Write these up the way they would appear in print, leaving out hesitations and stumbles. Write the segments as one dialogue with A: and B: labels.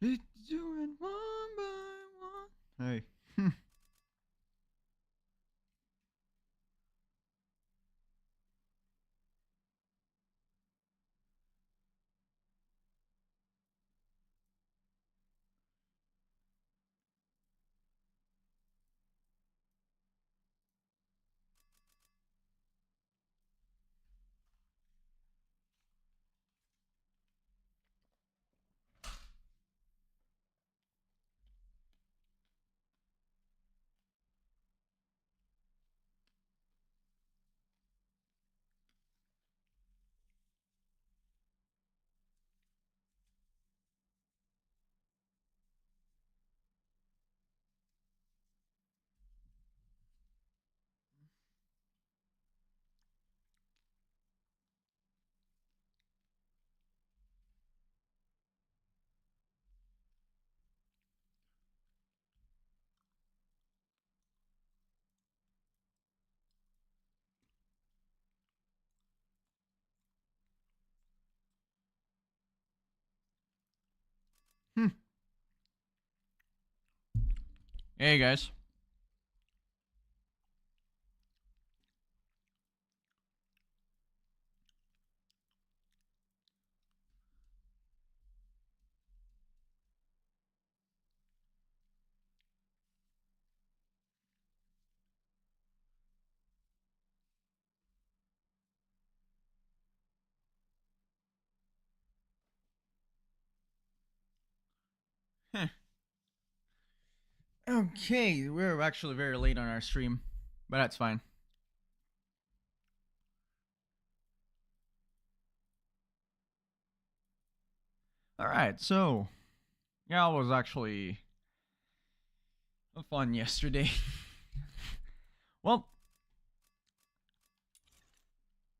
A: Let's do it one by one. Hey. Hmm. Hey guys. Huh. Okay, we're actually very late on our stream, but that's fine. All right, so yeah, it was actually fun yesterday. well,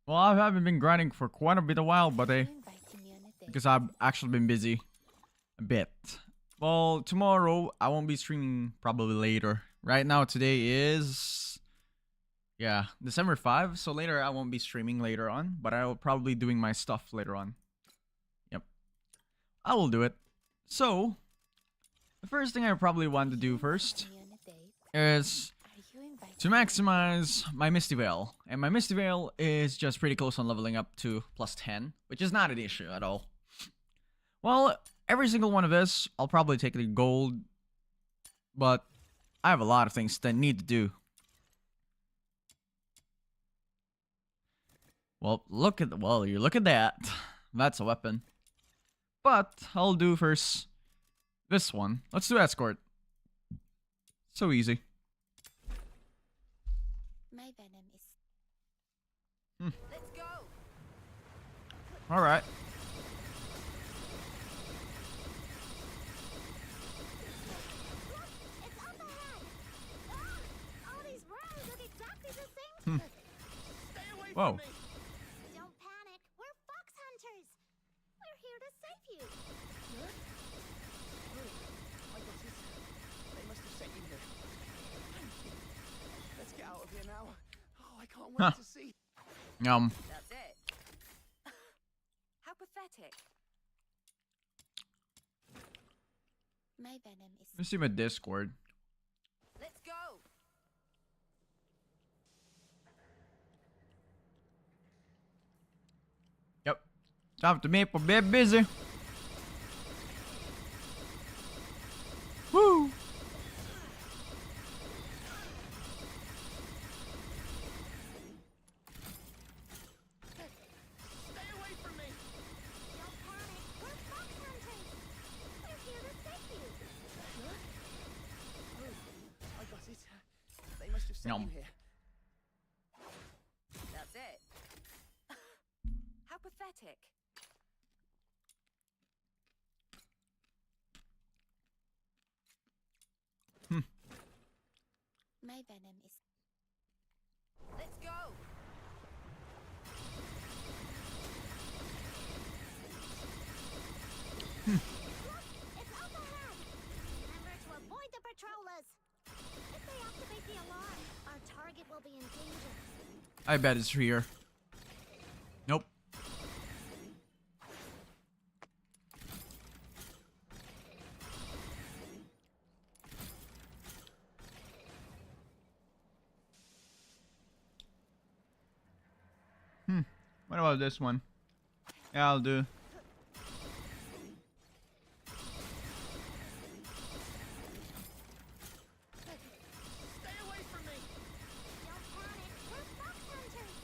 A: well, I haven't been grinding for quite a bit of while, but because I've actually been busy a bit. Well, tomorrow I won't be streaming. Probably later. Right now, today is December 5. So later I won't be streaming later on, but I will probably doing my stuff later on. Yep, I will do it. So the first thing I probably want to do first is to maximize my Misty Veil. And my Misty Veil is just pretty close on leveling up to plus 10, which is not an issue at all. Well, every single one of this, I'll probably take the gold, but I have a lot of things that I need to do. Well, you look at that. That's a weapon. But I'll do first this one. Let's do escort. So easy.
B: My venom is.
C: Let's go.
A: All right.
B: It's up ahead. All these rounds look exactly the same.
C: Stay away
A: Whoa.
C: from me.
B: Don't panic. We're fox hunters. We're here to save you.
C: My goodness. They must have sent you here. Let's get out of here now. Oh, I can't wait
A: Huh.
C: to see.
D: That's it. How pathetic.
B: My venom is.
A: Let me see my Discord.
D: Let's go.
A: Yep. Time to make a bit busy. Woo.
C: Stay away from me.
B: Don't panic. We're fox hunters. We're here to save you.
C: I got it. They must have sent
A: Yum.
C: you here.
D: That's it. How pathetic.
B: My venom is.
D: Let's go.
B: It's up ahead. Remember to avoid the patrollers. If they activate the alarm, our target will be in danger.
A: I bet it's here. Nope. What about this one? Yeah, I'll do.
C: Stay away from me!
B: Don't panic. We're fox hunters.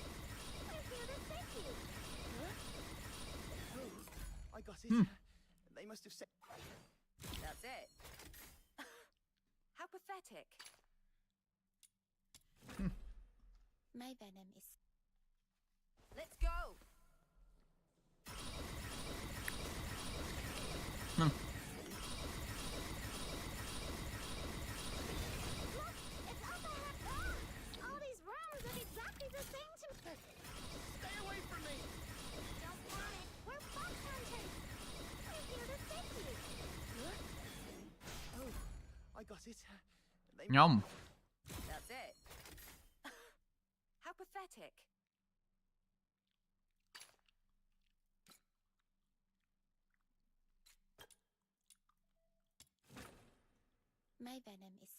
B: We're here to save you.
C: Oh, I got it. They must have said.
D: That's it. How pathetic.
B: My venom is.
D: Let's go.
B: Look, it's up ahead. Ah! All these rooms look exactly the same to me.
C: Stay away from me!
B: Don't panic. We're fox hunters. We're here to save you.
C: Oh, I got it. They
A: Yum.
D: That's it. How pathetic.
B: My venom is.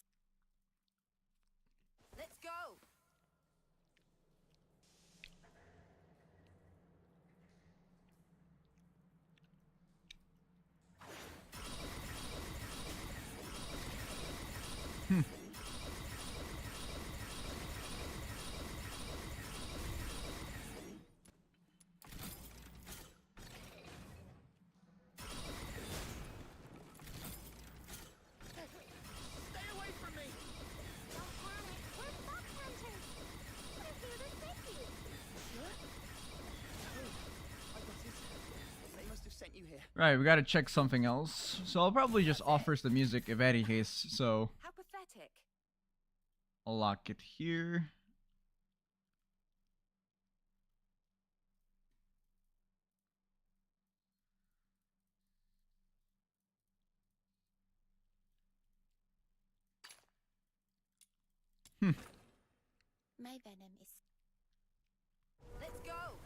D: Let's go.
C: Stay away from me!
B: Don't panic. We're fox hunters. We're here to save you.
C: Oh, I got it. They must have sent you here.
A: Right, we gotta check something else. So I'll probably just off first the music if any case. So
D: How pathetic.
A: I'll lock it here.
B: My venom is.
D: Let's go.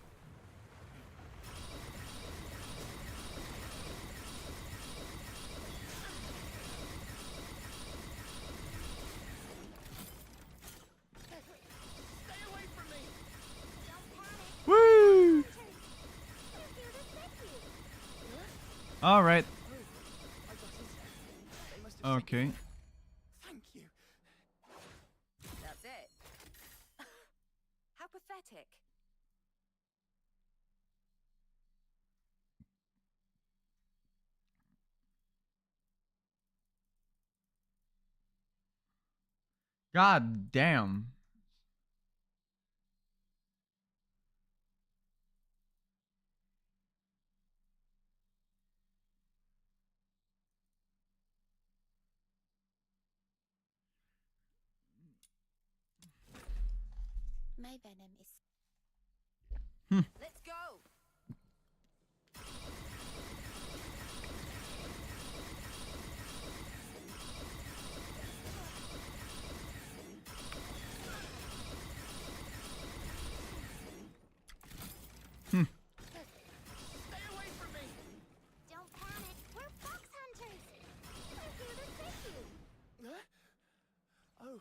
C: Stay away from me!
B: Don't panic.
A: Woo!
B: Hunters. We're here to save you.
A: All right.
C: Oh, I got it. They must have sent
A: Okay.
C: you. Thank you.
D: That's it. How pathetic.
A: God damn.
B: My venom is.
D: Let's go.
C: Stay away from me!
B: Don't panic. We're fox hunters. We're here to save you.
C: Oh,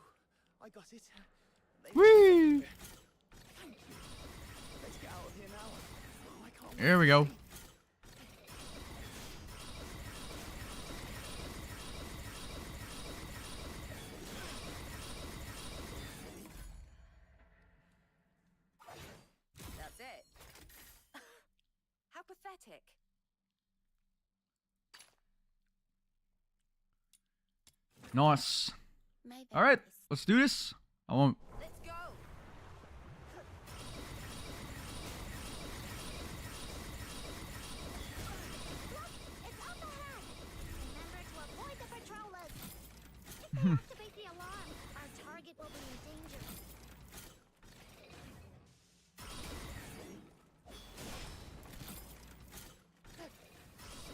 C: I got it. They must have sent
A: Whee!
C: you here. Thank you. Let's get out of here now. Oh, I can't.
A: Here we go.
D: That's it. How pathetic.
A: Nice.
B: My venom
A: All right,
B: is.
A: let's do this. I won't.
D: Let's go.
B: Look, it's up ahead. Remember to avoid the patrollers. If they activate the alarm, our target will be in danger.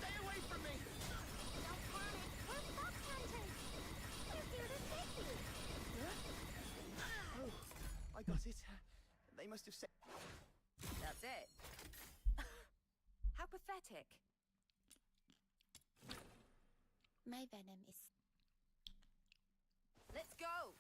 C: Stay away from me!
B: Don't panic. We're fox hunters. We're here to save you.
C: Oh, I got it. They must have sent.
D: That's it. How pathetic.
B: My venom is.
D: Let's go.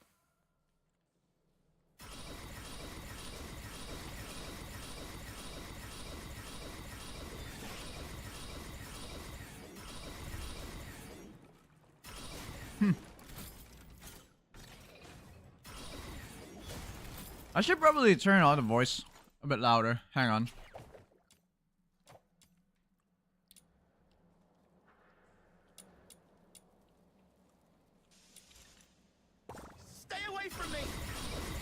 A: I should probably turn on the voice a bit louder. Hang on.
C: Stay away from me!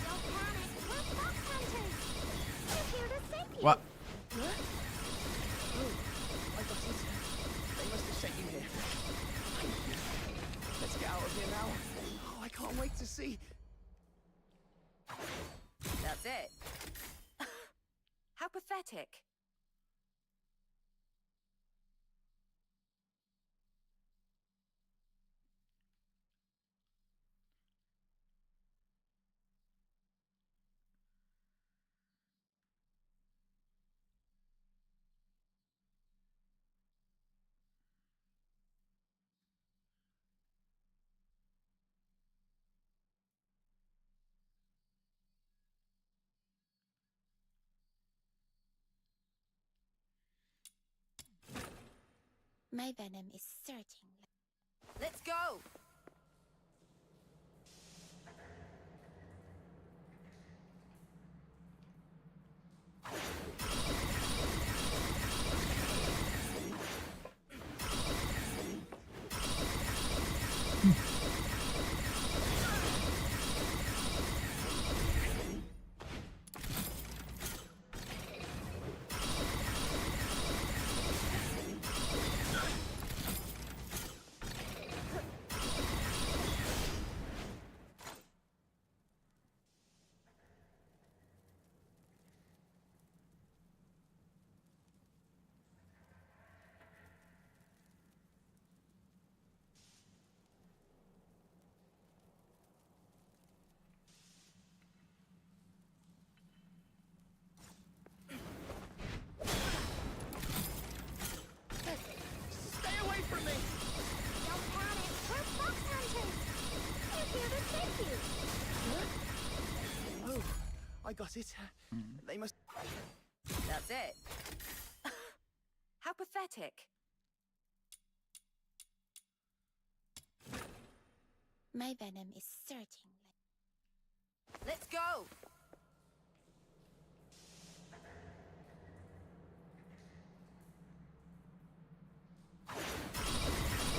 B: Don't panic. We're fox hunters. We're here to save you.
A: What?
C: Oh, I got it. They must have sent you here. Thank you. Let's get out of here now. Oh, I can't wait to see.
D: That's it. How pathetic.
B: My venom is certain.
D: Let's go.
C: Stay away from me!
B: Don't panic. We're fox hunters. We're here to save you.
C: Oh, I got it. They must.
D: That's it. How pathetic.
B: My venom is certain.
D: Let's go.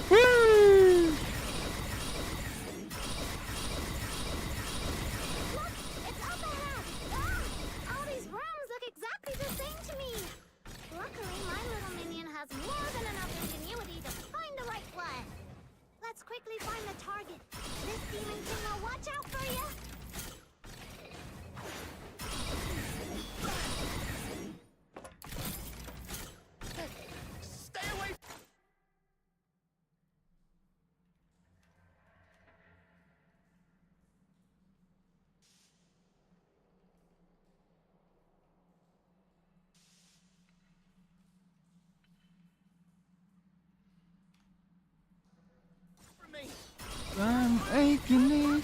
A: Woo!
B: Look, it's up ahead. Ah, all these rooms look exactly the same to me. Luckily, my little minion has more than enough ingenuity to find the right one. Let's quickly find the target. This demon king will watch out for you.
C: Stay away! From me!
A: I'm aching it.
B: Hunters,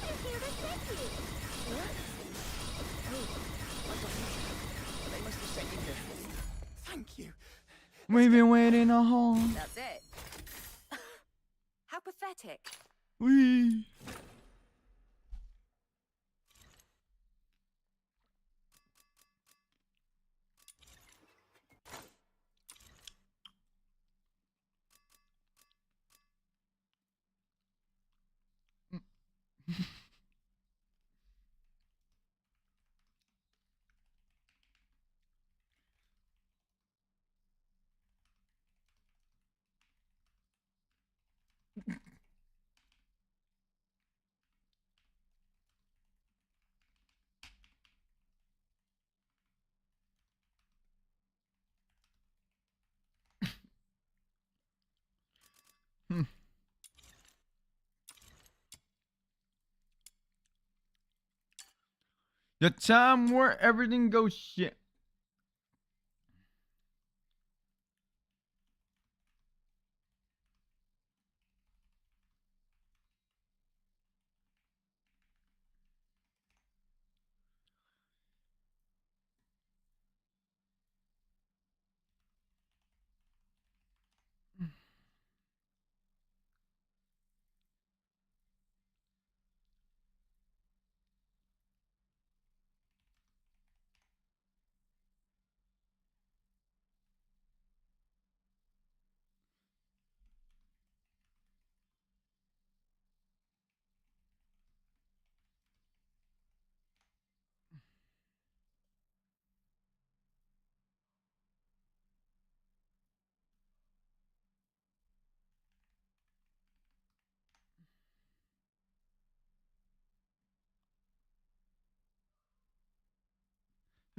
B: we're here to save you.
C: Oh, I got it. They must have sent you here. Thank you.
A: We've been waiting a whole.
D: That's it. How pathetic.
A: Wee. The time where everything goes shit.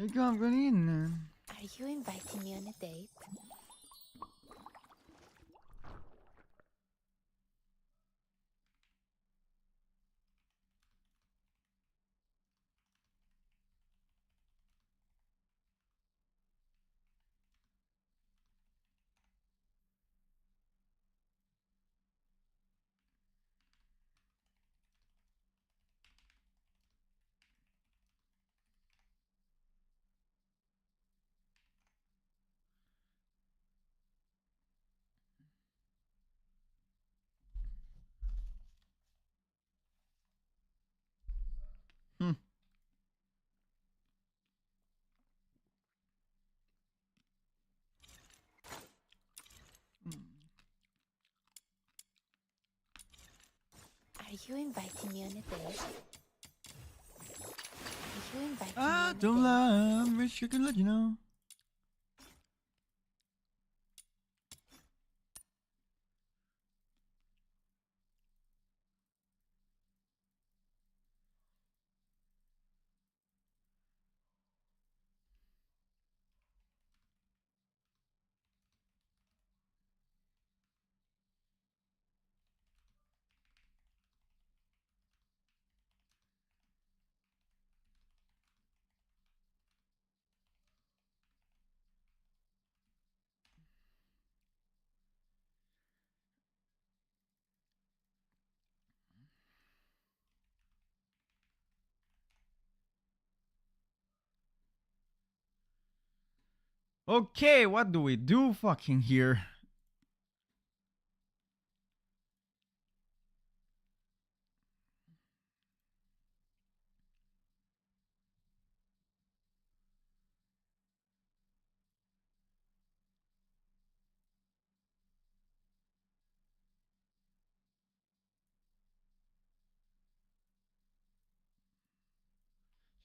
A: Ikaw kanina.
B: Are you inviting me on a date?
A: Hmm.
B: Are you inviting me on a date? Are you inviting me
A: I
B: on a
A: don't
B: date?
A: lie. I wish I could let you know. Okay, what do we do fucking here?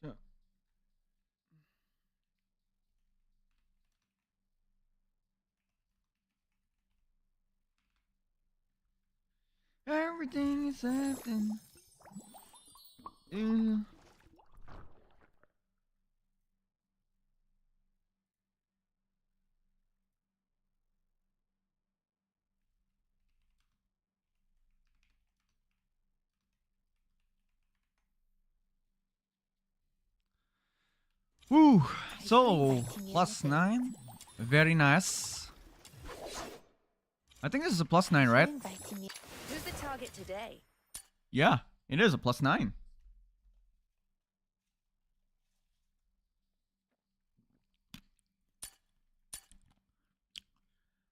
A: So, everything is happening. Yeah. Woo. So, plus 9. Very nice. I think this is a plus 9,
B: Are
A: right?
B: you inviting me?
D: Who's the target today?
A: Yeah, it is a plus 9.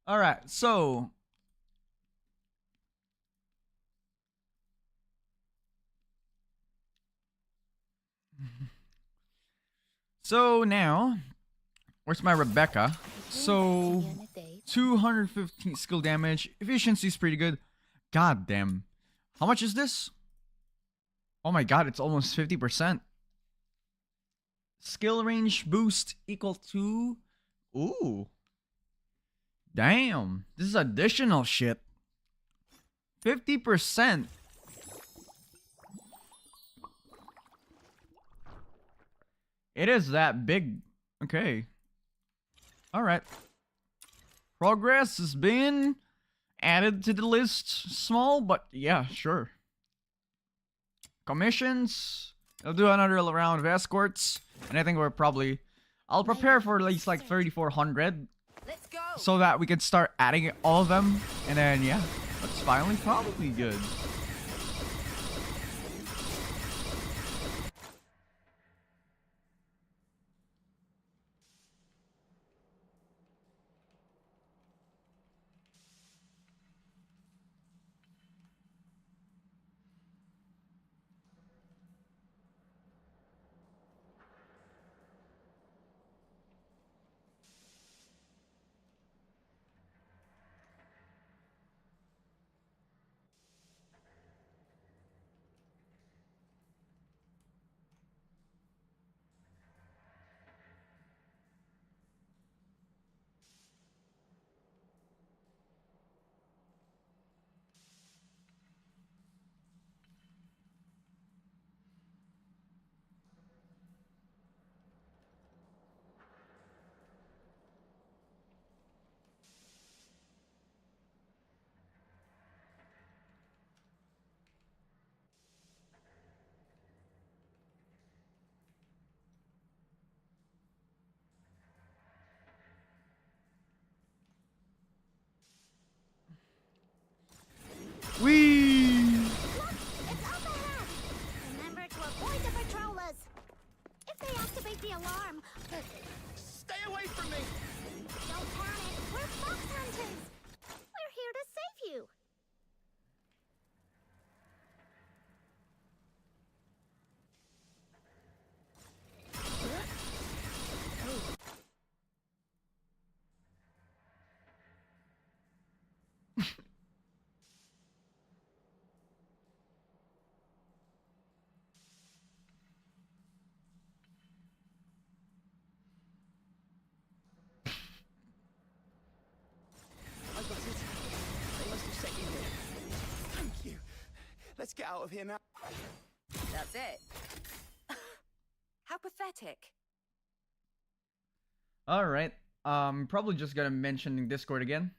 A: Alright, so. So now, where's my Rebecca?
B: Are you
A: So,
B: inviting me on a date?
A: 215 skill damage. Efficiency is pretty good. God damn. How much is this? Oh my god, it's almost 50%. Skill range boost equal to. Ooh. Damn. This is additional shit. 50%. It is that big. Okay. Alright. Progress has been added to the list. Small, but yeah, sure. Commissions. I'll do another round of escorts. And I think we're probably. I'll prepare for at least like 3,400.
D: Let's go.
A: So that we can start adding all of them. And then, yeah. That's finally probably good. Whee!
B: Look, it's up ahead. Remember to avoid the patrollers. If they activate the alarm,
C: Stay away from me!
B: don't panic. We're fox hunters. We're here to save you.
C: I got it. They must have sent you here. Thank you. Let's get out of here now.
D: That's it. How pathetic.
A: Alright. Probably just gonna mention in Discord again.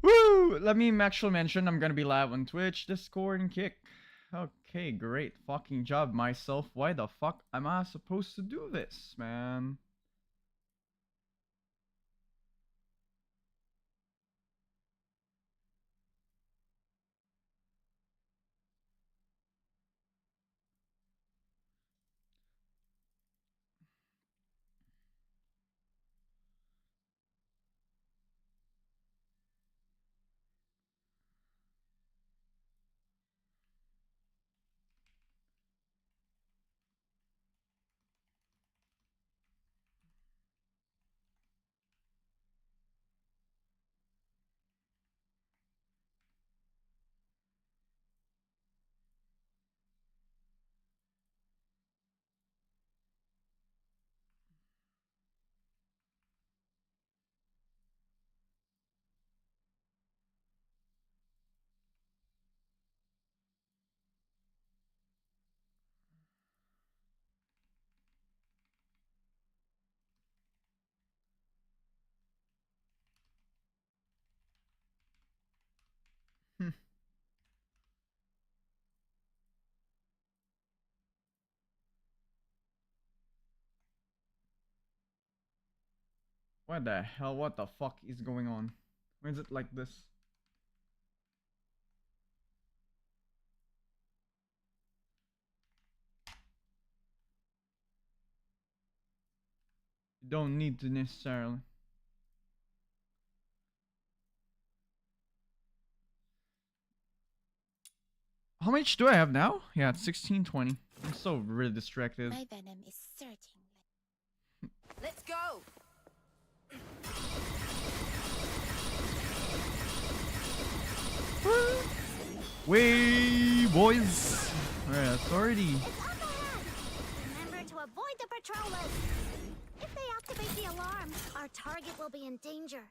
A: Woo! Let me actually mention I'm gonna be live on Twitch, Discord, and Kick. Okay, great. Fucking job, myself. Why the fuck am I supposed to do this, man? Hmm. What the hell? What the fuck is going on? Why is it like this? You don't need to necessarily. How much do I have now? Yeah, it's 1620. I'm so really distracted.
B: My venom is surging.
D: Let's go.
A: Way, boys! Alright, authority.
B: It's up ahead. Remember to avoid the patrollers. If they activate the alarm, our target will be in danger.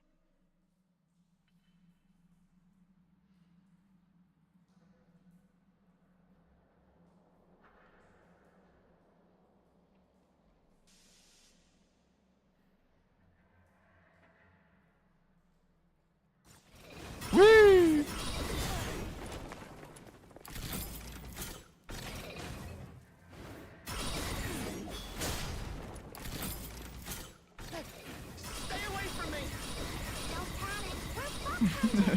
A: Whee!
C: Stay away from me!
B: Don't panic. We're fox hunters.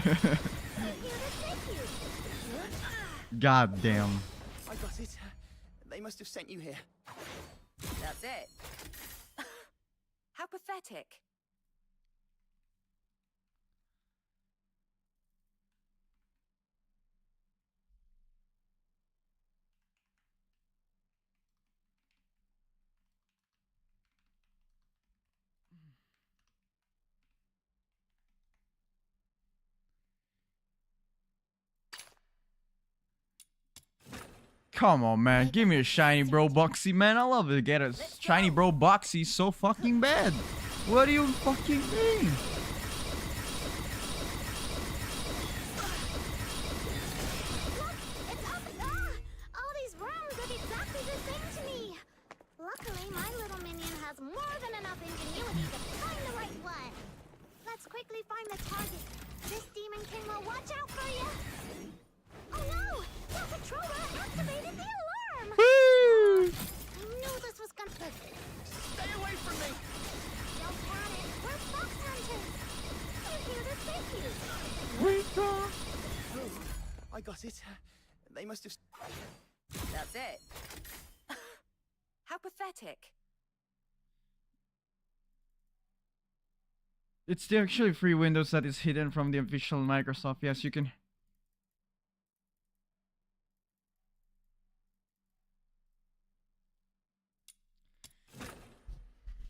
B: We're here to save you.
A: God damn.
C: I got it. They must have sent you here.
D: That's it. How pathetic.
A: Come on, man. Give me a shiny bro boxy, man. I love to get a shiny bro boxy so fucking bad. What do you fucking mean?
B: It's up! Ah! All these rooms look exactly the same to me. Luckily, my little minion has more than enough ingenuity to find the right one. Let's quickly find the target. This demon king will watch out for you. Oh no! The patroller activated the alarm!
A: Woo!
B: I knew this was gonna...
C: Stay away from me!
B: Don't panic. We're fox hunters. We're here to save you.
C: Oh, I got it. They must have...
D: That's it. How pathetic.
A: It's the actually free Windows that is hidden from the official Microsoft. Yes, you can.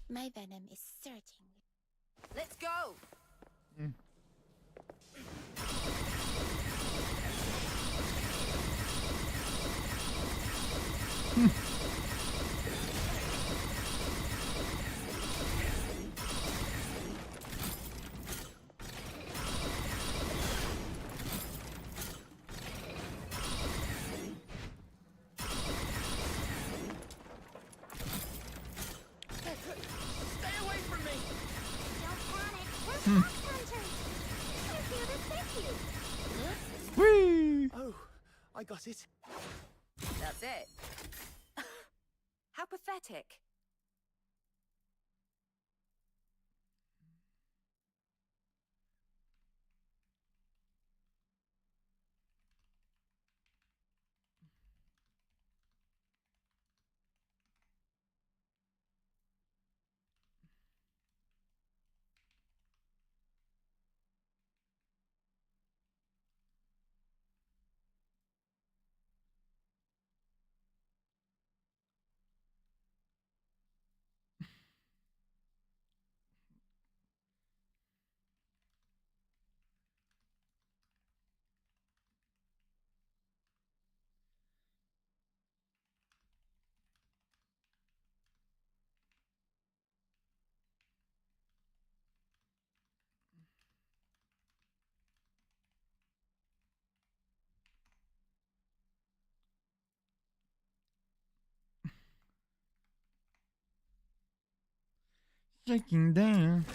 B: My venom is surging.
D: Let's go.
C: Stay away from me!
B: Don't panic. We're fox hunters. We're here to save you.
A: Whee!
C: Oh, I got it.
D: That's it. How pathetic.
A: Shaking down.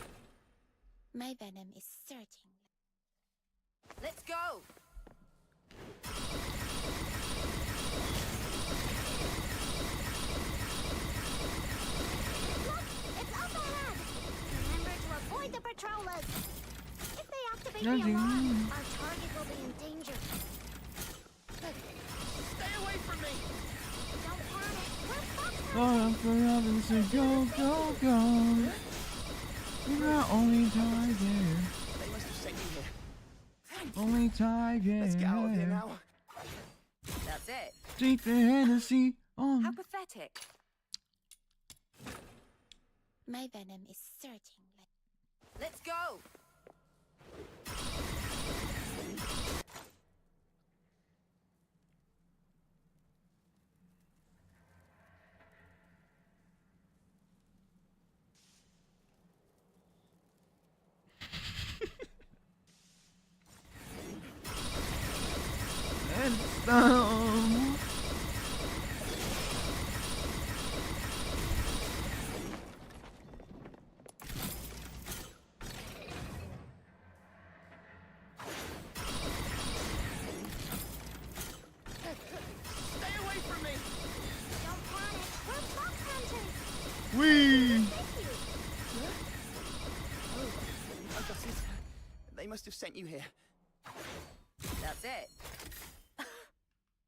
B: My venom is surging.
D: Let's go.
B: Look! It's up ahead! Remember to avoid the patrollers. If they activate the
A: Nothing.
B: alarm, our target will be in danger.
C: Stay away from me!
B: Don't panic. We're fox hunters.
A: Oh, for heaven's sake, go, go, go. You're our only target.
C: They must have sent you here.
A: Only target.
C: Let's get out of here now.
D: That's it.
A: Drink the Hennessy on.
D: How pathetic.
B: My venom is surging.
D: Let's go.
A: Let's go.
C: Stay away from me!
B: Don't panic. We're fox hunters.
A: Whee!
B: Thank you.
C: Oh, I got it. They must have sent you here.
D: That's it.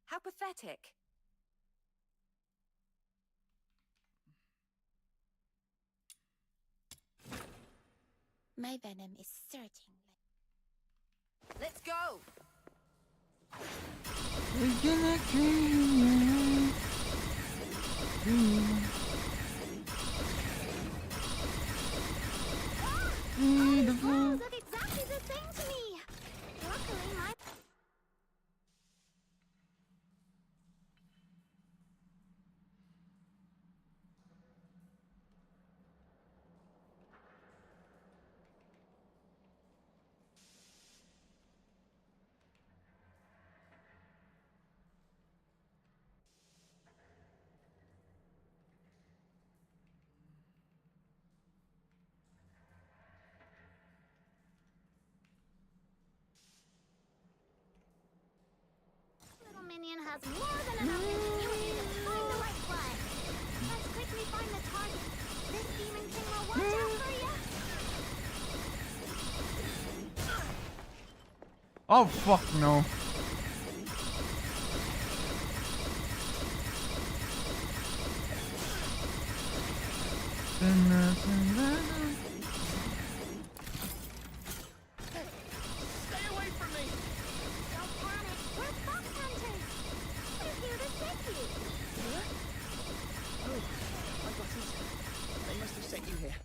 D: How pathetic.
B: My venom is surging.
D: Let's go.
A: We're gonna dream. Dream. See the
B: These
A: floor.
B: rooms look exactly the same to me. Luckily, my... minion has more than enough ingenuity to find the right one. Let's quickly find the target. This demon king will watch out for you.
A: Oh fuck no.
C: Stay away from me!
B: Don't panic. We're fox hunters. We're here to save you.
C: Oh, I got it. They must have sent you here.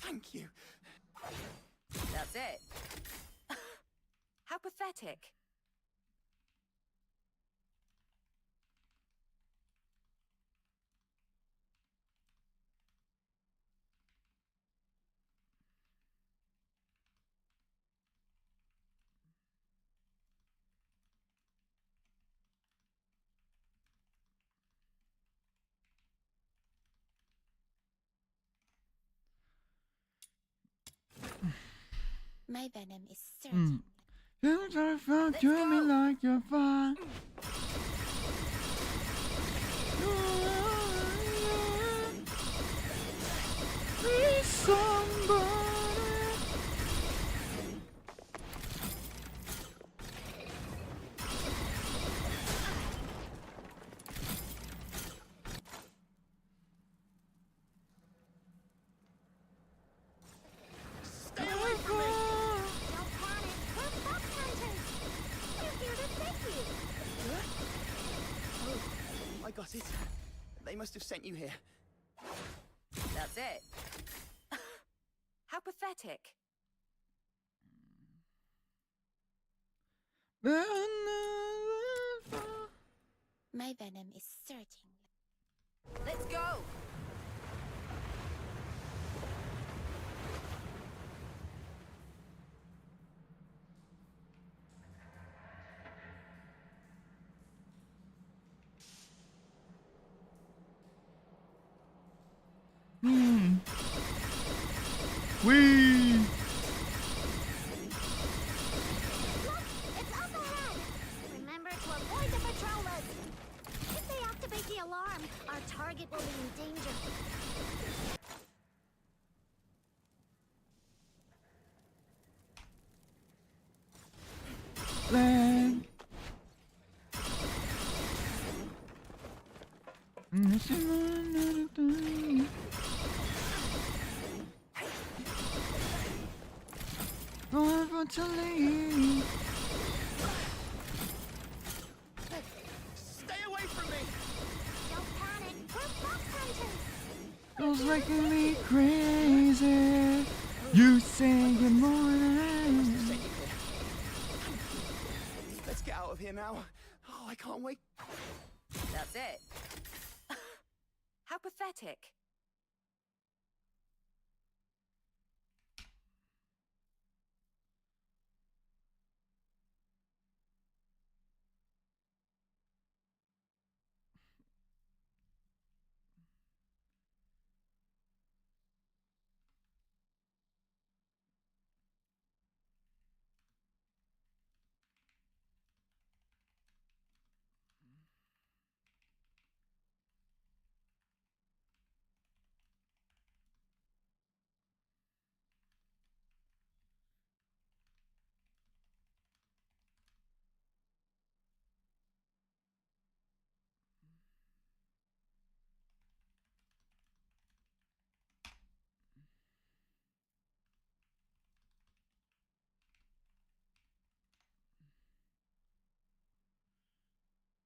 C: Thank you.
D: That's it. How pathetic.
B: My venom is certain.
A: You try to to me like you're fine. Be somebody.
C: Stay away from me!
B: Don't panic. We're fox hunters. We're here to save you.
C: Oh, I got it. They must have sent you here.
D: That's it. How pathetic.
B: My venom is certain.
D: Let's go.
A: Wee.
B: Look, it's up ahead. Remember to avoid the patrollers. If they activate the alarm, our target will be in danger.
A: Land. Going for to leave.
C: Stay away from me!
B: Don't panic. We're fox hunters.
A: Those making me crazy. You say good morning.
C: Sent you here. Let's get out of here now. Oh, I can't wait.
D: That's it. How pathetic.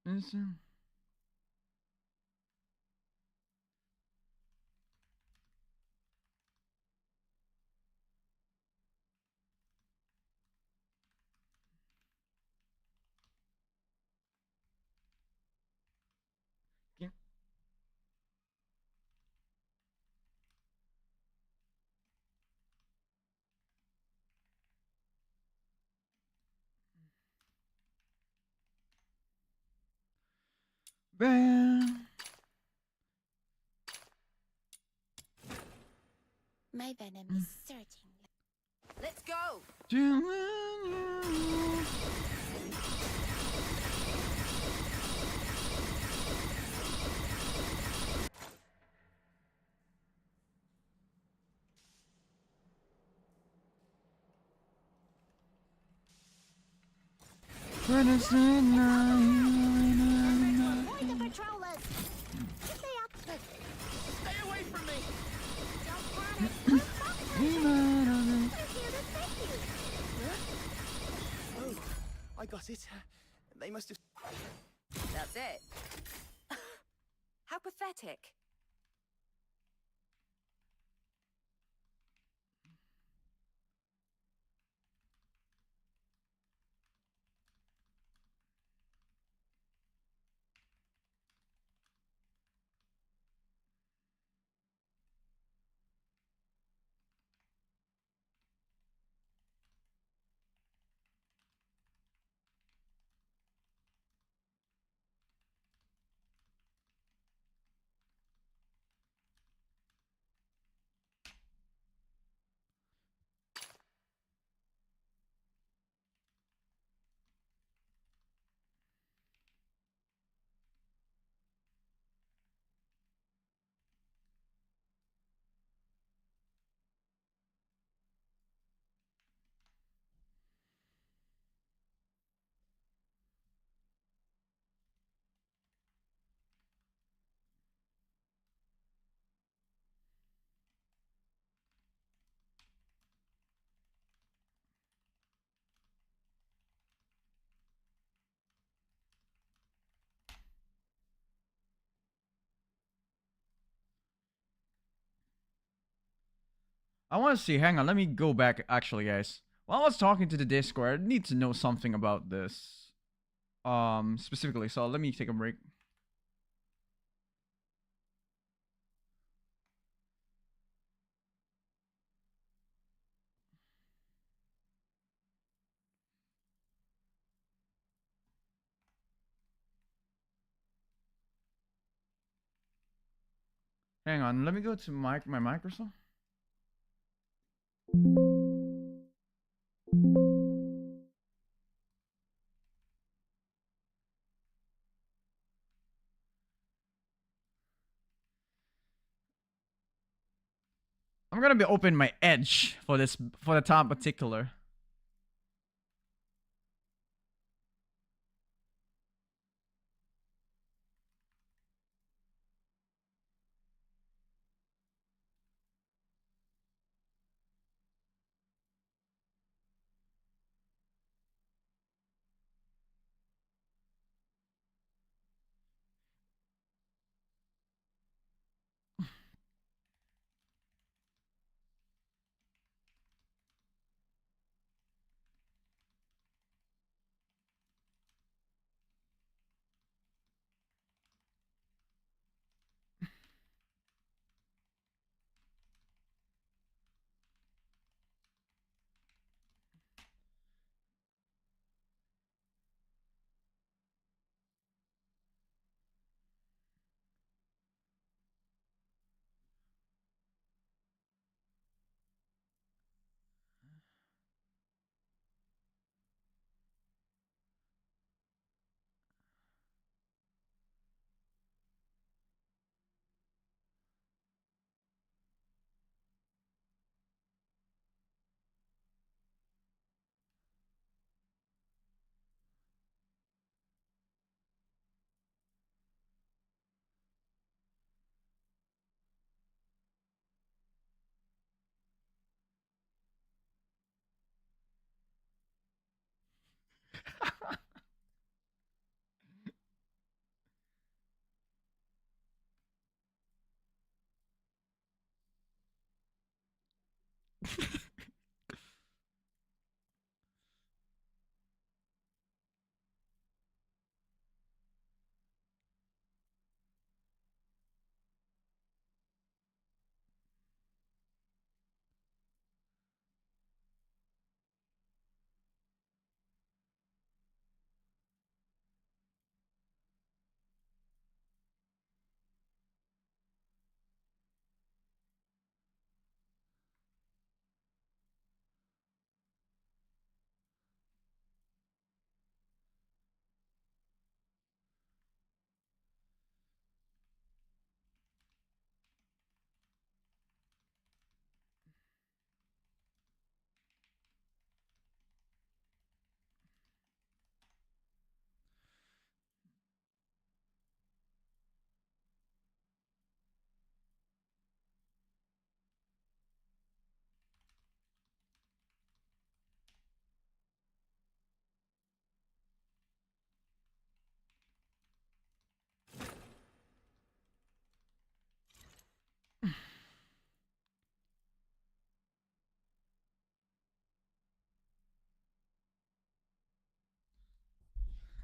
A: Listen. Yeah. Bam.
B: My venom is certain.
D: Let's go.
A: Doing you.
B: Avoid the patrollers. If they act,
C: Stay away from me!
B: don't panic. We're both here to save you.
C: Oh, I got it. They must have...
D: That's it. How pathetic.
A: I want to see. Hang on. Let me go back. Actually, guys. While I was talking to the Discord, I need to know something about this. Specifically. So let me take a break. Hang on. Let me go to my Microsoft. I'm gonna be open my Edge for this for the top particular.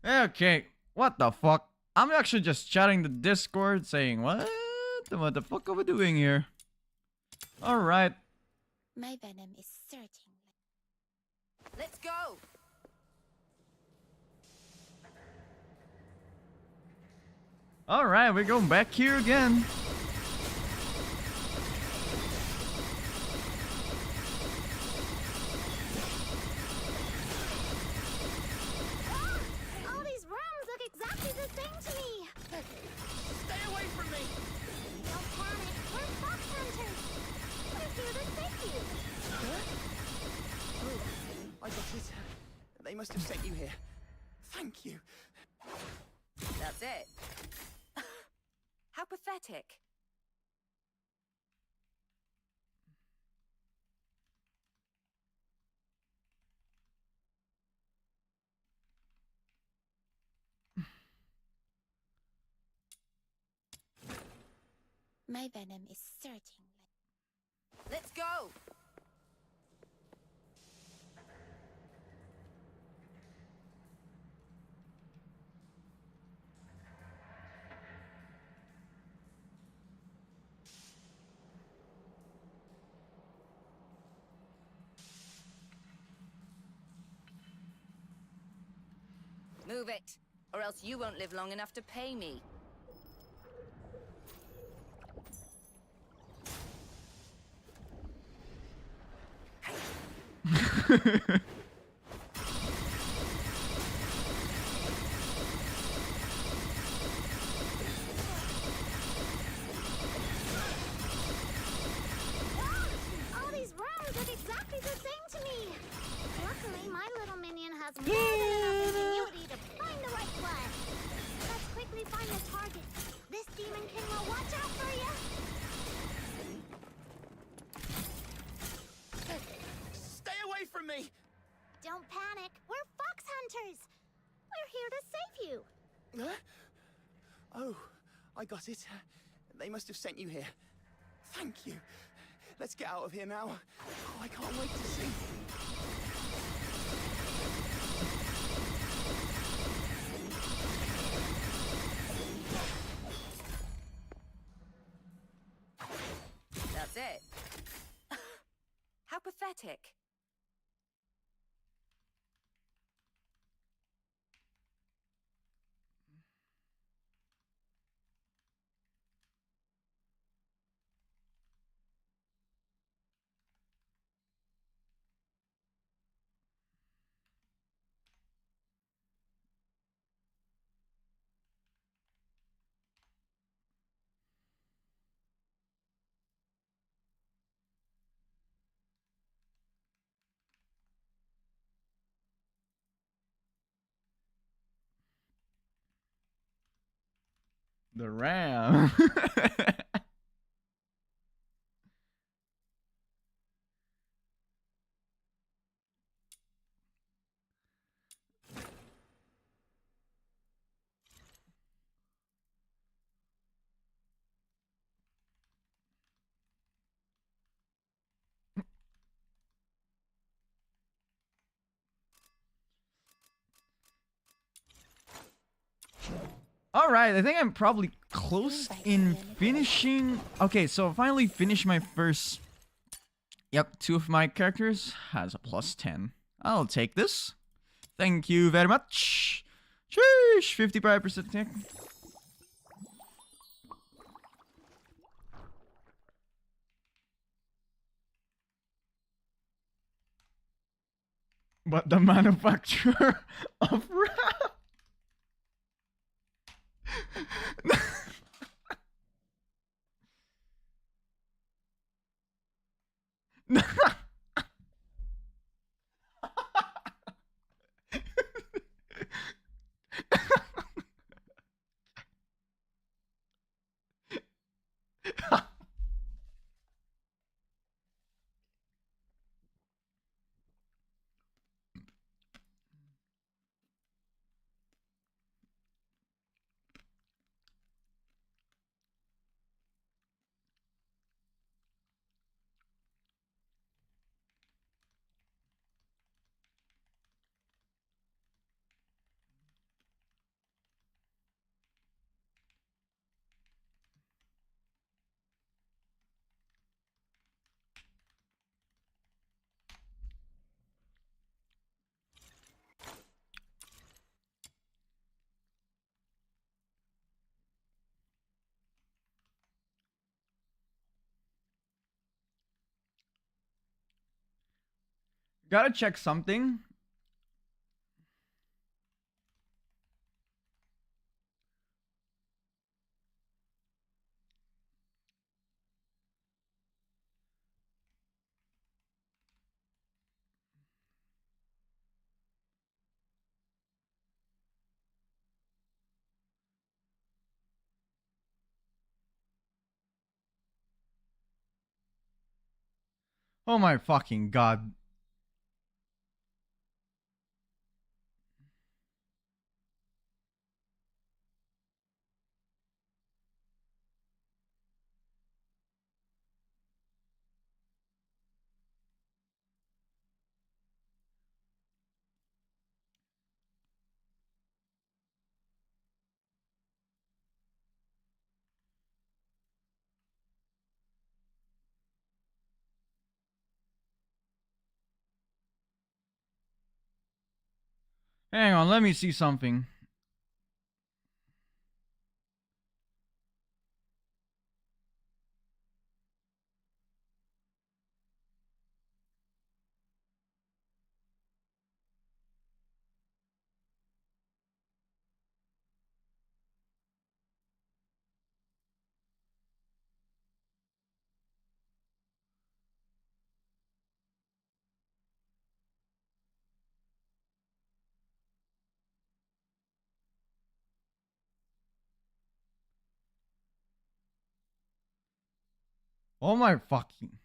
A: Okay, what the fuck? I'm actually just chatting the Discord saying, what? What the fuck are we doing here? Alright.
B: My venom is surging.
D: Let's go.
A: Alright, we're going back here again.
B: All these rooms look exactly the same to me.
C: Stay away from me!
B: Don't panic. We're fox hunters. We're here to save you.
C: Oh, I got it. They must have sent you here. Thank you.
D: That's it. How pathetic.
B: My venom is surging.
D: Let's go. Move it, or else you won't live long enough to pay me.
B: All these rooms look exactly the same to me. Luckily, my little minion has more than enough ingenuity to find the right one. Let's quickly find the target. This demon king will watch out for you.
C: Stay away from me!
B: Don't panic. We're fox hunters. We're here to save you.
C: Huh? Oh, I got it. They must have sent you here. Thank you. Let's get out of here now. Oh, I can't wait to see.
D: That's it. How pathetic.
A: The RAM. Alright, I think I'm probably close in finishing. Okay, so I finally finished my first. Yep, 2 of my characters has a +10. I'll take this. Thank you very much. Sheesh, 55% tick. But the manufacturer of rap. Gotta check something. Oh my fucking god. Hang on, let me see something. Oh my fucking.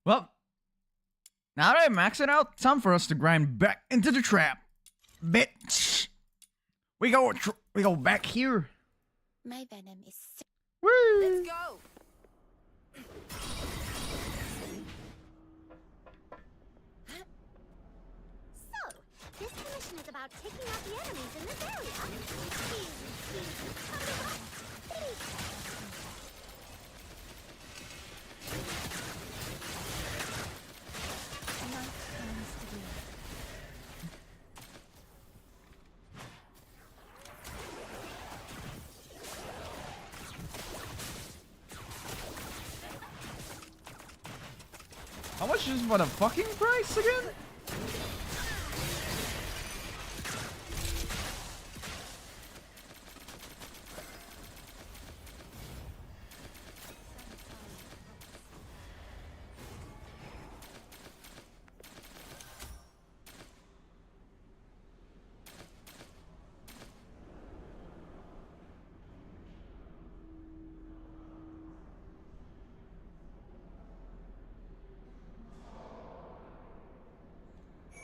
A: Well, now that I max it out, time for us to grind back into the trap. Bitch. We go back here.
B: My venom is so
A: Woo.
D: Let's go.
B: this mission is about taking out the enemies in this area. Easy, easy.
A: How much is for the fucking price again?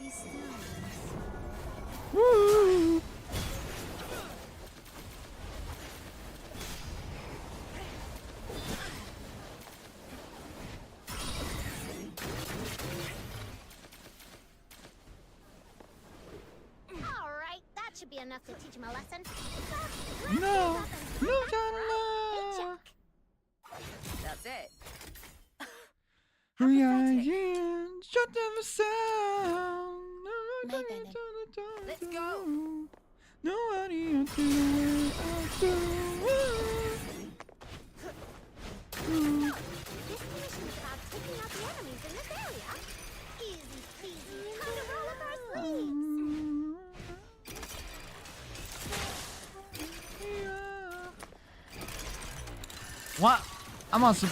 B: Be still.
A: Woo.
B: All right, that should be enough to teach him a lesson.
A: No. No,
B: Paycheck.
D: That's it.
A: Shut down the sound.
B: My venom.
D: Let's go.
A: Nobody else is the way I do.
B: This mission is about taking out the enemies in this area. Easy peasy. Time to roll up our sleeves.
A: What? I'm on some.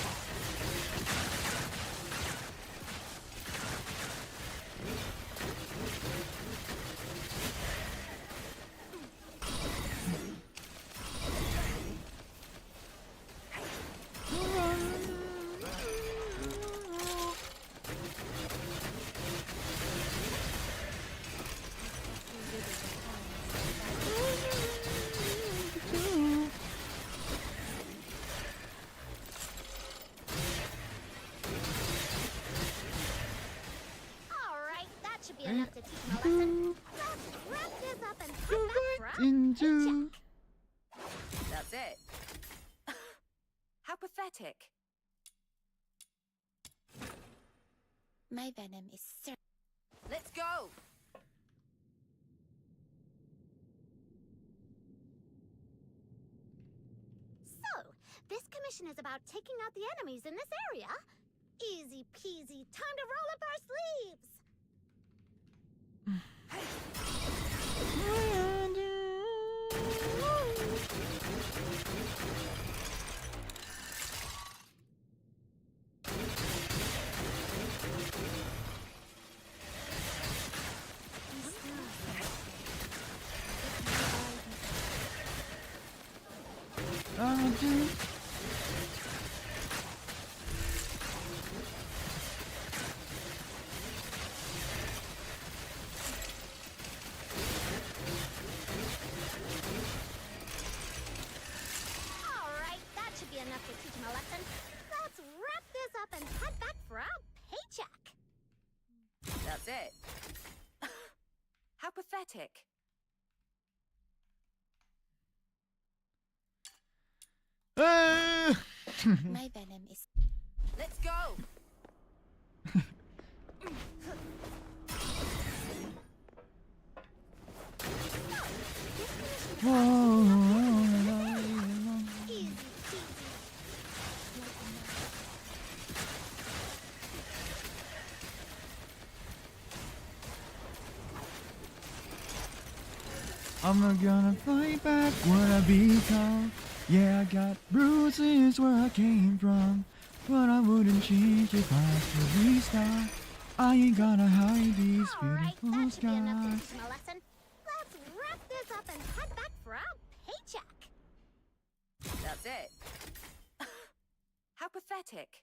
B: Alright, that should be enough to teach him a lesson. Let's wrap this up and head back for a
A: Into.
D: That's it. How pathetic.
B: My venom is certain.
D: Let's go.
B: So, this commission is about taking out the enemies in this area. Easy peasy, time to roll up our sleeves. Alright, that should be enough to teach him a lesson. Let's wrap this up and head back for our paycheck.
D: That's it. How pathetic.
B: My venom is.
D: Let's go.
B: Easy peasy.
A: I'm not gonna fight back what I become. Yeah, I got bruises where I came from, but I wouldn't change if I could restart. I ain't gonna hide these
B: Alright,
A: beautiful
B: that should be enough to
A: skies.
B: teach him a lesson. Let's wrap this up and head back for our paycheck.
D: That's it. How pathetic.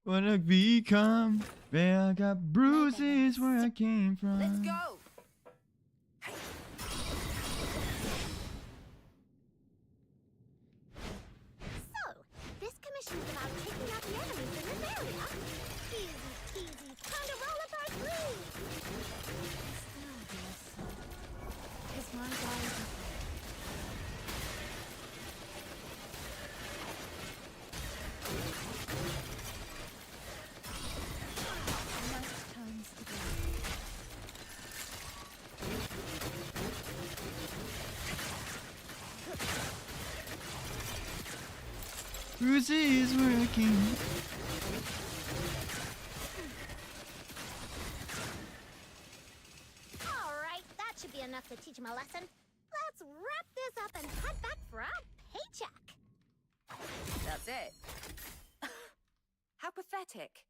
A: What I become, yeah, I got bruises where I came from.
D: Let's go.
B: So, this commission is about taking out the enemies in this area. Easy peasy, time to roll up our sleeves. Is my guide. Times to go.
A: Bruises where I came.
B: Alright, that should be enough to teach him a lesson. Let's wrap this up and head back for our paycheck.
D: That's it. How pathetic.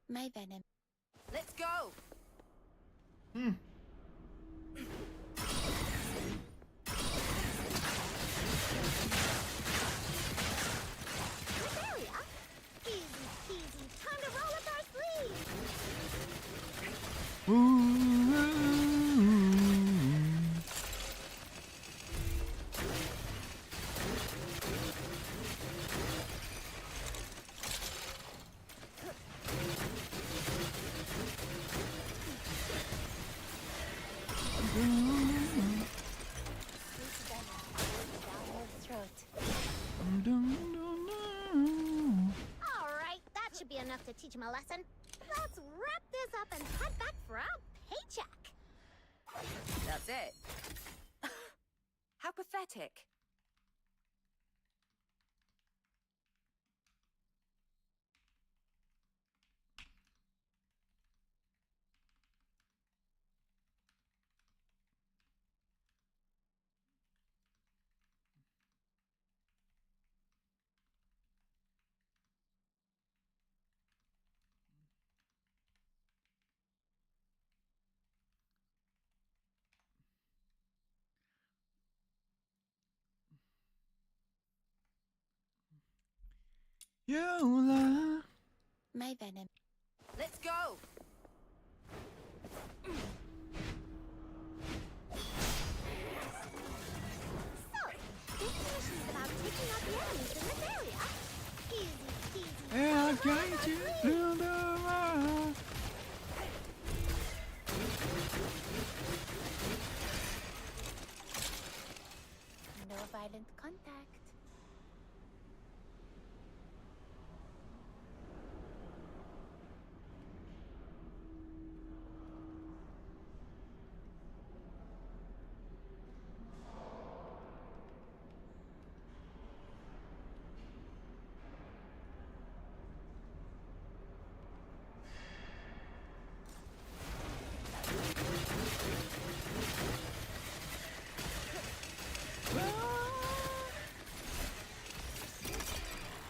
B: My venom.
D: Let's go.
B: This area? Easy peasy, time to roll up our sleeves. Alright, that should be enough to teach him a lesson. Let's wrap this up and head back for our paycheck.
D: That's it. How pathetic.
A: Yola.
B: My venom.
D: Let's go.
B: So, this mission is about taking out the enemies in this area. Easy peasy.
A: And I'm going to do the rock.
B: No violent contact.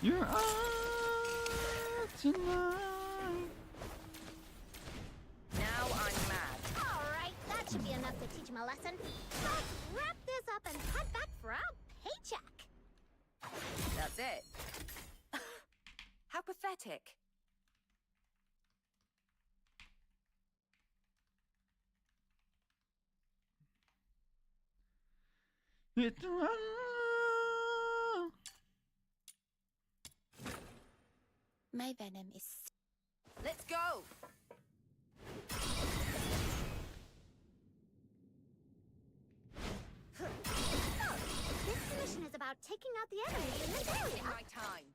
A: You're up tonight.
D: Now I'm mad.
B: Alright, that should be enough to teach him a lesson. Let's wrap this up and head back for our paycheck.
D: That's it. How pathetic.
A: It
B: My venom is...
D: Let's go.
B: So, this mission is about taking out the enemies in this
D: Wasting
B: area.
D: my time.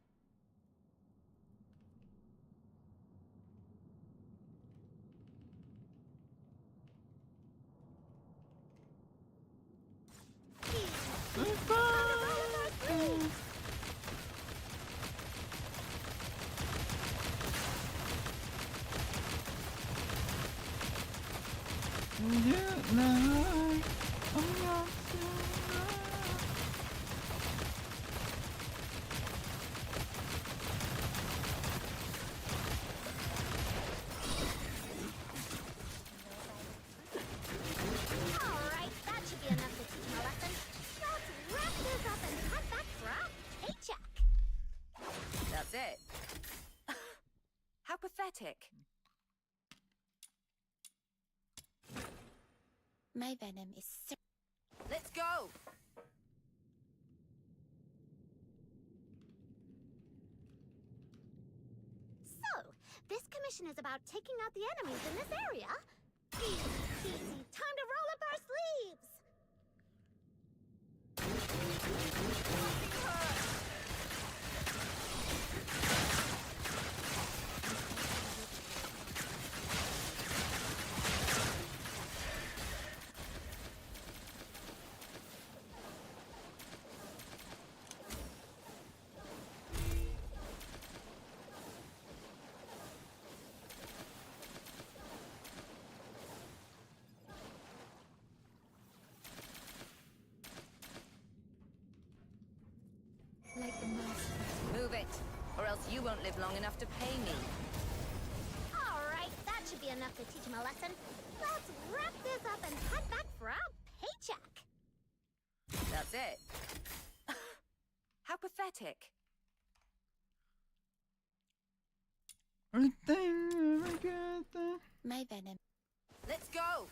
B: Alright, that should be enough to teach him a lesson. Let's wrap this up and head back for our paycheck.
D: That's it. How pathetic.
B: My venom is...
D: Let's go.
B: So, this commission is about taking out the enemies in this area. Easy peasy, time to roll up our sleeves. Like the master.
D: Move it, or else you won't live long enough to pay me.
B: Alright, that should be enough to teach him a lesson. Let's wrap this up and head back for our paycheck.
D: That's it. How pathetic.
B: My venom.
D: Let's go.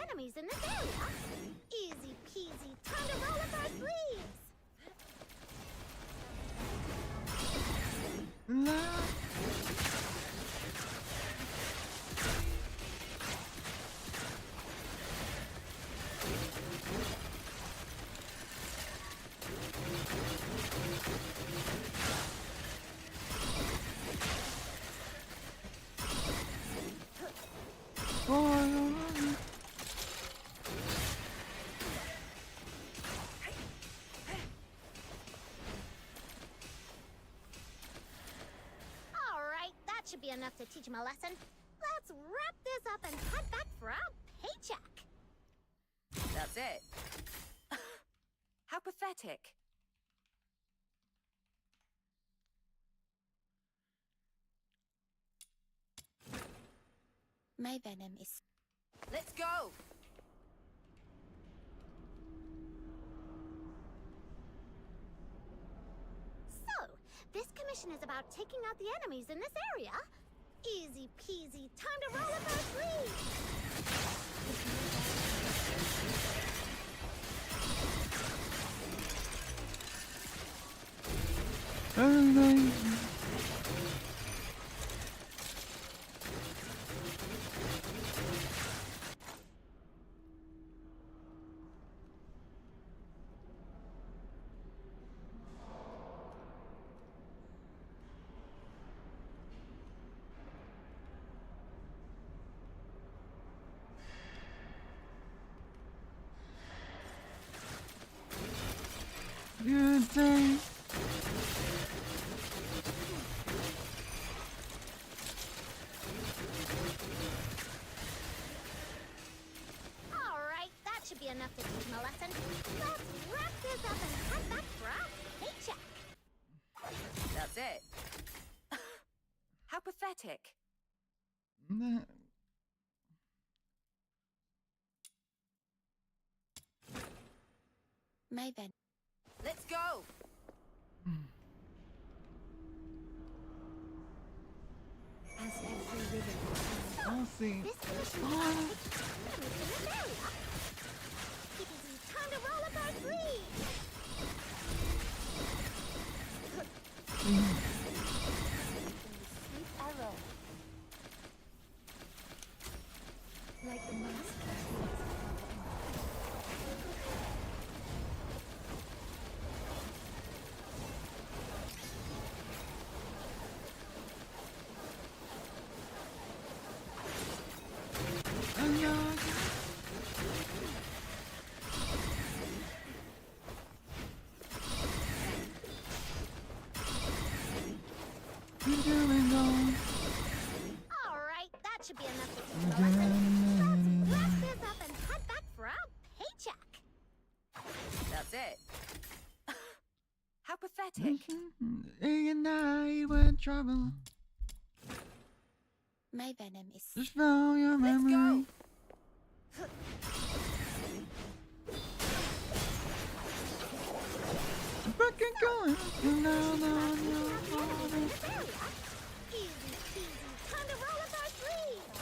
B: enemies in this area. Easy peasy, time to roll up our sleeves. Alright, that should be enough to teach him a lesson. Let's wrap this up and head back for our paycheck.
D: That's it. How pathetic.
B: My venom is...
D: Let's go!
B: So, this commission is about taking out the enemies in this area. Easy peasy, time to roll up our sleeves.
A: Good day.
B: Alright, that should be enough to teach him a lesson. Let's wrap this up and head back for our paycheck.
D: That's it. How pathetic.
B: My venom.
D: Let's go!
B: As every river.
A: I'll see.
B: This commission is about taking out the enemies in this area. Easy, time to roll up our sleeves. Sweet arrow. Like the mask. Alright, that should be enough to teach him a lesson. Let's wrap this up and head back for our paycheck.
D: That's it. How pathetic.
A: Ignite with trouble.
B: My venom is...
A: Just follow your
D: Let's
A: memory.
D: go!
A: Fucking going. No, no, no.
B: Easy peasy, time to roll up our sleeves.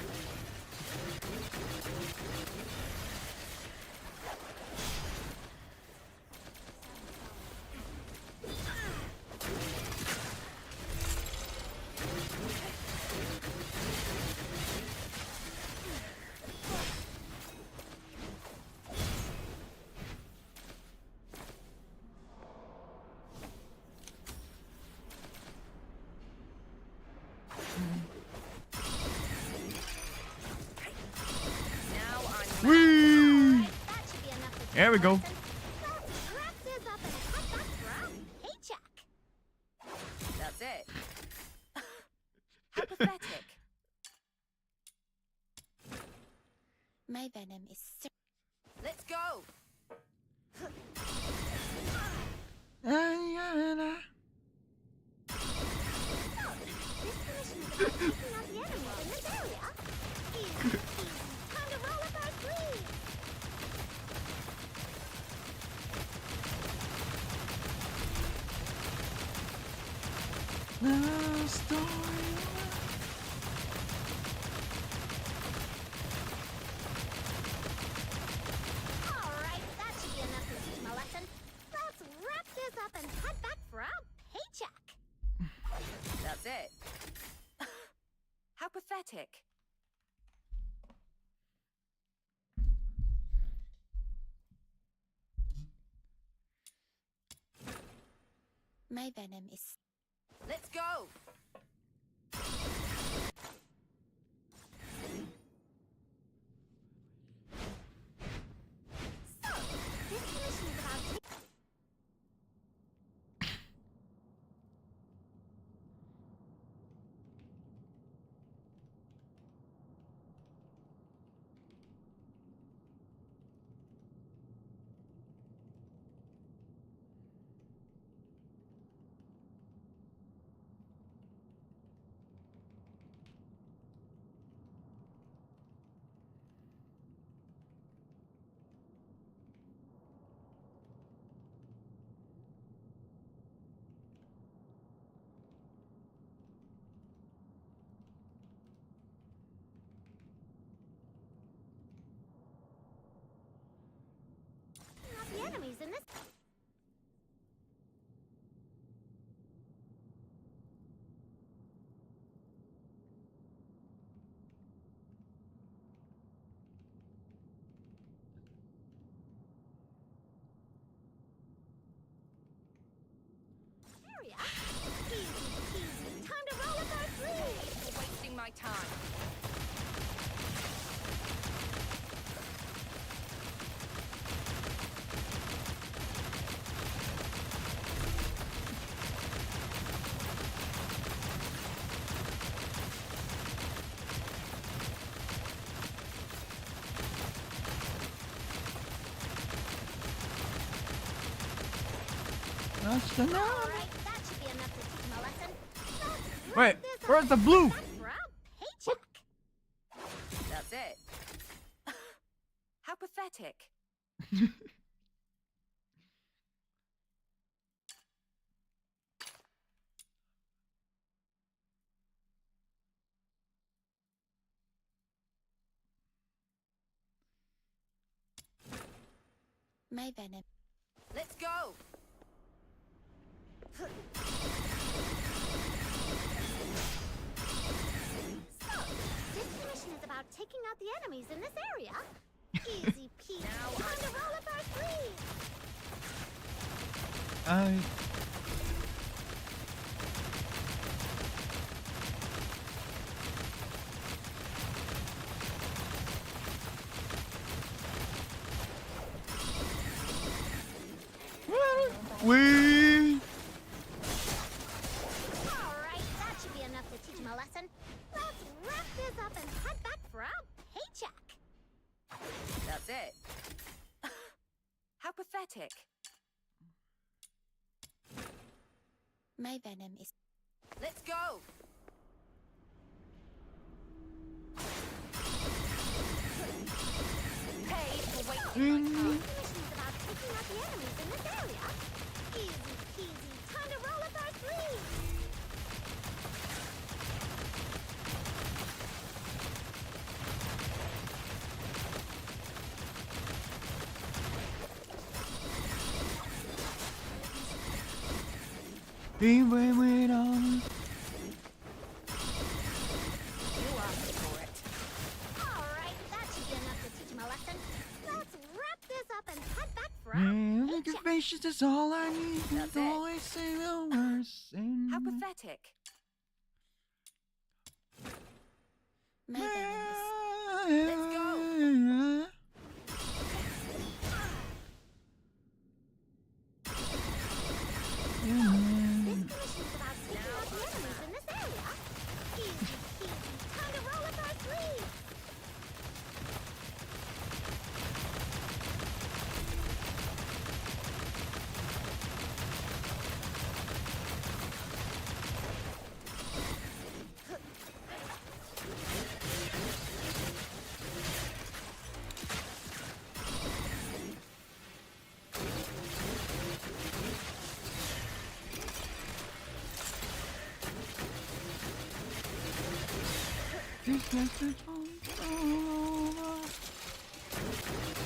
D: Now on
A: Whee!
B: That should be enough to teach
A: There we
B: him a
A: go.
B: lesson. Let's wrap this up and head back for our paycheck.
D: That's it. How pathetic.
B: My venom is...
D: Let's go!
B: This commission is about taking out the enemies in this area. Easy peasy, time to roll up our sleeves.
A: The story.
D: it. How pathetic.
B: My venom is...
D: Let's go.
B: So, this mission is about... Not the enemies in this... area? Easy peasy. Time to roll up our sleeves.
D: You're wasting my time.
A: That's the number.
B: Alright, that should be enough to teach him a lesson. Let's
A: Wait,
B: wrap this
A: where's
B: up
A: the
B: and
A: blue?
B: back for our paycheck.
D: That's it. How pathetic.
B: My venom.
D: Let's go.
B: So, this mission is about taking out the enemies in this area. Easy peasy.
D: Now
B: Time to roll up our sleeves.
A: I we
B: Alright, that should be enough to teach him a lesson. Let's wrap this up and head back for our paycheck.
D: That's it. How pathetic.
B: My venom is...
D: Let's go. Pay for wasting my time.
B: This mission is about taking out the enemies in this area. Easy peasy. Time to roll up our sleeves.
A: be wait on.
D: You asked for it.
B: Alright, that should be enough to teach him a lesson. Let's wrap this up and head back for our
A: Yeah, like your
B: paycheck.
A: patience is all I need.
D: That's
A: Don't
D: it.
A: always say the worst.
D: How pathetic.
B: My venom is...
D: Let's go.
B: This mission is about taking out the enemies in this area. Easy peasy. Time to roll up our sleeves.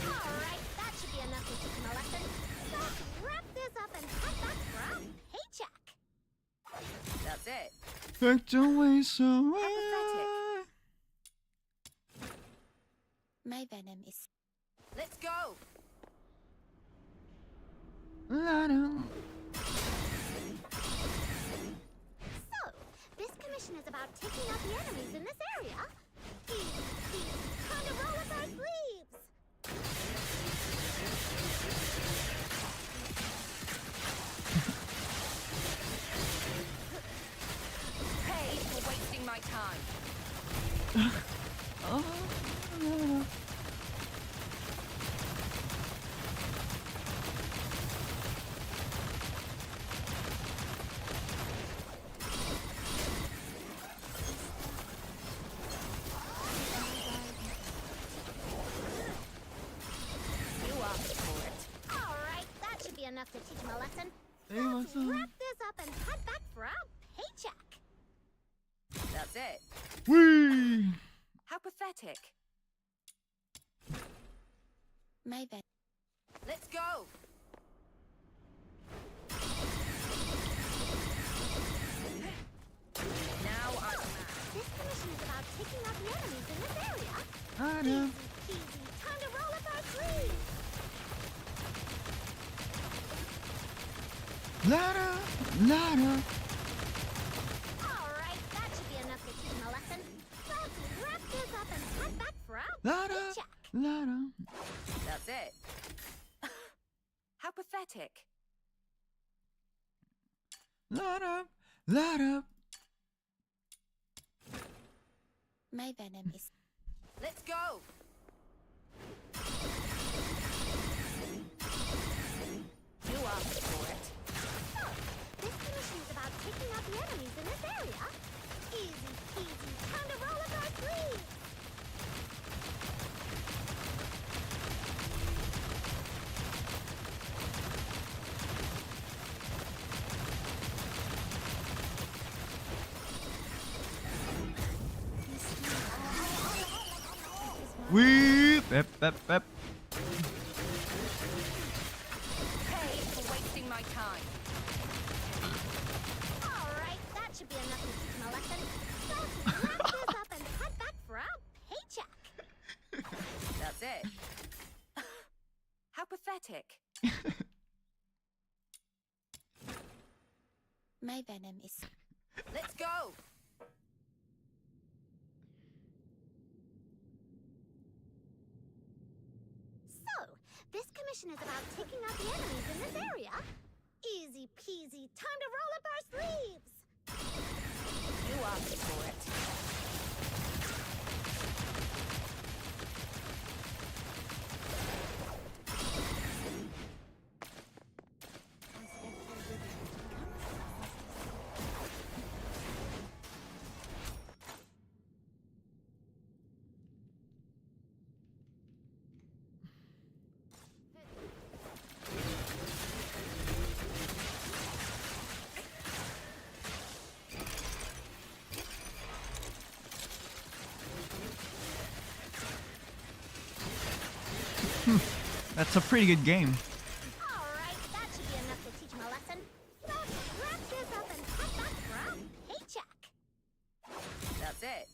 B: Alright, that should be enough to teach him a lesson. Let's wrap this up and head back for our paycheck.
D: That's That's it.
A: Back away so
B: My venom is.
D: Let's go.
B: So, this commission is about taking out the enemies in this area. Easy, easy. Time to roll up our sleeves.
D: Pay for wasting my time. You asked for it.
B: Alright, that should be enough to teach him a lesson.
A: Hey,
B: Let's
A: what's up?
B: wrap this up and head back for our paycheck.
D: That's it.
A: Whee!
D: How pathetic.
B: My venom.
D: Let's go. Now I'm mad.
B: This commission is about taking out the enemies in this area.
A: Ladder,
B: Easy, easy. Time to roll up our sleeves.
A: ladder, ladder.
B: Alright, that should be enough to teach him a lesson. Let's wrap this up and head back for our
A: Ladder,
B: paycheck.
A: ladder.
D: That's it. How pathetic.
A: Ladder, ladder.
B: My venom is.
D: Let's go. You asked for it.
B: So, this commission is about taking out the enemies in this area. Easy, easy. Time to roll up our sleeves.
A: Wee! Pep, pep, pep.
D: Pay for wasting my time.
B: Alright, that should be enough to teach him a lesson. Let's wrap this up and head back for our paycheck.
D: That's it. How pathetic.
B: My venom is.
D: Let's go.
B: So, this commission is about taking out the enemies in this area. Easy peasy. Time to roll up our sleeves.
D: You asked for it.
A: That's a pretty good game.
B: Alright, that should be enough to teach him a lesson. Let's wrap this up and head back for our paycheck.
D: That's it.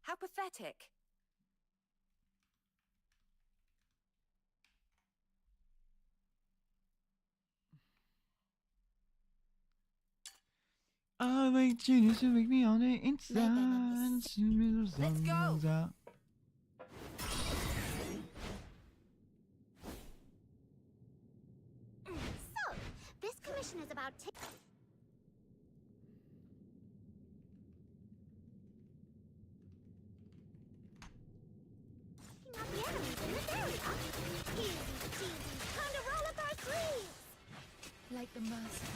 D: How pathetic.
A: I wait genius to make me on the inside.
D: Let's go.
B: So, this commission is about taking out the enemies in this area. Easy peasy. Time to roll up our sleeves.
D: Like the master.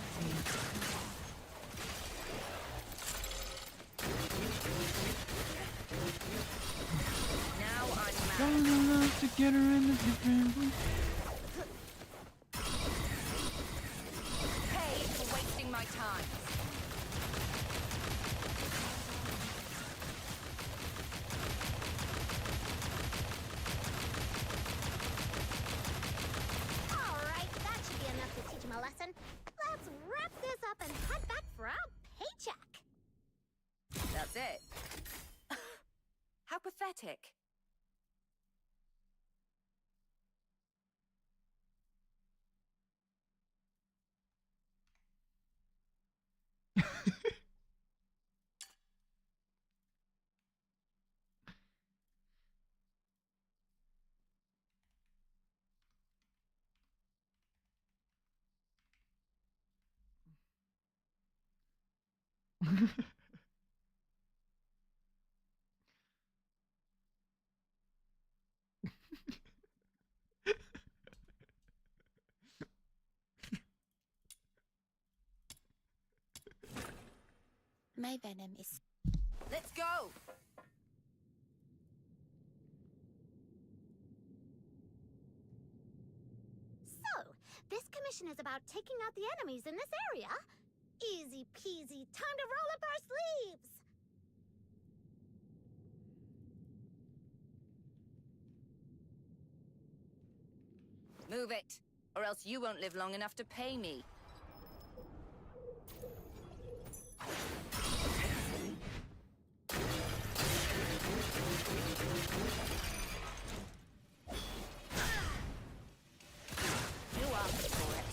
D: Now I'm mad.
A: Falling love together in a different way.
D: Pay for wasting my time.
B: Alright, that should be enough to teach him a lesson. Let's wrap this up and head back for our
D: pathetic.
B: My venom is...
D: Let's go!
B: So, this commission is about taking out the enemies in this area? Easy peasy, time to roll up our sleeves!
D: Move it, or else you won't live long enough to pay me. You asked for it.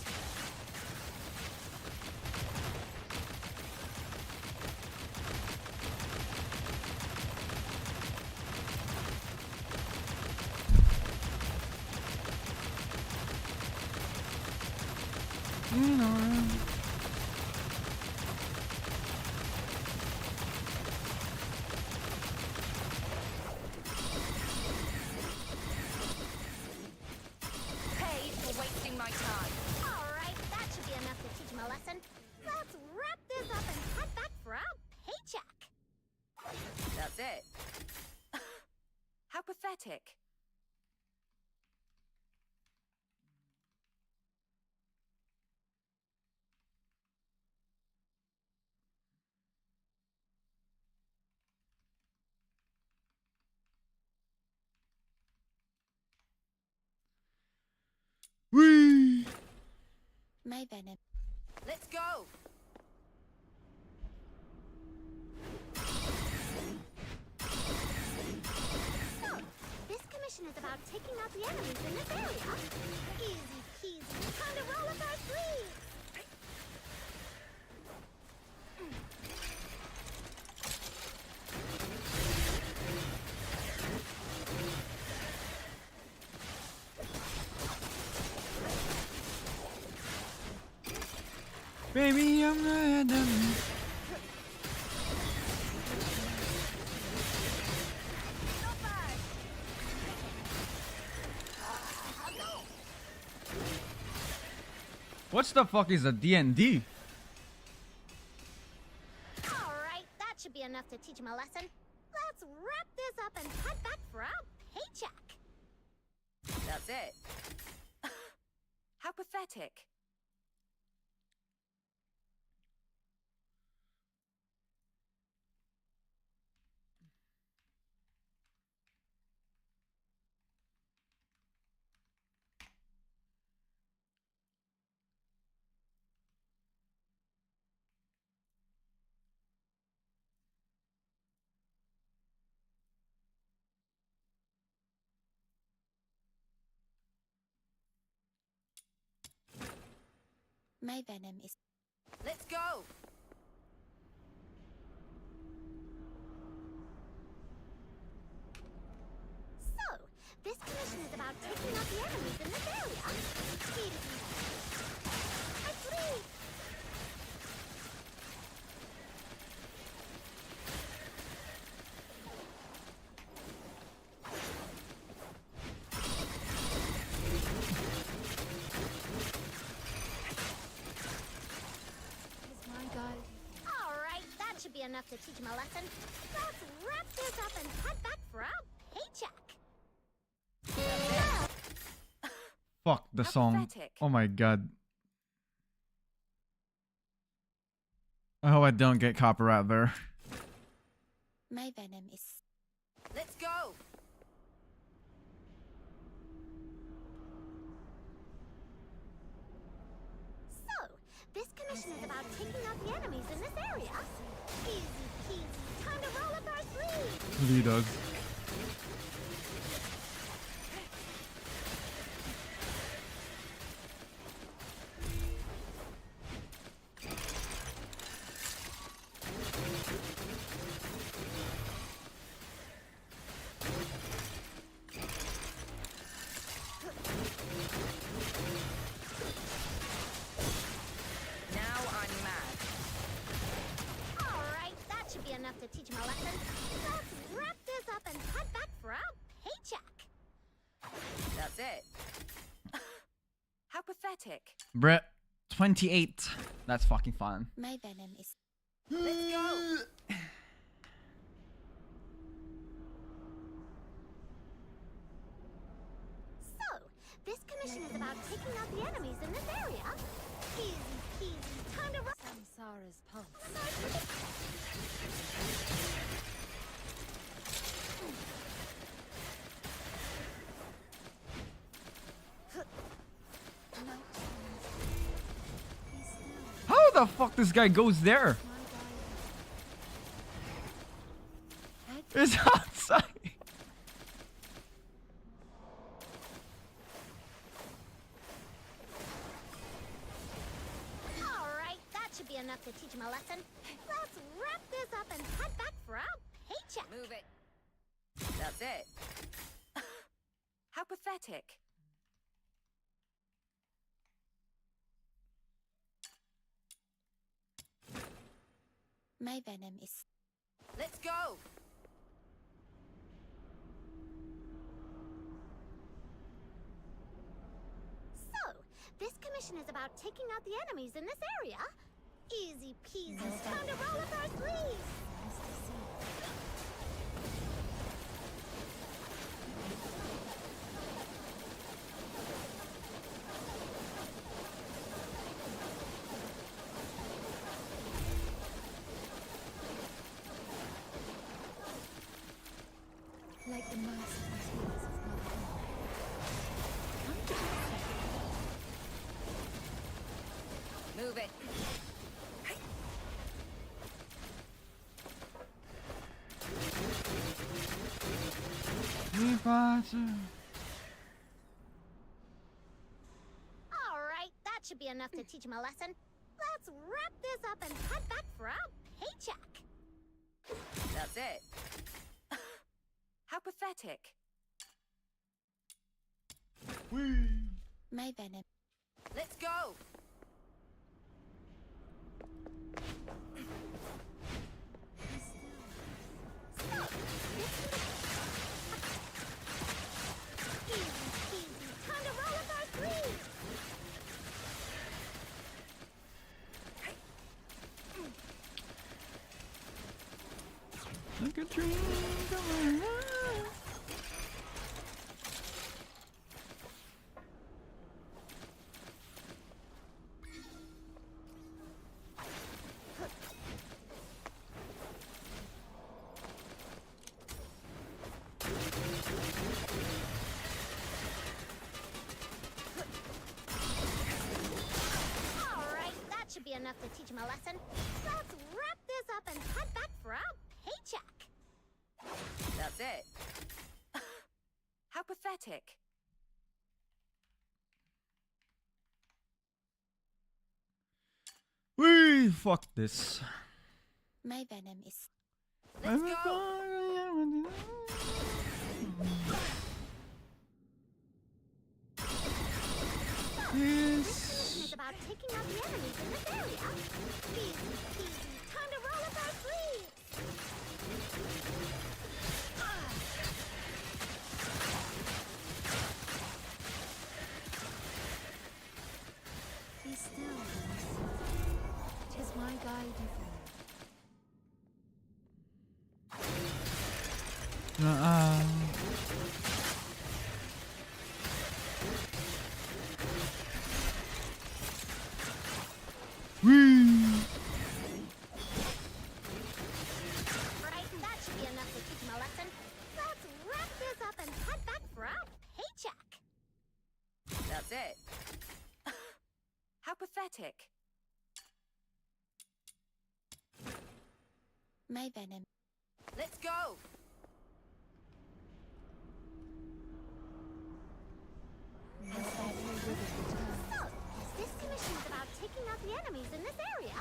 D: Paid for wasting my time.
B: Alright, that should be enough to teach him a lesson. Let's wrap this up and head back for our paycheck.
D: That's it. How pathetic.
A: Whee!
B: My venom.
D: Let's go!
B: So, this commission is about taking out the enemies in this area? Easy peasy, time to roll up our sleeves!
A: Baby, I'm the enemy. What the fuck is a D&D?
B: Alright, that should be enough to teach him a lesson. Let's wrap this up and head back for our paycheck.
D: That's it. How pathetic.
B: My venom is...
D: Let's go!
B: So, this commission is about taking out the enemies in this area? Easy. I flee! Alright, that should be enough to teach him a lesson. Let's wrap this up and head back for our paycheck.
A: Fuck the
D: How
A: song.
D: pathetic.
A: Oh my god. I hope I don't get copyright there.
B: My venom is...
D: Let's go!
B: So, this commission is about taking out the enemies in this area? Easy peasy, time to roll up our sleeves!
A: He does.
B: my lesson. Let's wrap this up and head back for our paycheck.
D: That's it. How pathetic.
A: Bruh, 28. That's fucking fun.
B: My venom is...
D: Let's go.
B: So, this commission is about taking out the enemies in this area. Easy peasy, time to run.
D: Samsara's pulse.
A: How the fuck this guy goes there? It's outside.
B: Alright, that should be enough to teach him a lesson. Let's wrap this up and head back for our paycheck.
D: Move it. That's it. How pathetic.
B: My venom is...
D: Let's go.
B: So, this commission is about taking out the enemies in this area. Easy peasy, time to roll up our sleeves.
E: Like the merciful tears of
D: Move it.
B: Alright, that should be enough to teach him a lesson. Let's wrap this up and head back for our paycheck.
D: That's it. How pathetic.
B: My venom.
D: Let's go.
B: Easy peasy, time to roll up our sleeves.
A: Like a dream going on.
B: Alright, that should be enough to teach him a lesson. Let's wrap this up and head back for our paycheck.
D: That's it. How pathetic.
A: Wee, fuck this.
B: My venom is...
D: Let's go.
B: This commission is about taking out the enemies in this area. Easy peasy, time to roll up our sleeves.
E: Be still, tis my guide you follow.
B: Right, that should be enough to teach him a lesson. Let's wrap this up and head back for our paycheck.
D: That's it. How pathetic.
B: My venom.
D: Let's go.
B: So, this commission is about taking out the enemies in this area.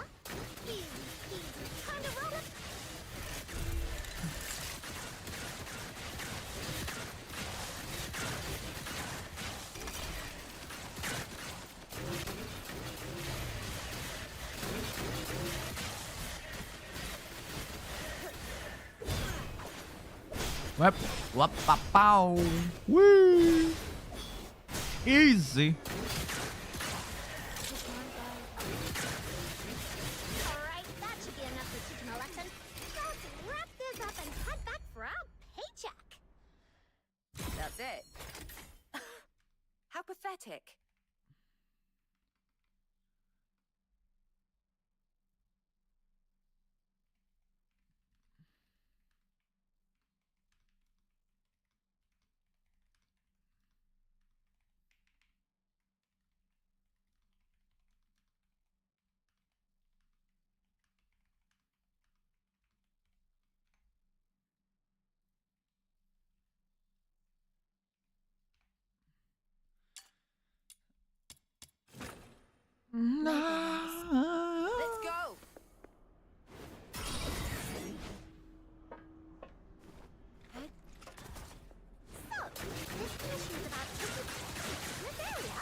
B: Easy peasy, time to roll up.
A: Wep, wep, pow, pow. Woo! Easy.
B: Alright, that should be enough to teach him a lesson. Let's wrap this up and head back for our paycheck.
D: That's it. How pathetic. Let's go.
B: So, this mission is about taking this area.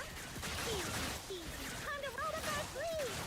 B: Easy, easy. Time to roll up our sleeves.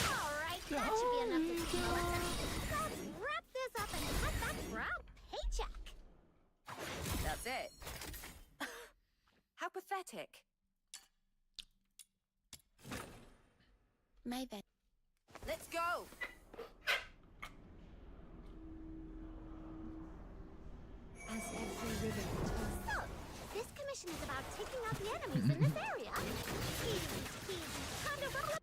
B: Alright, that should be enough to teach him a lesson. Let's wrap this up and head back for our paycheck.
D: That's it. How pathetic.
E: My bad.
D: Let's go.
E: As every river returns.
B: So, this commission is about taking out the enemies in this area. Easy, easy. Time to roll up.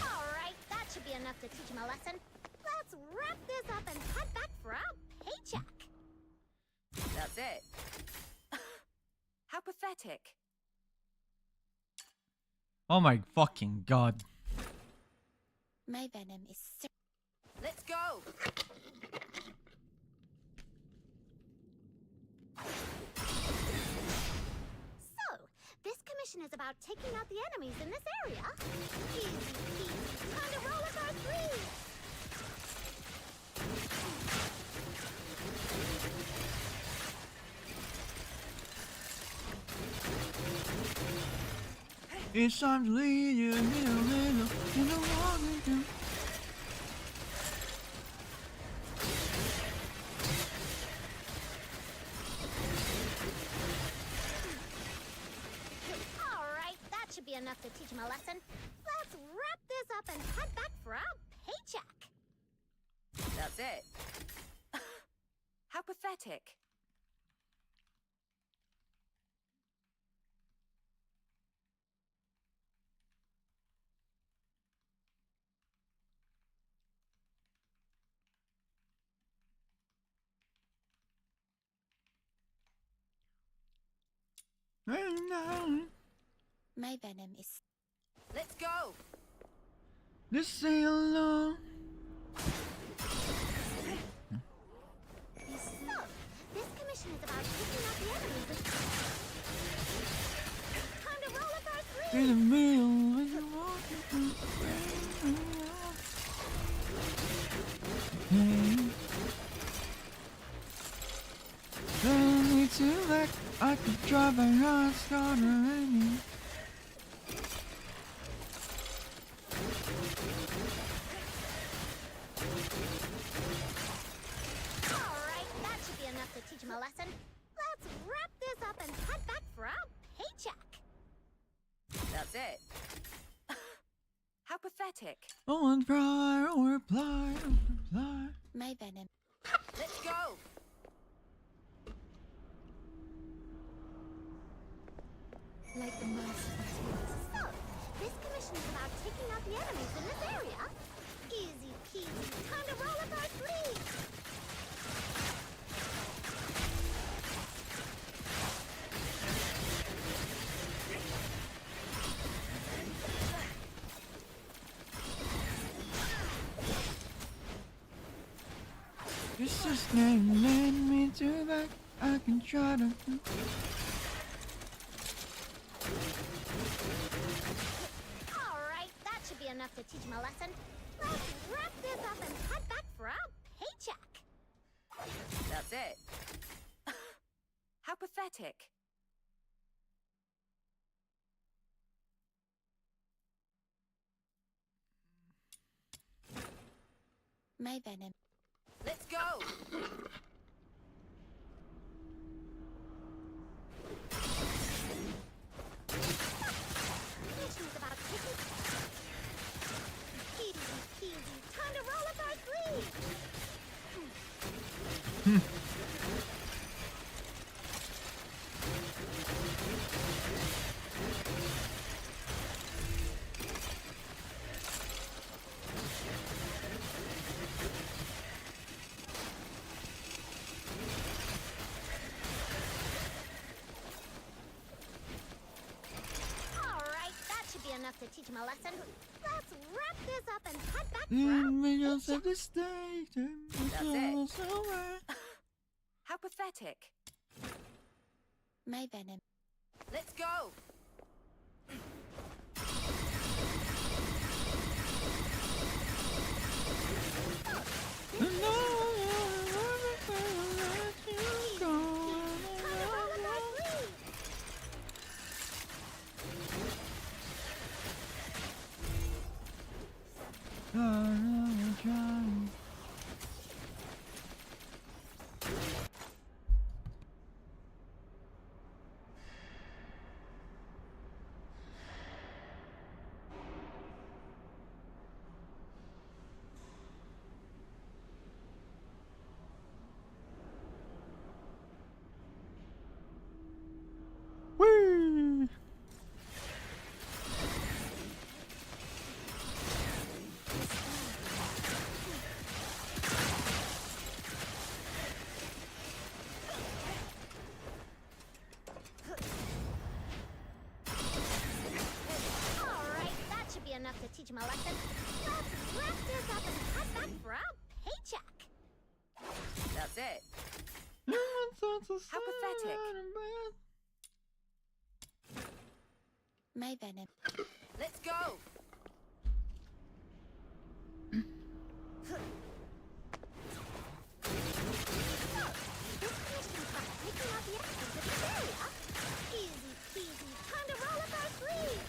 B: Alright, that should be enough to teach him a lesson. Let's wrap this up and head back for our paycheck.
D: That's it. How pathetic.
A: Oh my fucking god.
E: My venom is
D: Let's go.
B: So, this commission is about taking out the enemies in this area. Easy, easy. Time to roll up our sleeves.
A: It's time to lead you in the middle, in the water.
B: Alright, that should be enough to teach him a lesson. Let's wrap this up and head back for our paycheck.
D: That's it. How pathetic.
E: my venom is
D: Let's go.
A: This ain't alone.
B: So, this commission is about taking
A: In the middle when you're walking through the rain. Send me to back, I could drive a hard starter raining.
B: Alright, that should be enough to teach him a lesson. Let's wrap this up and head back for our paycheck.
D: That's it. How pathetic.
A: Oh, and cry, oh, reply, oh, reply.
E: My venom.
D: Let's go.
E: Like the merciful tears.
B: So, this commission is about taking out the enemies in this area. Easy peasy, time to roll up our sleeves.
A: It's just letting me to back, I can try to.
B: Alright, that should be enough to teach him a lesson. Let's wrap this up and head back for our paycheck.
D: That's it. How pathetic.
E: My venom.
D: Let's go.
B: Commission is about taking... Easy peasy, time to roll up our sleeves. Alright, that should be enough to teach him a lesson. Let's wrap this up and head back for our paycheck.
A: The stage,
D: That's it. How pathetic.
E: My venom.
D: Let's go.
A: Whee!
B: Alright, that should be enough to teach him a lesson. Let's wrap this up and head back for our paycheck.
D: That's it.
A: How
D: pathetic.
E: My venom.
D: Let's go.
B: This commission is about taking out the enemies in this area. Easy peasy, time to roll up our sleeves.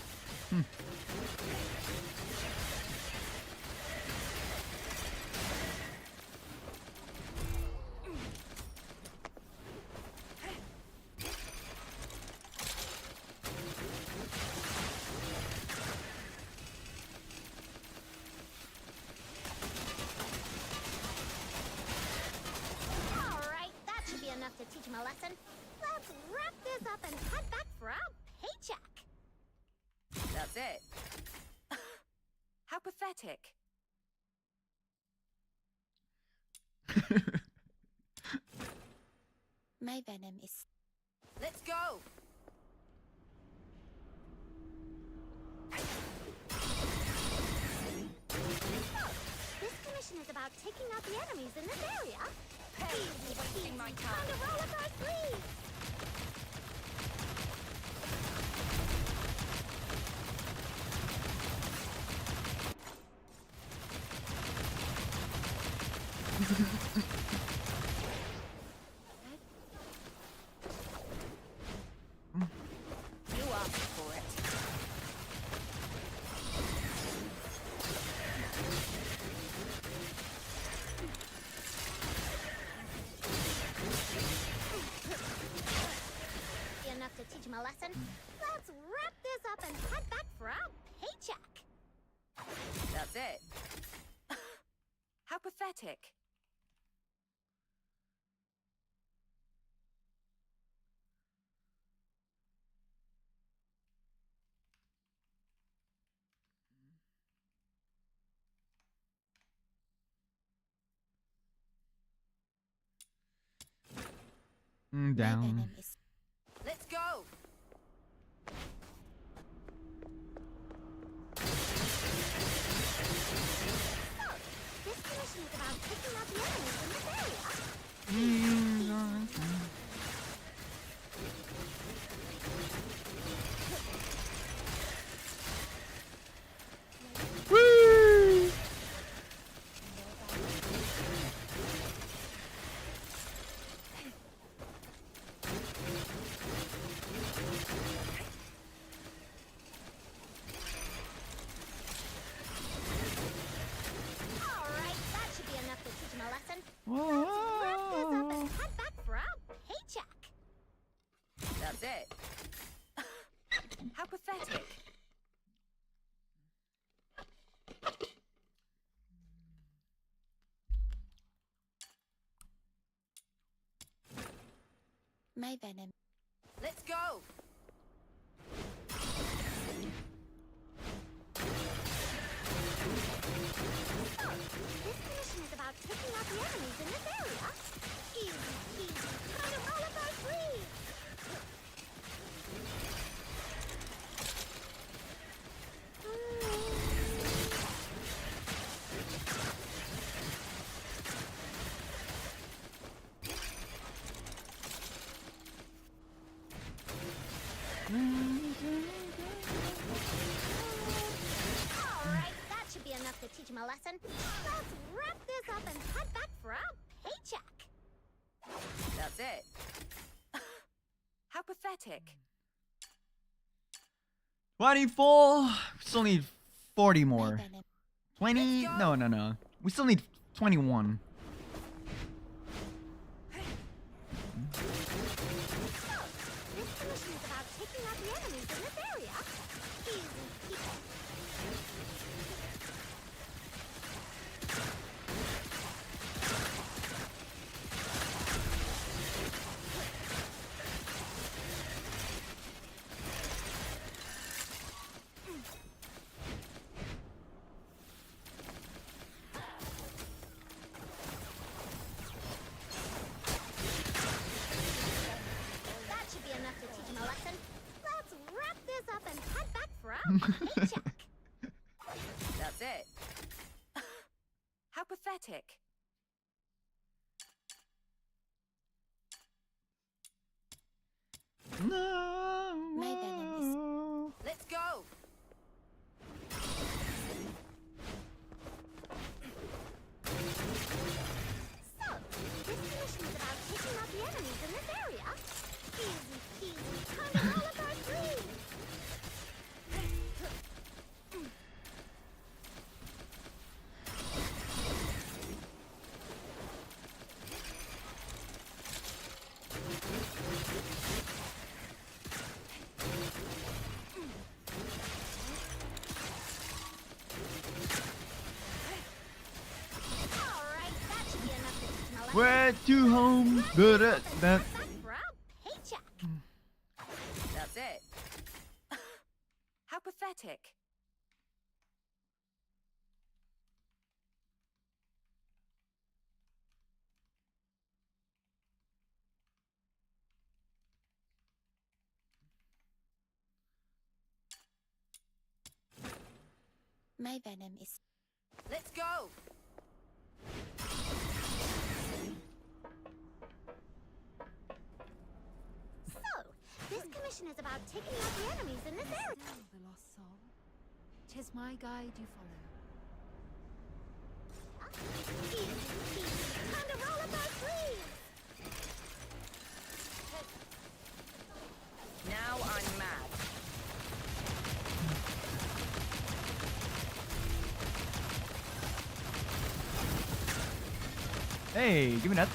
B: Alright, that should be enough to teach him a lesson. Let's wrap this up and head back for our paycheck.
D: That's it. How pathetic.
E: My venom is.
D: Let's go.
B: This commission is about taking out the enemies in this area. Easy
D: wasting
B: peasy,
D: my
B: time
D: time.
B: to roll up our sleeves.
D: You asked for it.
B: Enough to teach him a lesson. Let's wrap this up and head back for our paycheck.
D: That's it. How pathetic.
A: Down.
D: Let's go.
B: So, this mission is about picking out the enemies in this area.
A: Woo!
B: Alright, that should be enough to teach him a lesson. Let's wrap this up and head back for our paycheck.
D: That's it. How pathetic.
E: My venom.
D: Let's go.
B: So, this mission is about taking out the enemies in this area. Easy peasy, kind of all of our free. Alright, that should be enough to teach him a lesson. Let's wrap this up and head back for our paycheck.
D: That's it. How pathetic.
A: 24. We still need 40
E: My
A: more.
E: venom.
A: 20?
D: Let's
A: No, no, no. We still need 21.
B: So, this mission is about taking out the enemies in this area. Easy peasy. That should be enough to teach him a lesson. Let's wrap this up and head back for our paycheck.
D: That's it. How pathetic.
E: My venom
D: Let's go.
B: So, this mission is about taking out the enemies in this area. Easy peasy, kind of all of our free. Alright, that should be enough to teach him a lesson.
A: Where to home? Good at that.
B: Back for our paycheck.
D: That's it. How pathetic.
E: My venom is.
D: Let's go.
B: So, this commission is about taking out the enemies in this area.
E: Still the lost soul. 'Tis my guide you follow.
B: Easy peasy,
A: Hey, give me that.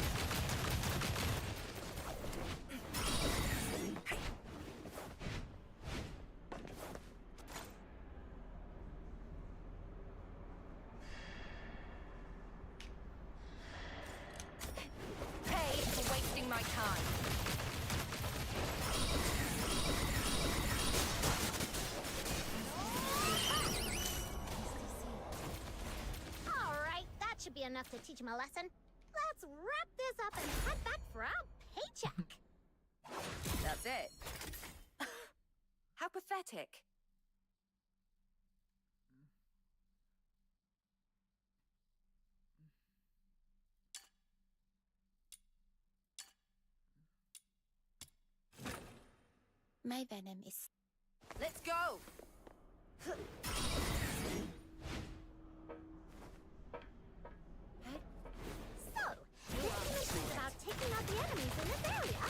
D: Pay for wasting my time.
B: Alright, that should be enough to teach him a lesson. Let's wrap this up and head back for our paycheck.
D: That's it. How pathetic.
E: My venom is.
D: Let's go.
B: So, this mission is about taking out the enemies in this area.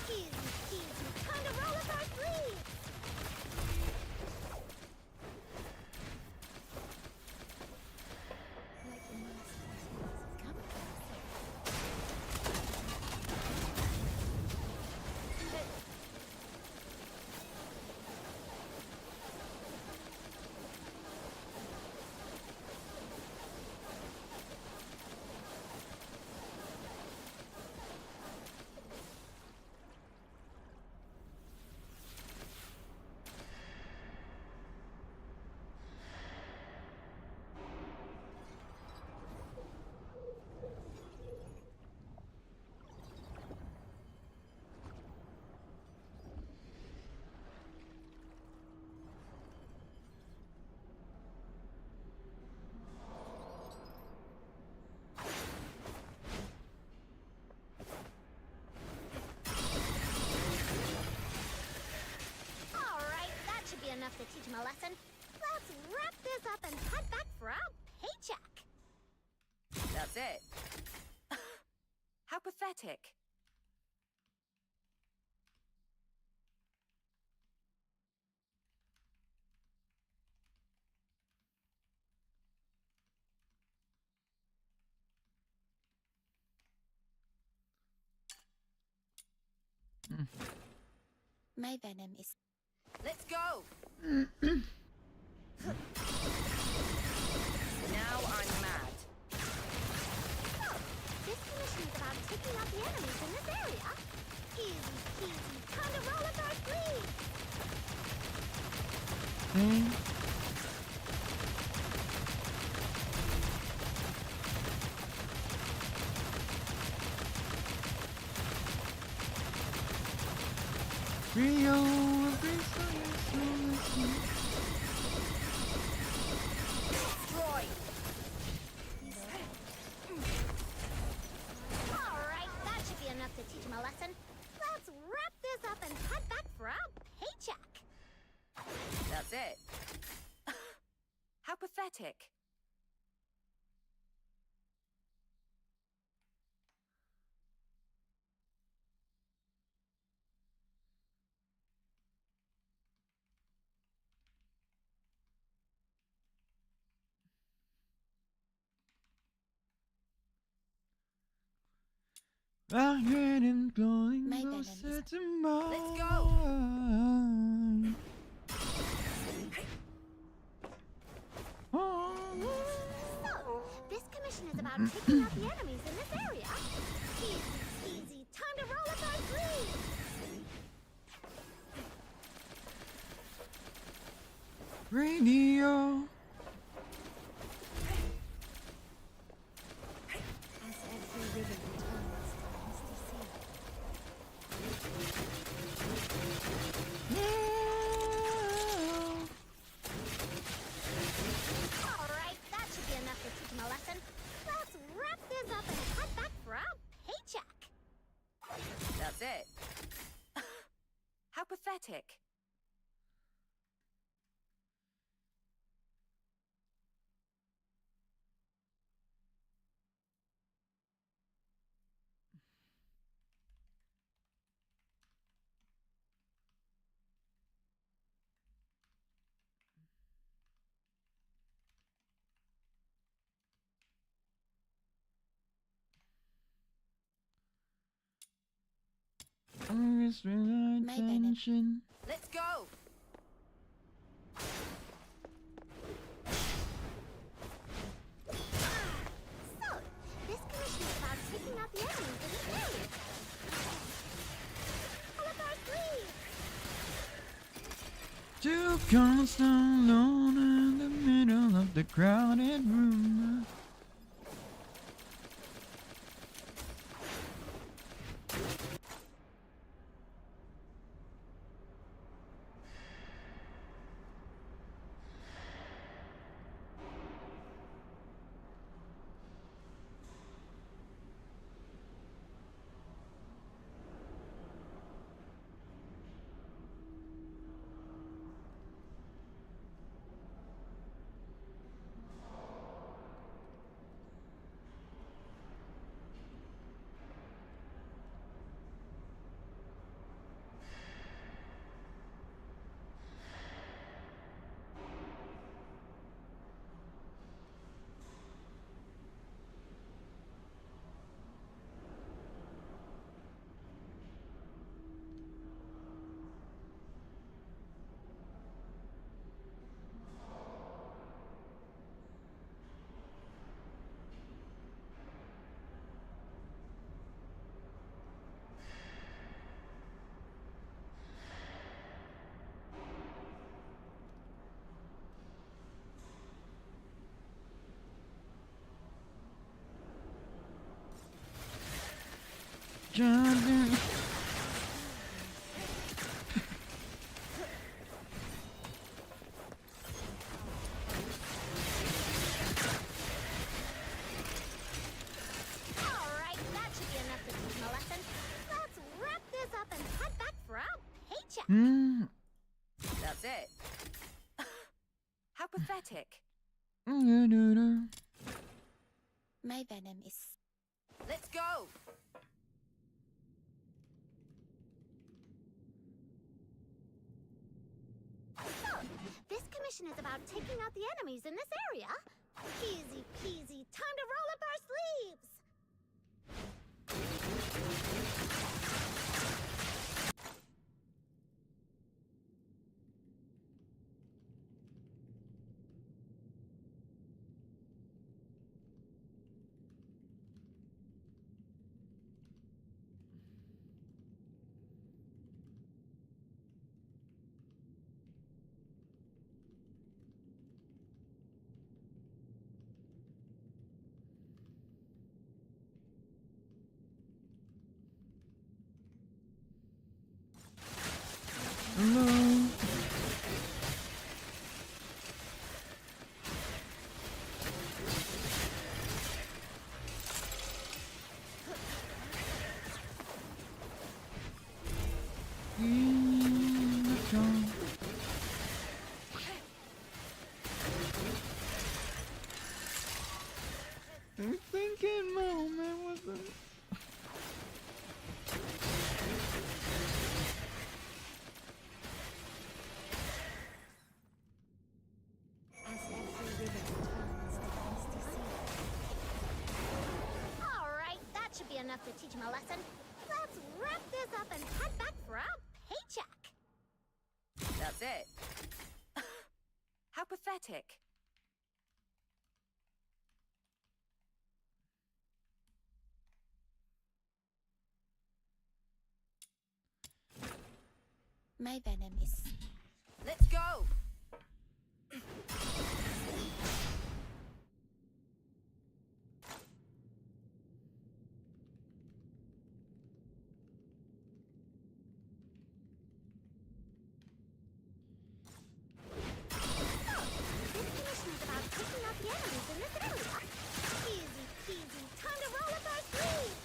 B: Easy peasy, time to roll up our sleeves.
E: Like the monster is coming.
B: Alright, that should be enough to teach him a lesson. Let's wrap this up and head back for our paycheck.
D: That's it. How pathetic.
E: My venom is.
D: Let's go. Now I'm mad.
B: So, this mission is about taking out the enemies in this area. Easy peasy, time to roll up our sleeves.
D: Destroy.
B: Alright, that should be enough to teach him a lesson. Let's wrap this up and head back for our paycheck.
D: That's it. How pathetic.
A: My venom glowing
E: My venom
A: closer
E: is-
A: to mine.
D: Let's go.
B: So, this commission is about taking out the enemies in this area. Easy peasy, time to roll up our sleeves.
A: Radio.
E: As every river returns to the misty sea.
B: Alright, that should be enough to teach him a lesson. Let's wrap this up and head back for our paycheck.
D: That's it. How pathetic.
A: this with
E: My venom.
A: attention.
D: Let's go!
B: So, this commission is about taking out the enemies in this area. All of our sleeves!
A: Two constant alone in the middle of the crowded room. Jordan.
B: Alright, that should be enough to teach him a lesson. Let's wrap this up and head back for our paycheck.
D: That's it. How pathetic.
E: My venom is.
D: Let's go!
B: So, this commission is about taking out the enemies in this area. Easy peasy, time to roll up our sleeves.
A: Hello. In the dawn. I'm thinking moment was a...
E: As every river turns the misty sea.
B: Alright, that should be enough to teach him a lesson. Let's wrap this up and head back for our paycheck.
D: That's it. How pathetic.
E: My venom is.
D: Let's go!
B: This commission is about taking out the enemies in this area. Easy peasy, time to roll up our sleeves.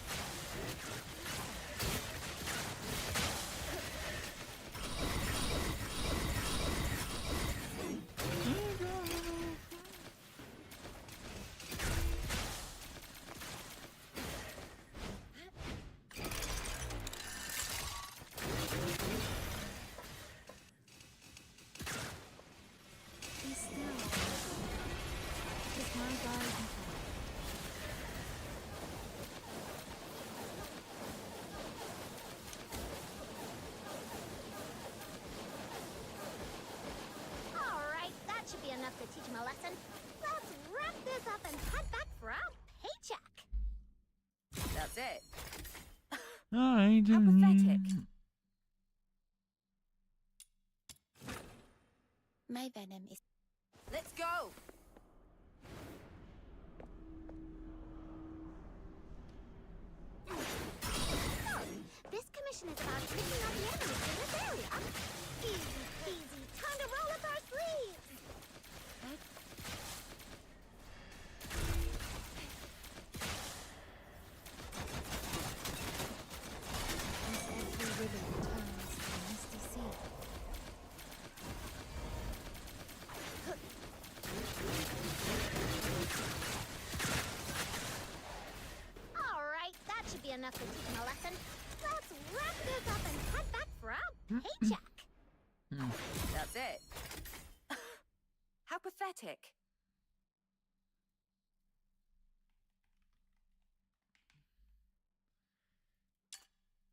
B: and head back for our paycheck.
D: That's it.
A: I
D: How pathetic.
E: My venom is.
D: Let's go.
B: So, this commission is about picking up the enemies in this area. Easy peasy, time to roll up our sleeves.
E: As every river turns to a misty sea.
B: Alright, that should be enough to teach him a lesson. Let's wrap this up and head back for our paycheck.
D: That's it. How pathetic.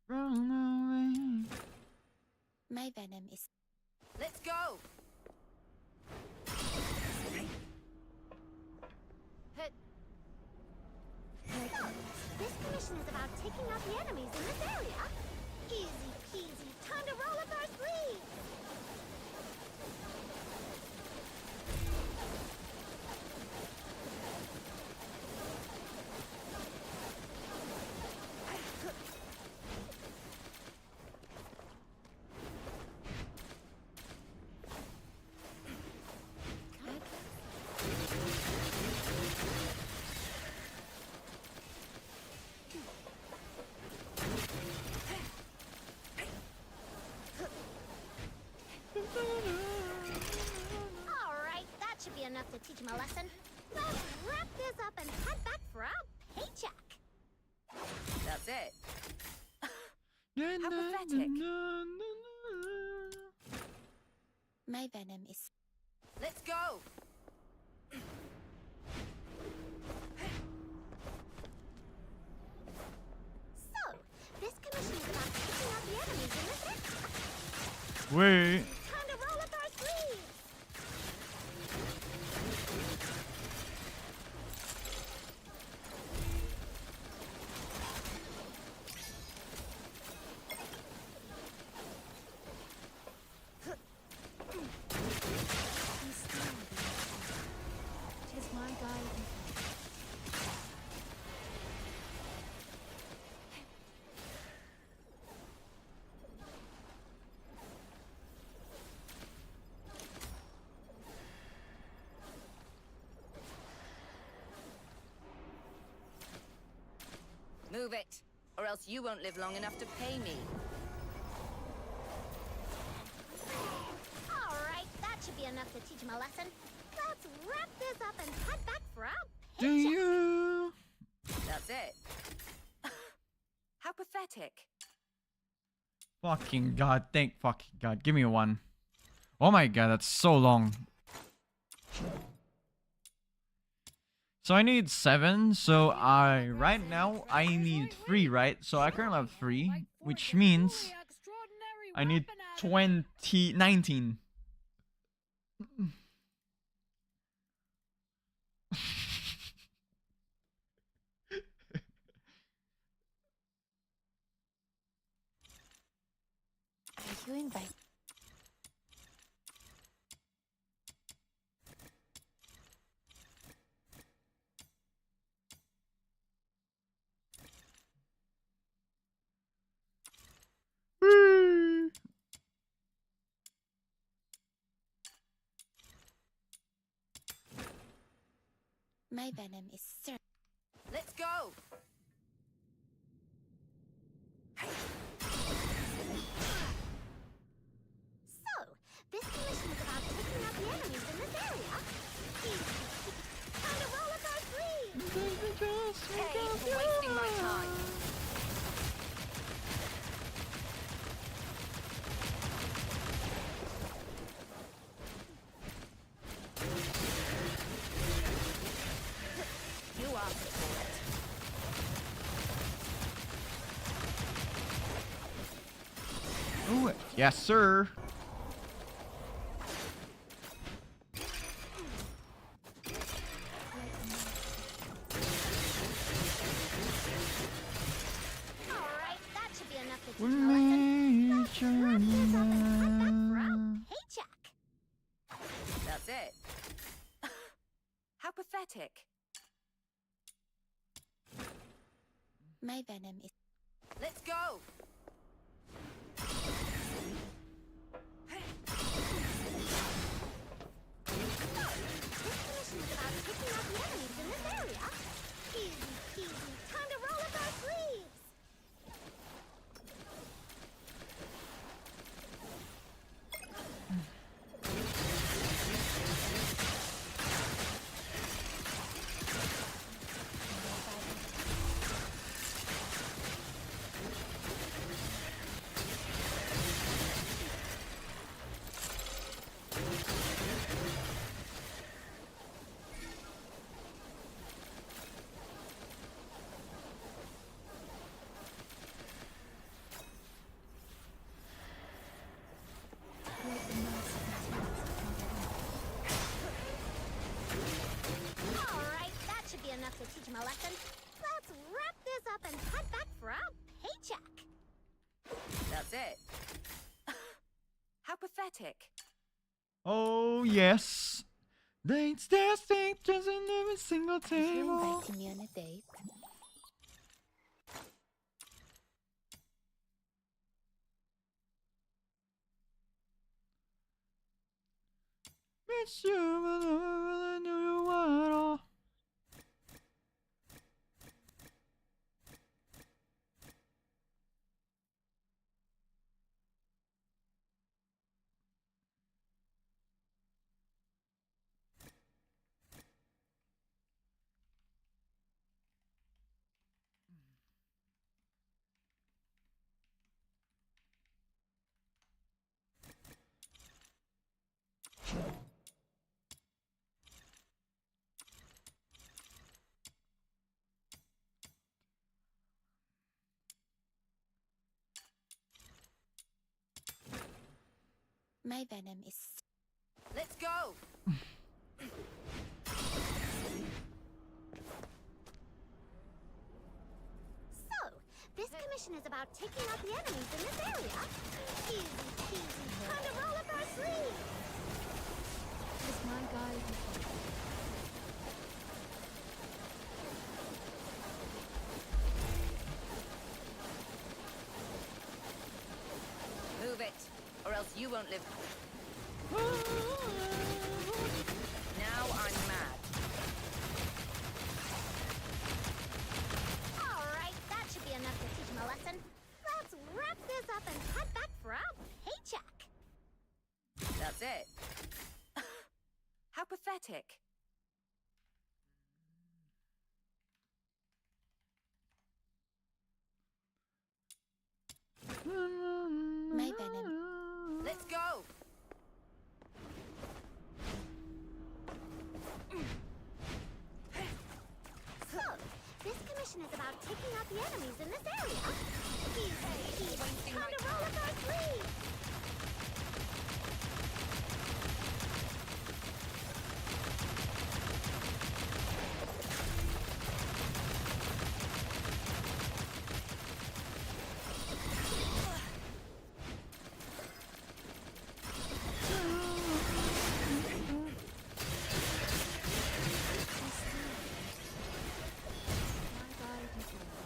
A: Run away.
E: My venom is.
D: Let's go.
B: So, this commission is about taking out the enemies in this area. Easy peasy, time to roll up our sleeves. Alright, that should be enough to teach him a lesson. Let's wrap this up and head back for our paycheck.
D: That's it.
A: How
D: pathetic.
E: My venom is.
D: Let's go.
B: So, this commission is about taking out the enemies in this area.
A: Wait.
B: Time to roll up our sleeves.
E: Be still, tis my guide.
D: Move it, or else you won't live long enough to pay me.
B: Alright, that should be enough to teach him a lesson. Let's wrap this up and head back for our
A: Do
B: paycheck.
A: you?
D: That's it. How pathetic.
A: Fucking god, thank fucking god. Give me a one. Oh my god, that's so long. So I need 7, so right now I need 3, right? So I currently have 3, which means I need 19.
E: Are you invited? My venom is certain.
D: Let's go.
B: So, this commission is about taking out the enemies in this area. Easy. Time to roll up our sleeves.
D: Hey, for wasting my time. You asked for it.
A: Ooh, yes, sir.
B: teach him a lesson. Let's wrap this up and head back for our paycheck.
D: That's it. How pathetic.
E: My venom is.
D: Let's go.
B: This mission is about picking out the enemies in this area. Easy peasy. Time to roll up our sleeves. Alright, that should be enough to teach him a lesson. Let's wrap this up and head back for our paycheck.
D: That's it. How pathetic.
A: Oh yes. Dates, testing, just in every single
E: If you're
A: table.
E: inviting me on a date,
A: Miss you, but I really knew you at all.
E: my venom is.
D: Let's go.
B: So, this commission is about taking out the enemies in this area. Easy peasy. Time to roll up our sleeves.
E: Is my guide.
D: Move it, or else you won't live. Now I'm mad.
B: Alright, that should be enough to teach him a lesson. Let's wrap this up and head back for our paycheck.
D: That's it. How pathetic.
E: My venom.
D: Let's go.
B: So, this commission is about taking out the enemies in this area. Easy peasy. Time to roll up our sleeves.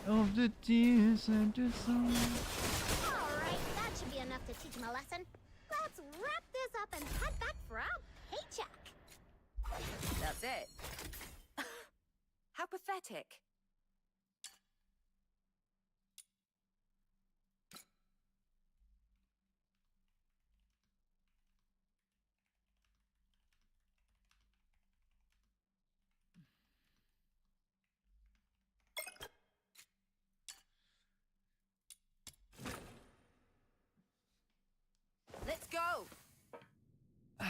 A: Of the tears and the sun.
B: Alright, that should be enough to teach him a lesson. Let's wrap this up and head back for our paycheck.
D: That's it. How pathetic. Let's go.
B: So,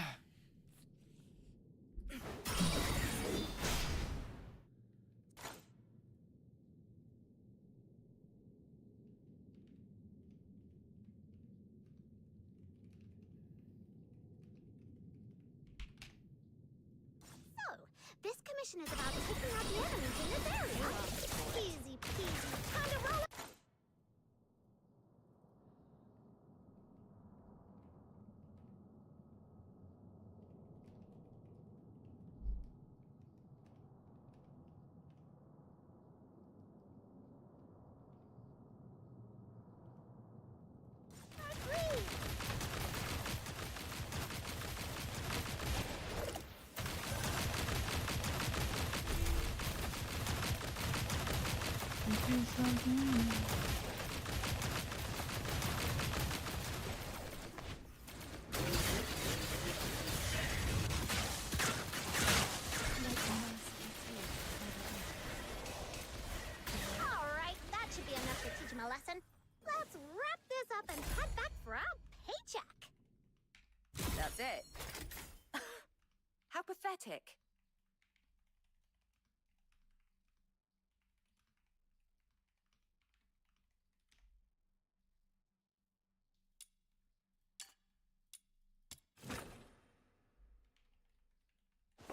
B: this commission is about taking out the enemies in this area. Easy peasy. Time to roll up. a lesson. Let's wrap this up and head back for our paycheck.
D: That's it. How pathetic.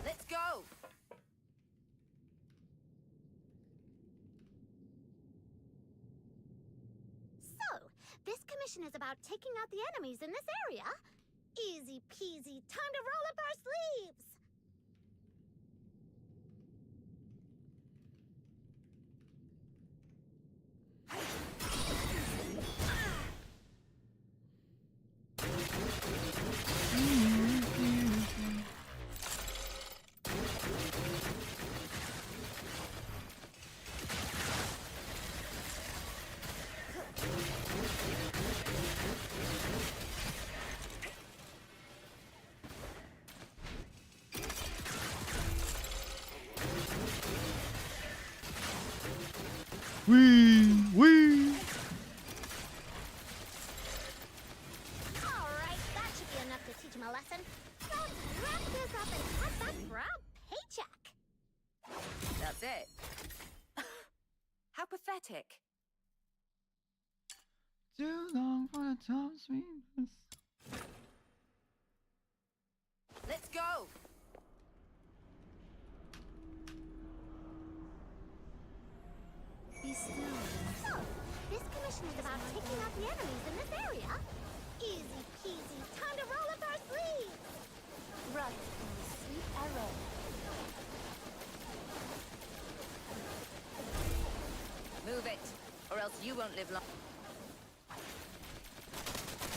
D: Let's go.
B: So, this commission is about taking out the enemies in this area. Easy peasy, time to roll up our sleeves!
A: Wee!
B: Alright, that should be enough to teach him a lesson. Let's wrap this up and head back for our paycheck.
D: That's it. How pathetic.
A: Too long for the time sweetness.
D: Let's go.
E: Be still.
B: So, this commission is about taking out the enemies in this area. Easy peasy, time to roll up our sleeves!
E: Run from the sweet arrow.
D: Move it, or else you won't live long.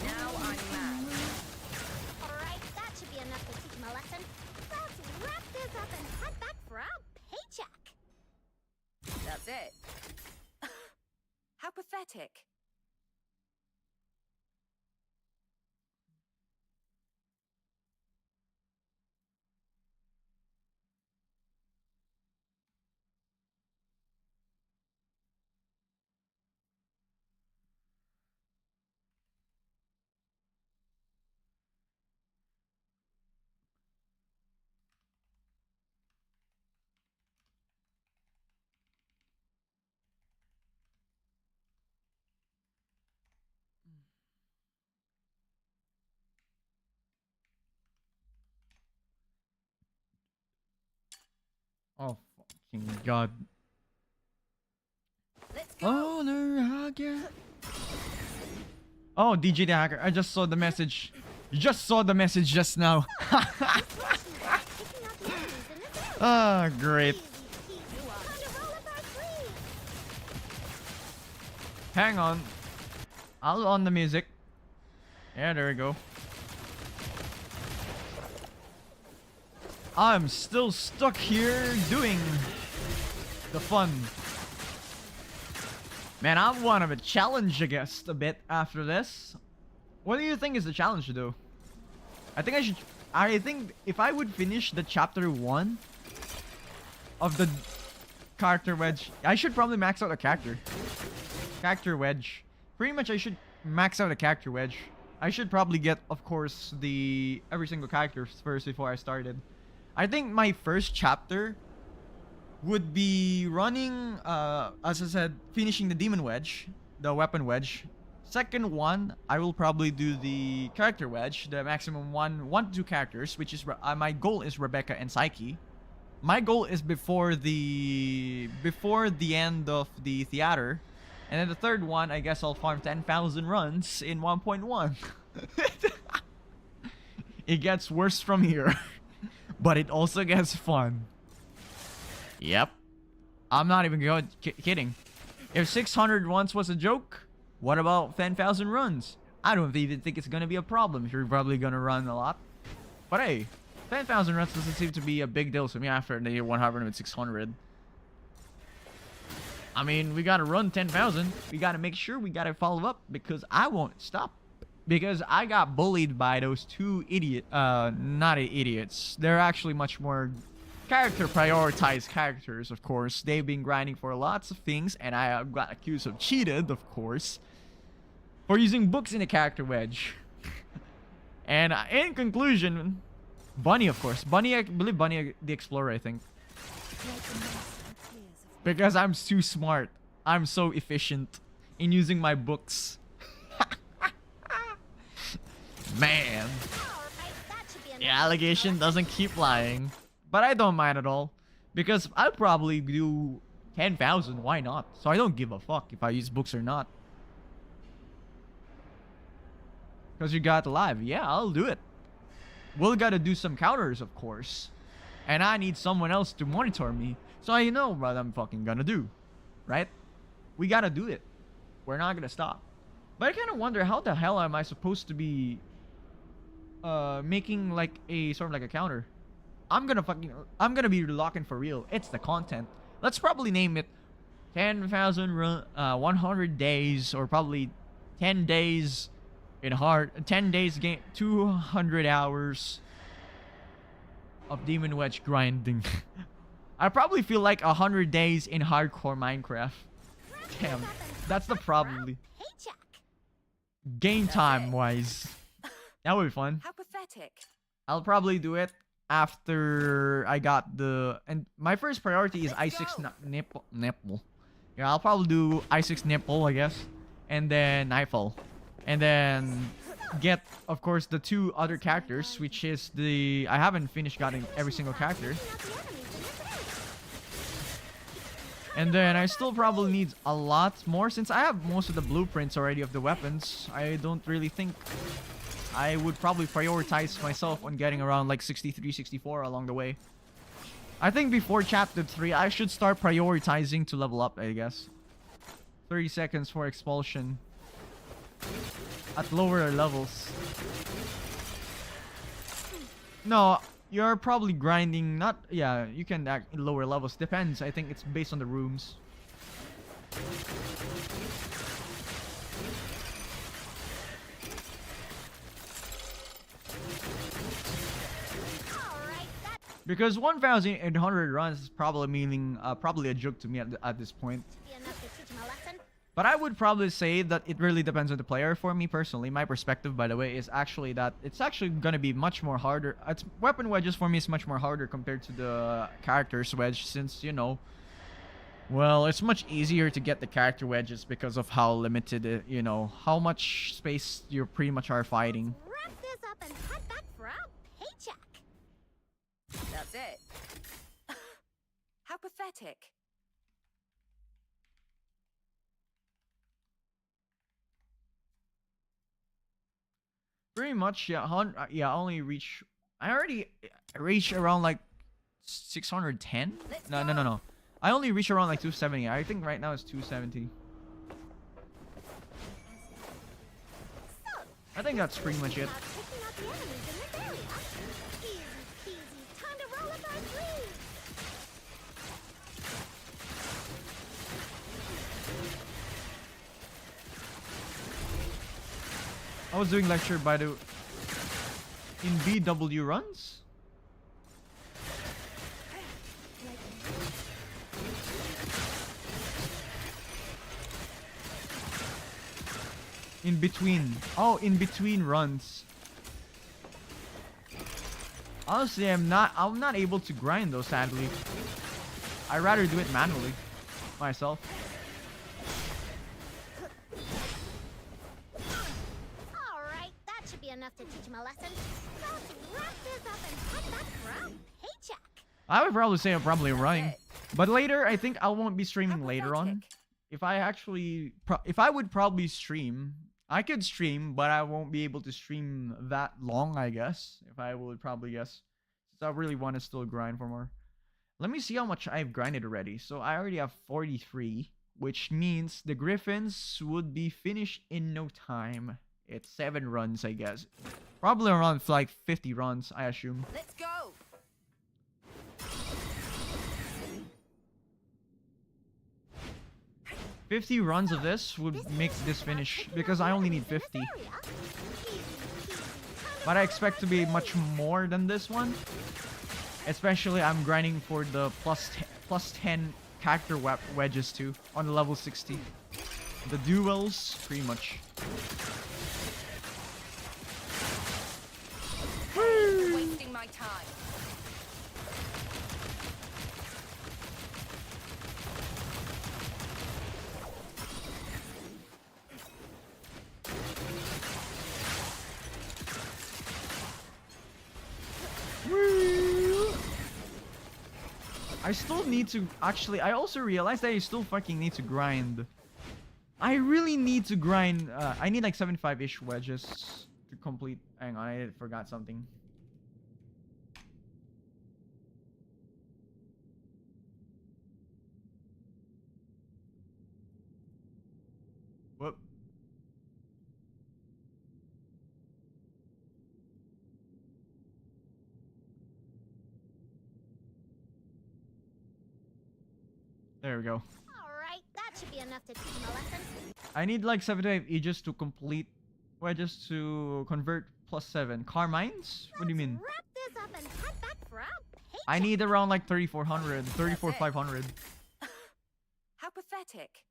D: Now I'm mad.
B: Alright, that should be enough to teach him a lesson. Let's wrap this up and head back for our paycheck.
D: That's it. How pathetic.
A: Oh fucking god.
D: Let's go.
A: Honor hacker. Oh, DJ the hacker. I just saw the message. You just saw the message just now.
B: Taking out the enemies in this area.
A: Ah, great.
B: Easy peasy, time to roll up our sleeves.
A: Hang on. I'll on the music. Yeah, there we go. I'm still stuck here doing the fun. Man, I want to challenge, I guess, a bit after this. What do you think is the challenge, though? I think if I would finish the chapter 1 of the character wedge, I should probably max out a character. Character wedge. Pretty much I should max out a character wedge. I should probably get, of course, the every single character first before I started. I think my first chapter would be running, as I said, finishing the demon wedge, the weapon wedge. Second one, I will probably do the character wedge, the maximum one to two characters, which is my goal is Rebecca and Psyche. My goal is before the end of the theater, and then the third one, I guess I'll farm 10,000 runs in 1.1. It gets worse from here. But it also gets fun. Yep. I'm not even kidding. If 600 runs was a joke, what about 10,000 runs? I don't even think it's gonna be a problem if you're probably gonna run a lot. But hey, 10,000 runs doesn't seem to be a big deal to me after the 100 with 600. I mean, we gotta run 10,000. We gotta make sure we gotta follow up because I won't stop. Because I got bullied by those two not idiots. They're actually much more prioritized characters, of course. They've been grinding for lots of things, and I got accused of cheated, of course, for using books in the character wedge. And in conclusion, Bunny, of course. Bunny, I believe Bunny the Explorer, I think. Because I'm too smart. I'm so efficient in using my books. Man. The allegation doesn't keep lying. But I don't mind at all. Because I'll probably do 10,000. Why not? So I don't give a fuck if I use books or not. Because you got live. Yeah, I'll do it. We'll gotta do some counters, of course. And I need someone else to monitor me. So I know what I'm fucking gonna do. Right? We gotta do it. We're not gonna stop. But I kind of wonder, how the hell am I supposed to be making like a sort of like a counter? I'm gonna be locking for real. It's the content. Let's probably name it 100 days, or probably 10 days in hard, 10 days game, 200 hours of Demon Wedge grinding. I probably feel like 100 days in hardcore Minecraft. Damn, that's the probably. Game time wise, that would be fun.
D: How pathetic.
A: I'll probably do it after I got the, and my first priority is Isaac's nipple. Yeah, I'll probably do Isaac's nipple, I guess, and then Nightfall, and then get, of course, the 2 other characters, which is the, I haven't finished getting every single character. And then I still probably need a lot more, since I have most of the blueprints already of the weapons. I don't really think I would probably prioritize myself on getting around like 63, 64 along the way. I think before chapter 3, I should start prioritizing to level up, I guess. 30 seconds for expulsion at lower levels. No, you're probably grinding, not, yeah, you can act in lower levels. Depends, I think it's based on the rooms. Because 1,800 runs is probably meaning, probably a joke to me at this point. But I would probably say that it really depends on the player. For me personally, my perspective, by the way, is actually that it's actually gonna be much more harder. Weapon wedges for me is much more harder compared to the characters wedge, since, you know, well, it's much easier to get the character wedges because of how limited, you know, how much space you pretty much are fighting.
B: Wrap this up and head back for our paycheck.
D: That's it. How pathetic.
A: Pretty much, yeah. Yeah, I only reach. I already reach around like 610. No. I only reach around like 270. I think right now it's 270. I think that's pretty much it. I was doing lecture by the in BW runs. In between. Oh, in between runs. Honestly, I'm not able to grind though, sadly. I'd rather do it manually myself.
B: Enough to teach him a lesson. Let's wrap this up and head back for our paycheck.
A: I would probably say I'm probably running, but later I think I won't be streaming later on. If I actually, if I would probably stream, I could stream, but I won't be able to stream that long, I guess. If I would probably guess, since I really want to still grind for more. Let me see how much I've grinded already. So I already have 43, which means the Griffins would be finished in no time. It's 7 runs, I guess. Probably around like 50 runs, I assume.
D: Let's go.
A: 50 runs of this would make this finish, because I only need 50. But I expect to be much more than this one. Especially I'm grinding for the plus 10 character wedges too on the level 60. The duels, pretty much.
D: You're wasting my time.
A: I still need to actually. I also realized that I still fucking need to grind. I really need to grind. I need like 75-ish wedges to complete. Hang on, I forgot something. Whoop. There we go.
B: Alright, that should be enough to teach him a lesson.
A: I need like 75 ages to complete wedges to convert plus 7. Carmines? What do you mean?
B: Wrap this up and head back for our paycheck.
A: I need around like 3,400, 34,500.
D: How pathetic.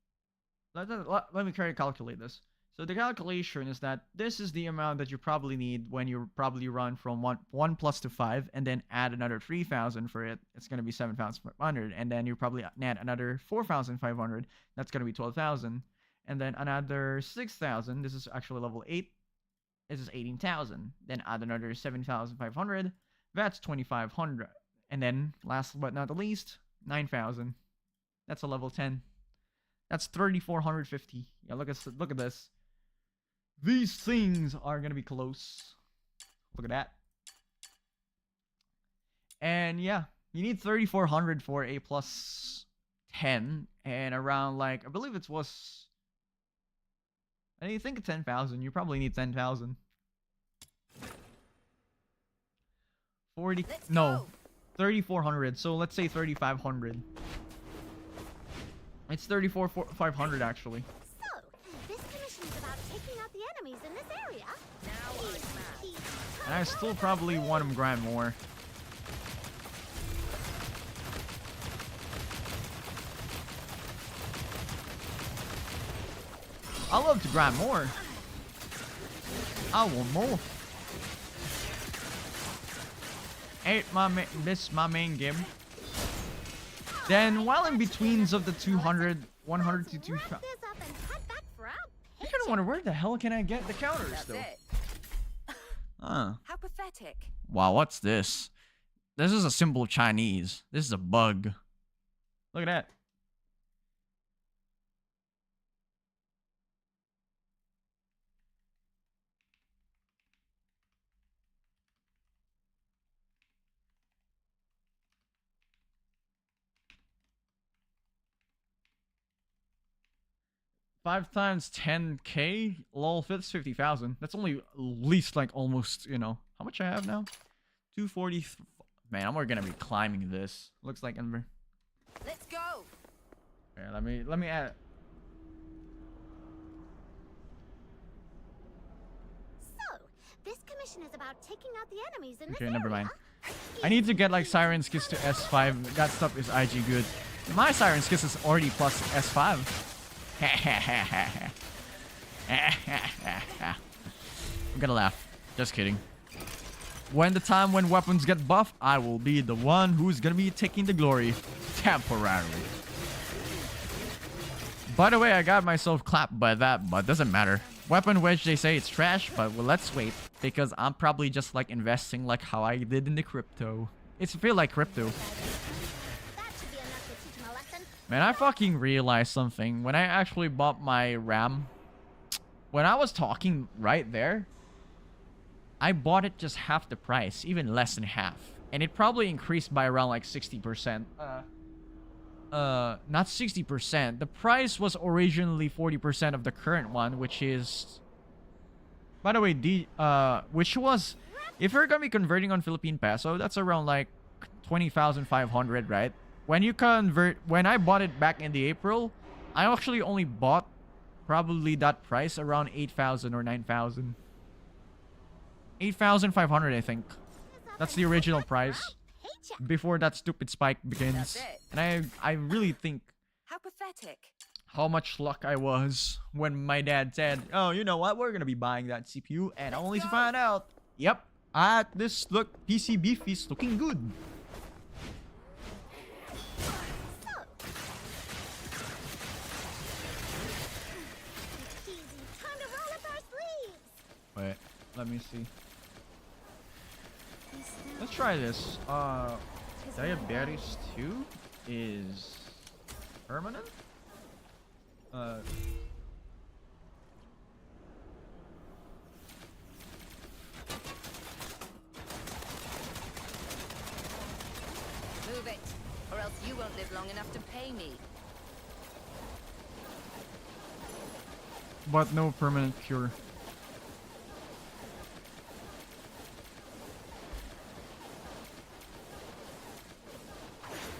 A: Let me try to calculate this. So the calculation is that this is the amount that you probably need when you probably run from 1 plus to 5 and then add another 3,000 for it. It's going to be 7,500. And then you probably add another 4,500. That's going to be 12,000. And then another 6,000. This is actually level 8. This is 18,000. Then add another 7,500. That's 2,500. And then last but not the least, 9,000. That's a level 10. That's 3,450. Yeah, look at this. These things are gonna be close. Look at that. And yeah, you need 3,400 for a plus 10, and around like I believe it was. I think 10,000. You probably need 10,000. 40.
D: Let's
A: No,
D: go.
A: 3,400. So let's say 3,500. It's 34,500 actually.
B: So, this commission is about taking out the enemies in this area.
D: Now I'm mad.
A: And I still probably want him grind more. I love to grind more. I want more. This my main game. Then while in betweens of the 200, 100 to 200,
B: Wrap this up and head back for our
A: I kind of wonder where the hell can I get the counters
D: That's
A: though?
D: it.
A: Huh.
D: How pathetic.
A: Wow, what's this? This is a simple Chinese. This is a bug. Look at that. Five times 10k? Lol, fits 50,000. That's only at least like almost, you know. How much I have now? 240. Man, I'm gonna be climbing this. Looks like Ember.
D: Let's go.
A: Okay, let me add.
B: So, this commission is about taking out the enemies in this
A: Okay,
B: area.
A: never mind. I need to get like Siren Skis to S5. That stuff is IG good. My Siren Skis is already plus S5. I'm gonna laugh. Just kidding. When the time when weapons get buffed, I will be the one who's gonna be taking the glory. Temporarily. By the way, I got myself clapped by that, but doesn't matter. Weapon wedge, they say it's trash, but well, let's wait. Because I'm probably just like investing like how I did in the crypto. It's feel like crypto.
B: That should be enough to teach him a lesson.
A: Man, I fucking realized something. When I actually bought my RAM, when I was talking right there, I bought it just half the price, even less than half. And it probably increased by around like 60%. Not 60%. The price was originally 40% of the current one, which is... By the way, which was... If you're gonna be converting on Philippine peso, that's around like 20,500, right? When you convert... When I bought it back in the April, I actually only bought probably that price around 8,000 or 9,000. 8,500, I think. That's the original price.
B: paycheck.
A: before that stupid spike begins.
D: That's it.
A: And I really think
D: How pathetic.
A: how much luck I was when my dad said, "Oh, you know what? We're gonna be buying that CPU," and only to find out, yep, this PC beef is looking good.
B: Easy, time to roll up our sleeves.
A: Wait, let me see.
E: Be still.
A: Let's try this. Diabetes 2 is permanent?
D: Move it, or else you won't live long enough to pay me.
A: But no permanent cure.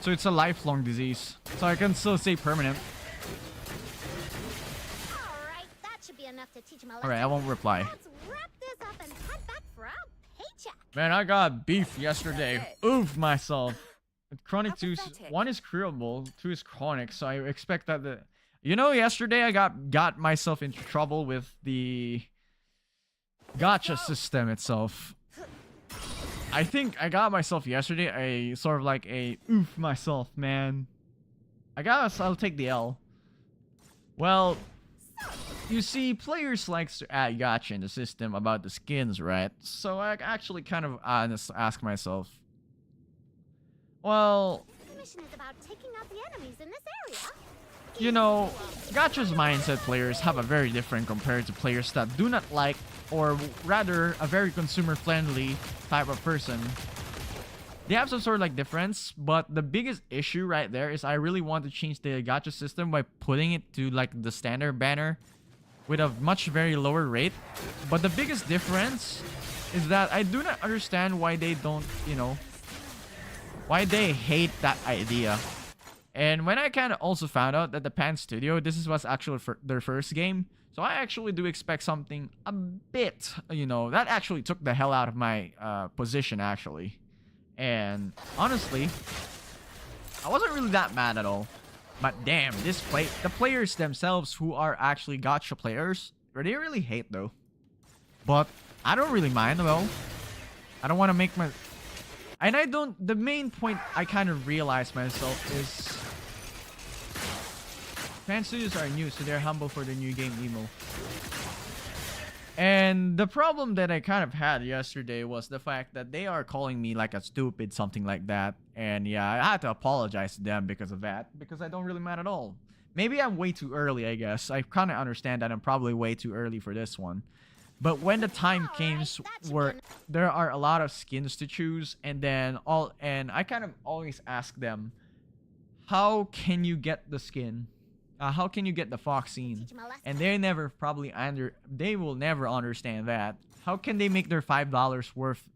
A: So it's a lifelong disease. So I can still say permanent.
B: Alright, that should be enough to teach him a lesson.
A: Alright, I won't reply.
B: Let's wrap this up and head back for our paycheck.
A: Man, I got beef yesterday.
D: That's it.
A: Oof myself. Chronic
D: How
A: 2,
D: pathetic.
A: 1 is curable, 2 is chronic, so I expect that the... You know, yesterday I got myself into trouble with the gotcha system itself. I think I got myself yesterday a sort of like a oof myself, man. I guess I'll take the L. Well, you see, players likes to add gotcha in the system about the skins, right? So I actually kind of ask myself, well,
B: This mission is about taking out the enemies in this area.
A: you know, gotcha's mindset players have a very different compared to players that do not like, or rather, a very consumer-friendly type of person. They have some sort of like difference, but the biggest issue right there is I really want to change the gotcha system by putting it to like the standard banner with a much very lower rate. But the biggest difference is that I do not understand why they don't, you know, why they hate that idea. And when I kind of also found out that the Pan Studio, this was actually their first game, so I actually do expect something a bit, you know, that actually took the hell out of my position actually. And honestly, I wasn't really that mad at all. But damn, the players themselves who are actually gotcha players, they really hate though. But I don't really mind though. I don't want to make my... And I don't... The main point I kind of realized myself is... Fan studios are new, so they're humble for the new game emo. And the problem that I kind of had yesterday was the fact that they are calling me like a stupid, something like that. And yeah, I had to apologize to them because of that, because I don't really mind at all. Maybe I'm way too early, I guess. I kind of understand that I'm probably way too early for this one. But when the time came where there are a lot of skins to choose, and I kind of always ask them, how can you get the skin? How can you get the fox scene? And they will never understand that. How can they make their $5 worth?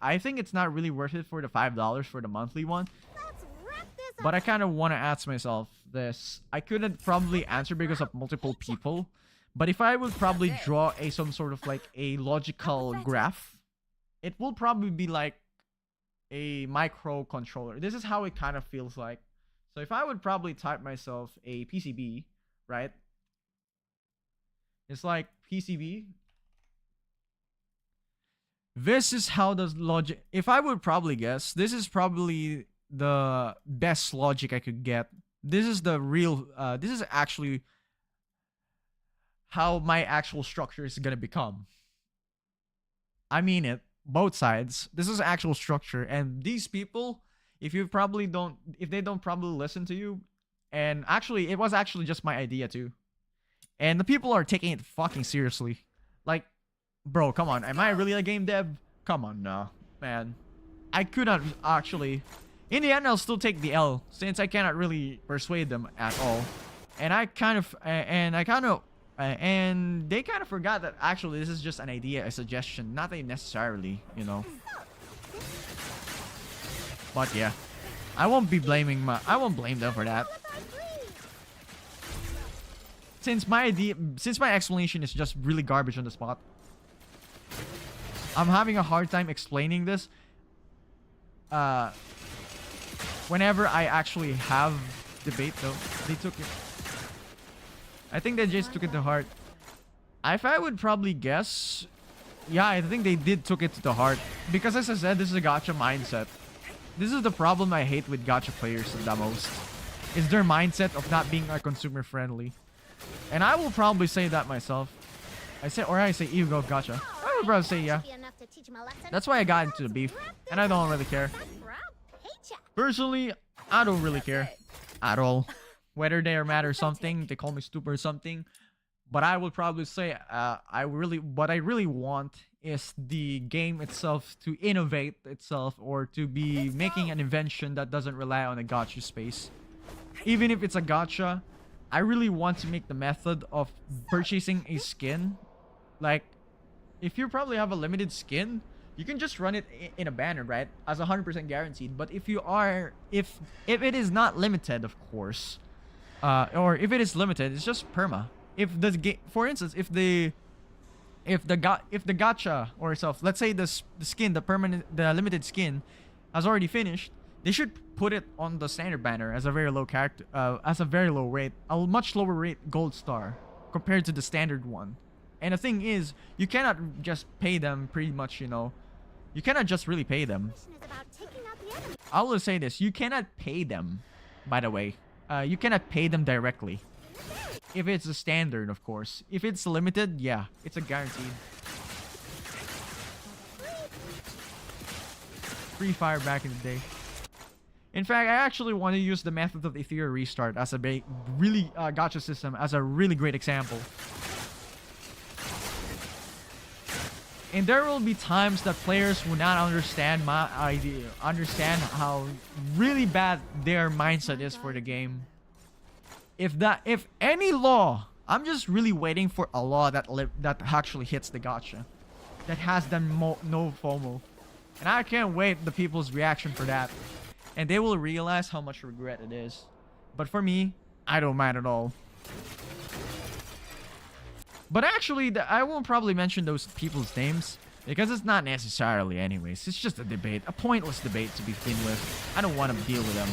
A: I think it's not really worth it for the $5 for the monthly one.
B: Let's wrap this up.
A: But I kind of want to ask myself this. I couldn't probably answer because of multiple people. But if I would probably draw some sort of like a logical graph, it will probably be like a microcontroller. This is how it kind of feels like. So if I would probably type myself a PCB, right? It's like PCB. This is how the logic... If I would probably guess, this is probably the best logic I could get. This is the real... this is actually how my actual structure is gonna become. I mean it. Both sides. This is actual structure. And these people... If they don't probably listen to you, and actually, it was actually just my idea too. And the people are taking it fucking seriously. Like, bro, come on. Am I really a game dev? Come on, no. Man. I could not actually... In the end, I'll still take the L, since I cannot really persuade them at all. And they kind of forgot that actually this is just an idea, a suggestion, nothing necessarily, you know. But yeah, I won't blame them for that. Since my explanation is just really garbage on the spot. I'm having a hard time explaining this. whenever I actually have debate though, they took it. I think they just took it to heart. If I would probably guess, yeah, I think they did took it to the heart. Because as I said, this is a gacha mindset. This is the problem I hate with gacha players the most. Is their mindset of not being consumer friendly. And I will probably say that myself. I say you go gacha. I would probably say yeah. That's why I got into the beef. And I don't really care. Personally, I don't really care at all. Whether they are mad or something, they call me stupid or something. But I would probably say what I really want is the game itself to innovate itself, or to be making an invention that doesn't rely on a gacha space. Even if it's a gacha, I really want to make the method of purchasing a skin. Like, if you probably have a limited skin, you can just run it in a banner, right? As 100% guaranteed. But if it is not limited, of course, or if it is limited, it's just perma. If the game, for instance, if the gacha or itself, let's say the skin, the limited skin, has already finished, they should put it on the standard banner as a very low rate, a much lower rate gold star compared to the standard one. And the thing is, you cannot just pay them pretty much, you know. You cannot just really pay them. I will say this, you cannot pay them, by the way. You cannot pay them directly. If it's a standard, of course. If it's limited, yeah, it's a guaranteed. Free Fire back in the day. In fact, I actually want to use the method of the Ethereal restart as a really gacha system as a really great example. And there will be times that players will not understand my idea, understand how really bad their mindset is for the game. If any law, I'm just really waiting for a law that actually hits the gacha, that has them no FOMO, and I can't wait the people's reaction for that, and they will realize how much regret it is. But for me, I don't mind at all. But actually, I won't probably mention those people's names because it's not necessarily anyways. It's just a debate, a pointless debate to begin with. I don't want to deal with them.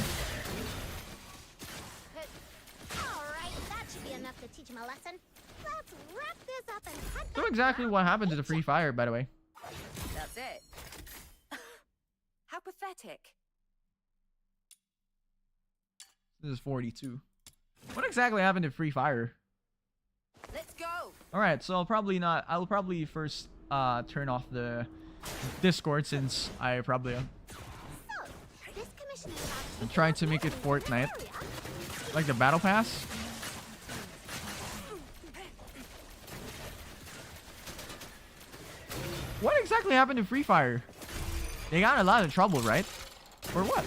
B: Teach him a lesson. Let's wrap this up and head
A: So
B: back
A: exactly
B: to
A: what happened to the Free Fire, by the way.
D: That's it. How pathetic.
A: This is 42. What exactly happened to Free Fire?
D: Let's go.
A: Alright, so I'll probably first turn off the Discord, since I probably am.
B: So, this commission is about
A: I'm trying to make it Fortnite. Like the Battle Pass. What exactly happened to Free Fire? They got in a lot of trouble, right? For what?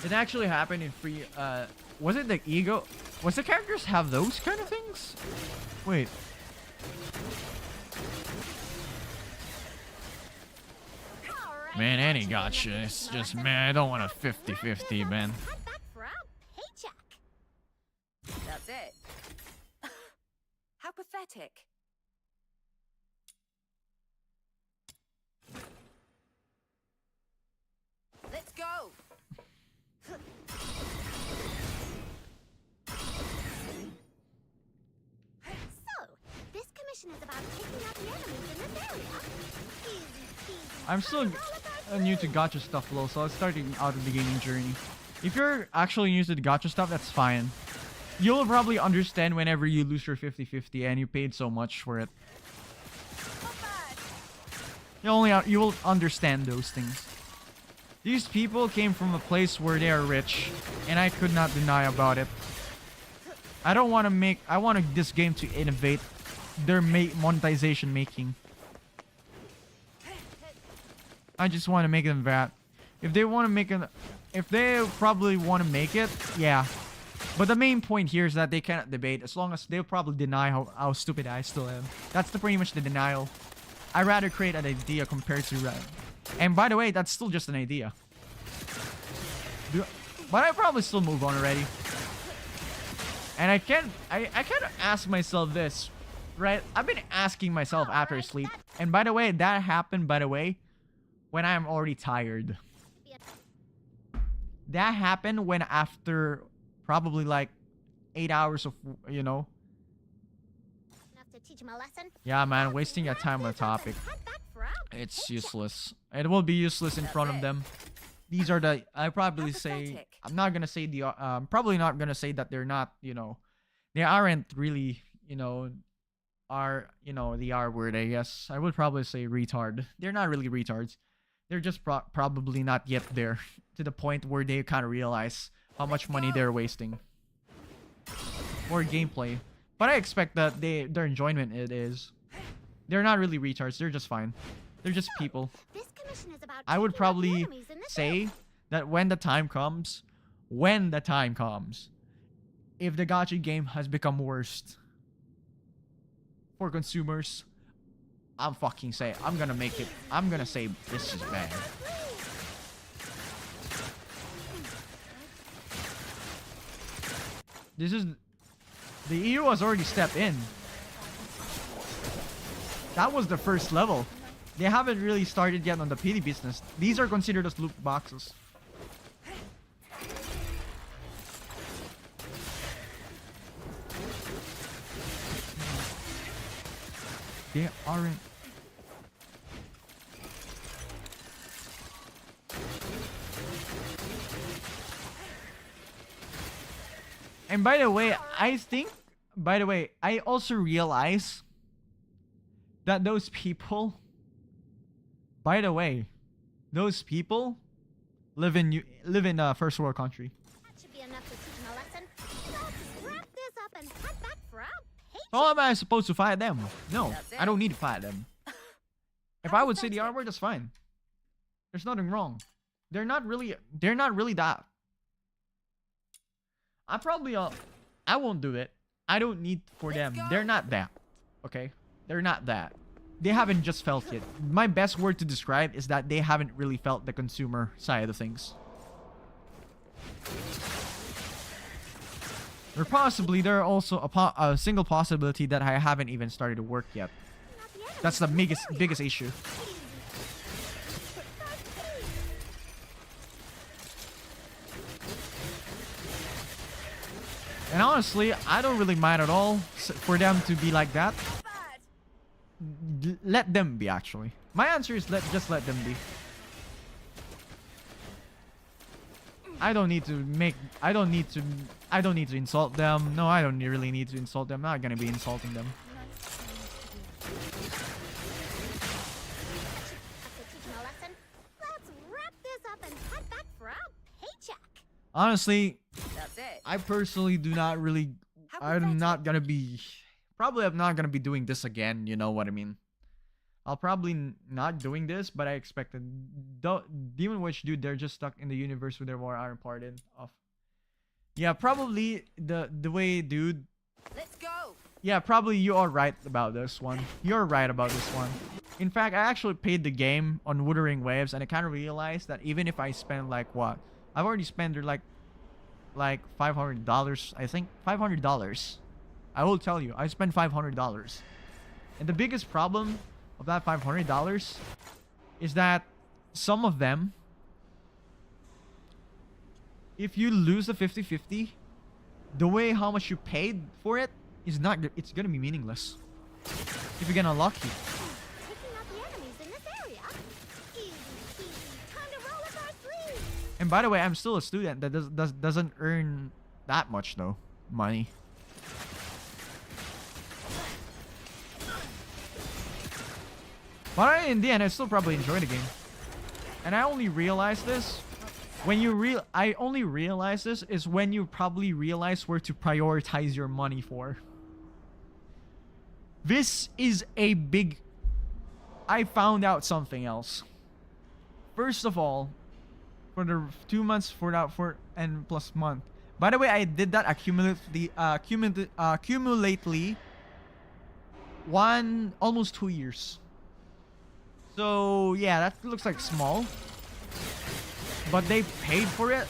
A: It actually happened in Free... was it the ego? Was the characters have those kind of things? Wait. Man, any gotcha. It's just, man, I don't want a 50-50, man.
B: head back for our paycheck.
D: That's it. How pathetic. Let's go.
B: So, this commission is about taking out the enemies in this area. Easy peasy.
A: I'm still new to gacha stuff, though, so I'm starting out of the gaming journey. If you're actually new to the gacha stuff, that's fine. You'll probably understand whenever you lose your 50-50 and you paid so much for it. You will understand those things. These people came from a place where they are rich, and I could not deny about it. I want this game to innovate their monetization making. I just want to make them that. If they want to make it, if they probably want to make it, yeah. But the main point here is that they cannot debate, as long as they'll probably deny how stupid I still am. That's pretty much the denial. I'd rather create an idea compared to and by the way, that's still just an idea. But I probably still move on already. And I can't ask myself this. right? I've been asking myself after sleep. And by the way, that happened, by the way, when I'm already tired. That happened when after probably like 8 hours of, you know.
B: Enough to teach him a lesson.
A: Yeah, man, wasting your time on a topic.
B: Head back for a
A: It's
B: paycheck.
A: useless. It will be useless in front of them. These are the, I probably say,
D: Apathetic.
A: I'm not gonna say the, probably not gonna say that they're not, you know, they aren't really, you know, are, you know, the R word, I guess. I would probably say retard. They're not really retards. They're just probably not yet there to the point where they kind of realize how much money they're wasting. Or gameplay. But I expect that their enjoyment it is. They're not really retards. They're just fine. They're just people.
B: This commission is about
A: I would
B: taking out the
A: probably
B: enemies in this
A: say that when the time comes, if the gacha game has become worst for consumers, I'm gonna make it. I'm gonna say this is bad. This is the EU has already stepped in. That was the first level. They haven't really started yet on the PD business. These are considered as loot boxes. They aren't. And by the way, I also realize that those people, live in a first world country.
B: That should be enough to teach him a lesson. Let's wrap this up and head back for a paycheck.
A: How am I supposed to fight them? No,
D: That's
A: I don't
D: it.
A: need to fight them. If I would say the R word, that's fine. There's nothing wrong. They're not really that. I won't do it. I don't need for them.
D: Let's go.
A: They're not that. Okay? They're not that. They haven't just felt it. My best word to describe is that they haven't really felt the consumer side of things. Or possibly there are also a single possibility that I haven't even started to work yet.
B: Not the enemies
A: That's the
B: in this area.
A: biggest issue. And honestly, I don't really mind at all for them to be like that. Let them be, actually. My answer is just let them be. I don't need to insult them. No, I don't really need to insult them. I'm not gonna be insulting them.
B: After teaching a lesson, let's wrap this up and head back for a paycheck.
A: Honestly,
D: That's it.
A: I personally do not really. I'm not gonna be. Probably I'm not gonna be doing this again. You know what I mean? I'll probably not doing this, but I expected. Demon Witch, dude, they're just stuck in the universe with their war iron parted off. Yeah, probably the way, dude.
D: Let's go.
A: Yeah, probably you are right about this one. You're right about this one. In fact, I actually paid the game on Wuthering Waves, and I kind of realized that even if I spend like what, I've already spent like $500. I think $500. I will tell you, I spent $500, and the biggest problem of that $500 is that some of them, if you lose the 50-50, the way how much you paid for it is not. It's gonna be meaningless if you get unlucky.
B: Taking out the enemies in this area. Easy peasy. Time to roll up our sleeves.
A: And by the way, I'm still a student that doesn't earn that much though money. But in the end, I still probably enjoy the game. And I only realized this when I only realize this is when you probably realize where to prioritize your money for. This is a big. I found out something else. First of all, for the 2 months for that and plus month. By the way, I did that accumulately almost 2 years. So yeah, that looks like small, but they paid for it.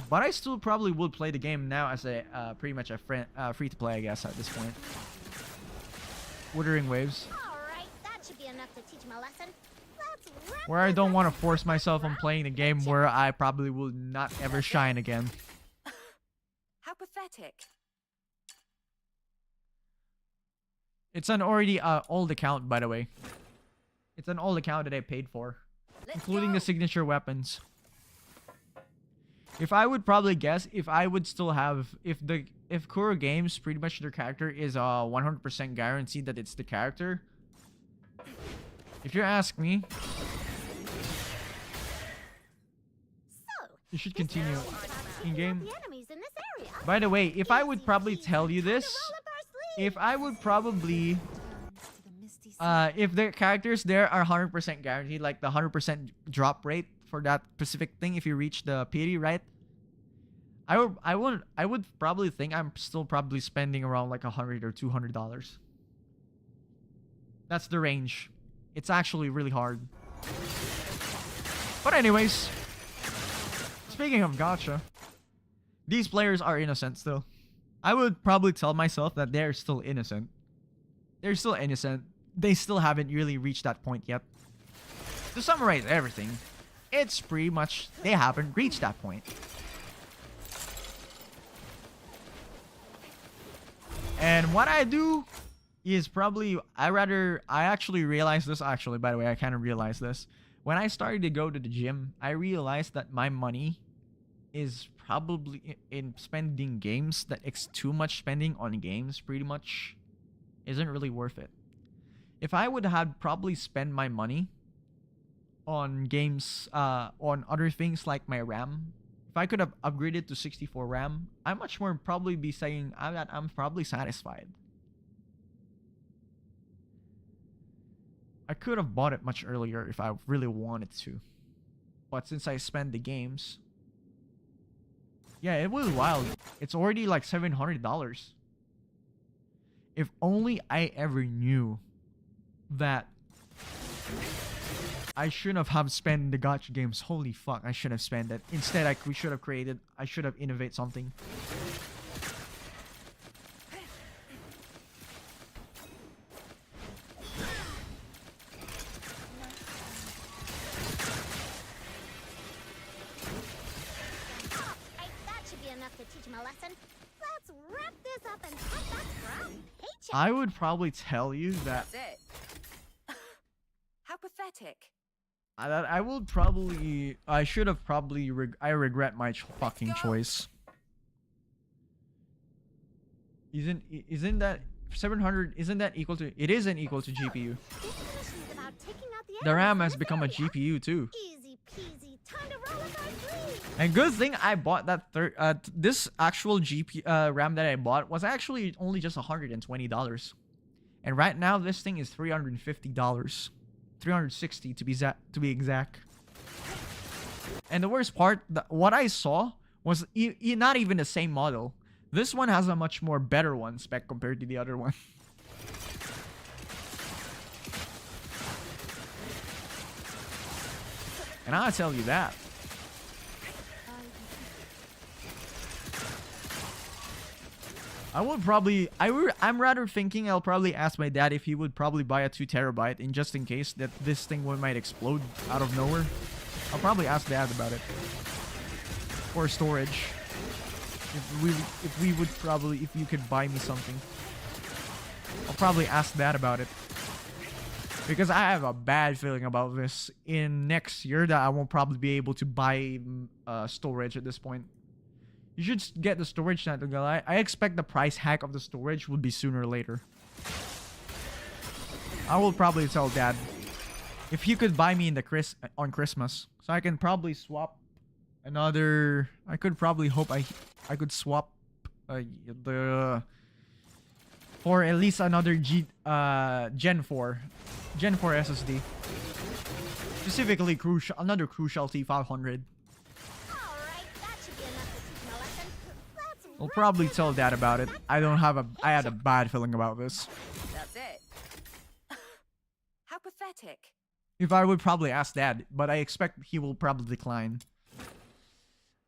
A: But I still probably would play the game now as a pretty much a free to play, I guess, at this point.
F: Wuthering Waves,
B: Alright, that should be enough to teach him a lesson. Let's wrap
F: where I
B: this
F: don't
B: up
F: want
B: and
F: to force
B: put
F: myself
B: that
F: on playing a
B: round
F: game
B: picture.
F: where I probably will not ever shine again.
D: How pathetic.
F: It's an already old account, by the way. It's an old account that I paid for,
D: Let's
F: including
D: go.
F: the signature weapons. If I would probably guess, if I would still have, if Kuro Games, pretty much their character is 100% guaranteed that it's the character. If you ask me,
B: So,
F: you should
B: this
F: continue
B: round is about taking
F: in-game.
B: out the enemies in this area.
F: By the way, if I would
B: Easy
F: probably
B: peasy,
F: tell you
B: time to
F: this,
B: roll up our sleeves.
F: if I would probably,
E: Turns to the misty sea.
F: if the characters there are 100% guaranteed, like the 100% drop rate for that specific thing, if you reach the pity, right? I would probably think I'm still probably spending around like $100 or $200. That's the range. It's actually really hard. But anyways, speaking of gacha, these players are innocent still. I would probably tell myself that they're still innocent. They're still innocent. They still haven't really reached that point yet. To summarize everything, it's pretty much they haven't reached that point. And what I do is probably I actually realized this actually, by the way, I kind of realized this. When I started to go to the gym, I realized that my money is probably in spending games, that it's too much spending on games pretty much isn't really worth it. If I would have probably spend my money on games, on other things like my RAM, if I could have upgraded to 64 RAM, I much more probably be saying that I'm probably satisfied. I could have bought it much earlier if I really wanted to. But since I spent the games, yeah, it was wild. It's already like $700. If only I ever knew that I shouldn't have spent the gacha games. Holy fuck, I should have spent it. Instead, I should have innovated something.
B: Alright, that should be enough to teach him a lesson. Let's wrap this up and put that brown paycheck.
F: I would probably tell you that
D: That's it. How pathetic.
F: I will probably I should have probably I regret my fucking choice. Isn't that 700? Isn't that equal to? It isn't equal to GPU.
B: This mission's about taking out the
F: The
B: enemies
F: RAM
B: in
F: has
B: this
F: become a
B: area.
F: GPU too.
B: Easy peasy, time to roll up our sleeves.
F: And good thing I bought that this actual RAM that I bought was actually only just $120. And right now this thing is $350. 360 to be exact. And the worst part, what I saw was not even the same model. This one has a much more better one spec compared to the other one. And I'll tell you that. I would probably I'm rather thinking I'll probably ask my dad if he would probably buy a 2 terabyte, and just in case that this thing might explode out of nowhere. I'll probably ask dad about it. Or storage. If you could buy me something. I'll probably ask dad about it. Because I have a bad feeling about this in next year that I won't probably be able to buy storage at this point. You should get the storage, Natagal. I expect the price hack of the storage will be sooner or later. I will probably tell dad if he could buy me in the on Christmas, so I can probably swap another. I could probably hope I could swap the for at least another Gen 4 SSD, specifically another Crucial T500. I'll probably tell dad about it. I had a bad feeling about this.
D: That's it. How pathetic.
F: If I would probably ask dad, but I expect he will probably decline.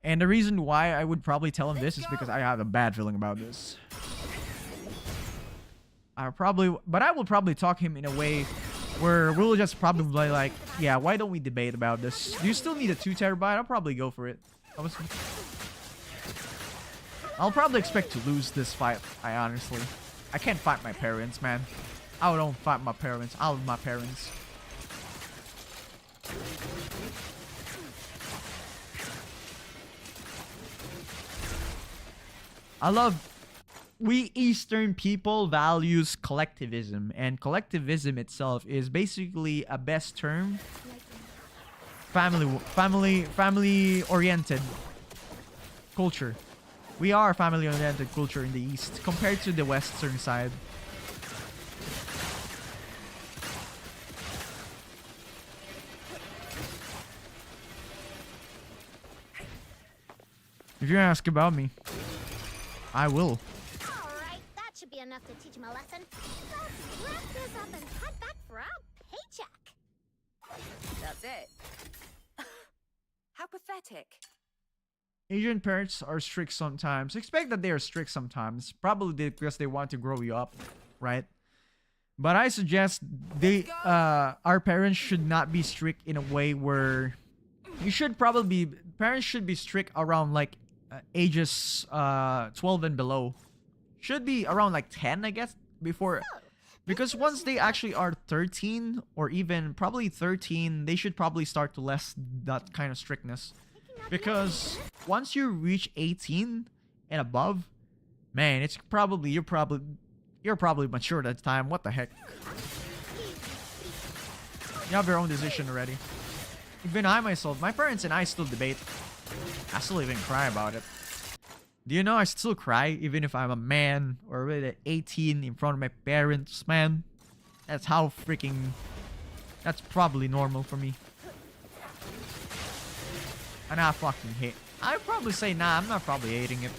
F: And the reason why I would probably tell him this is because I have a bad feeling about this. But I will probably talk him in a way where we'll just probably like, yeah, why don't we debate about this? Do you still need a 2 terabyte? I'll probably go for it. I'll probably expect to lose this fight. I can't fight my parents, man. I don't fight my parents. I love my parents. We Eastern people values collectivism, and collectivism itself is basically a best term. Family oriented culture. We are family oriented culture in the East compared to the Western side. If you ask about me, I will.
B: Alright, that should be enough to teach him a lesson. Let's wrap this up and head back for our paycheck.
D: That's it. How pathetic.
F: Asian parents are strict sometimes. Expect that they are strict sometimes. Probably because they want to grow you up, right? But I suggest our parents should not be strict in a way where parents should be strict around like ages 12 and below. Should be around like 10, I guess, before, because once they actually are 13 or even probably 13, they should probably start to less that kind of strictness. Because once you reach 18 and above, man, it's probably you're probably mature at the time. What the heck? You have your own decision already. Even I myself, my parents and I still debate. I still even cry about it. Do you know I still cry even if I'm a man or at 18 in front of my parents, man? That's how freaking... That's probably normal for me. And I fucking hate... I'd probably say, nah, I'm not probably hating it.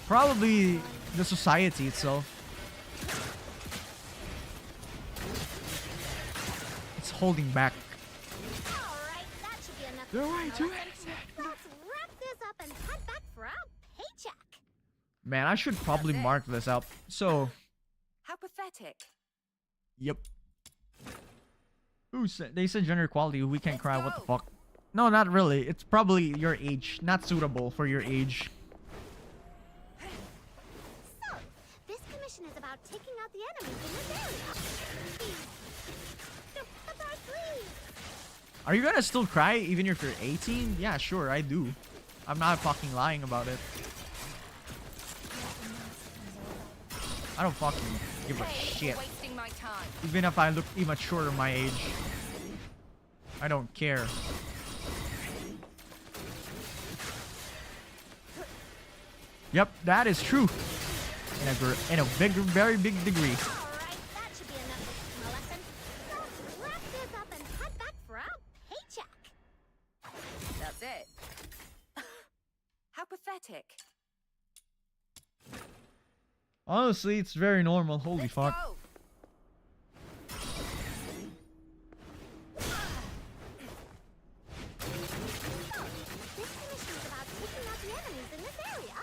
F: Probably the society itself. It's holding back.
B: Alright, that should be enough.
F: Do I do
B: Let's wrap this up and head back for our paycheck.
F: Man, I should probably
D: That's it.
F: mark this up. So,
D: How pathetic.
F: yep. Who said they said gender equality? We can't
D: Let's
F: cry. What the
D: go.
F: fuck? No, not really. It's probably your age, not suitable for your age.
B: So, this commission is about taking out the enemies in this area. Please.
F: Are you gonna still cry even if you're 18? Yeah, sure, I do. I'm not fucking lying about it. I don't fucking give a
D: Hey,
F: shit.
D: you're wasting my time.
F: Even if I look immature in my age. I don't care. Yep, that is true. In a very big degree.
B: Alright, that should be enough to teach him a lesson. Let's wrap this up and head back for our paycheck.
D: That's it. How pathetic.
F: Honestly, it's very normal. Holy
D: Let's
F: fuck.
D: go.
B: This commission is about taking out the enemies in this area.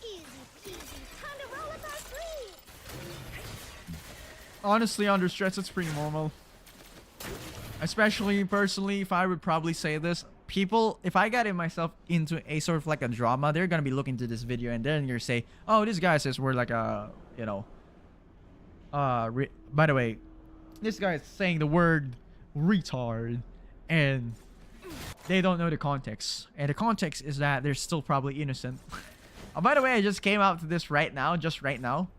B: Easy peasy, time to roll up our sleeves.
F: Honestly, under stress, it's pretty normal. Especially personally, if I would probably say this, people, if I got in myself into a sort of like a drama, they're gonna be looking to this video and then you're say, oh, this guy says we're like a, you know, by the way, this guy is saying the word retard and they don't know the context. And the context is that they're still probably innocent. Oh, by the way, I just came out to this right now, just right now.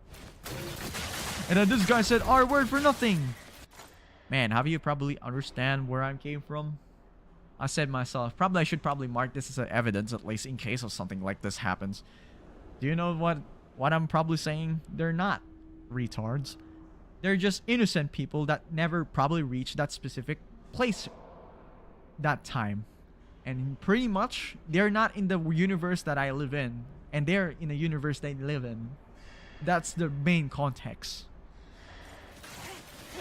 F: And then this guy said R word for nothing. Man, have you probably understand where I came from? I said myself, I should probably mark this as an evidence at least in case of something like this happens. Do you know what I'm probably saying? They're not retards. They're just innocent people that never probably reached that specific place that time. And pretty much, they're not in the universe that I live in. And they're in the universe they live in. That's the main context.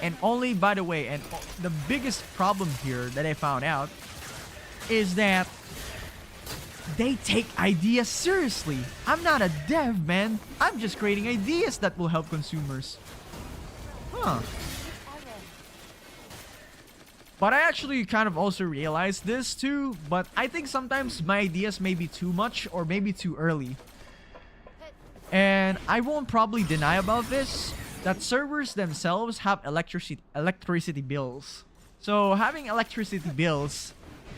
F: And only, by the way, and the biggest problem here that I found out is that They take ideas seriously. I'm not a dev, man. I'm just creating ideas that will help consumers. Huh. But I actually kind of also realized this too, but I think sometimes my ideas may be too much or maybe too early. And I won't probably deny about this, that servers themselves have electricity bills. So having electricity bills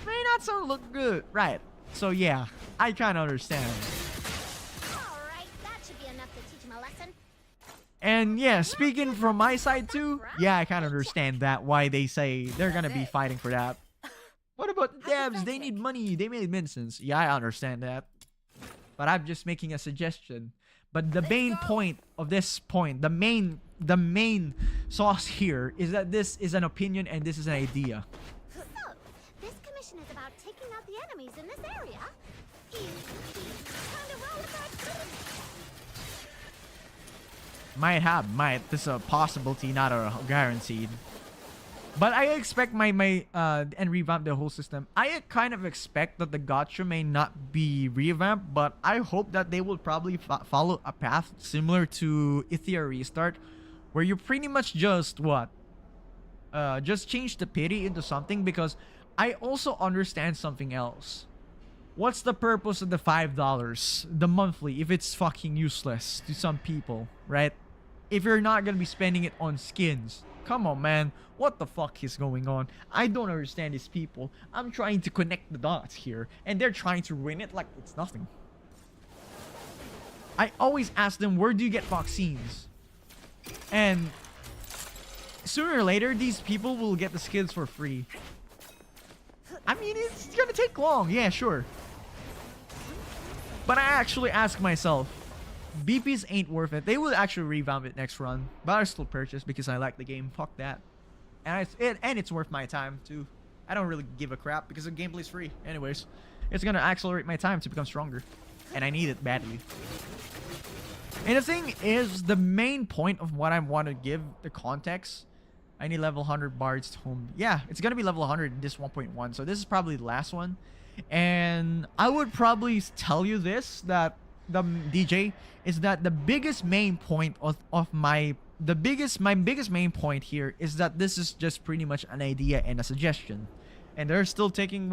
F: may not so look good, right? So yeah, I kind of understand.
B: Alright, that should be enough to teach him a lesson.
F: And yeah, speaking from my side too, yeah, I kind of understand that, why they say they're gonna be fighting for that. What about the devs? They need money. They made medicines. Yeah, I understand that. But I'm just making a suggestion. But the main point of this point, the main sauce here is that this is an opinion and this is an idea.
B: So, this commission is about taking out the enemies in this area. Time to roll with that.
F: Might. This is a possibility, not a guaranteed. But I expect and revamp the whole system. I kind of expect that the gacha may not be revamped, but I hope that they will probably follow a path similar to Ithia Restart, where you pretty much just just change the pity into something, because I also understand something else. What's the purpose of the $5, the monthly, if it's fucking useless to some people, right? If you're not gonna be spending it on skins. Come on, man. What the fuck is going on? I don't understand these people. I'm trying to connect the dots here, and they're trying to ruin it like it's nothing. I always ask them, where do you get vaccines? And sooner or later, these people will get the skins for free. I mean, it's gonna take long. Yeah, sure. But I actually ask myself, BP's ain't worth it. They will actually revamp it next run, but I still purchase because I like the game. Fuck that. And it's worth my time too. I don't really give a crap because the gameplay's free. Anyways, it's gonna accelerate my time to become stronger, and I need it badly. And the thing is, the main point of what I want to give the context, I need level 100 bards to home. Yeah, it's gonna be level 100 in this 1.1, so this is probably the last one. And I would probably tell you this, that the DJ is that the biggest main point my biggest main point here is that this is just pretty much an idea and a suggestion, and they're still taking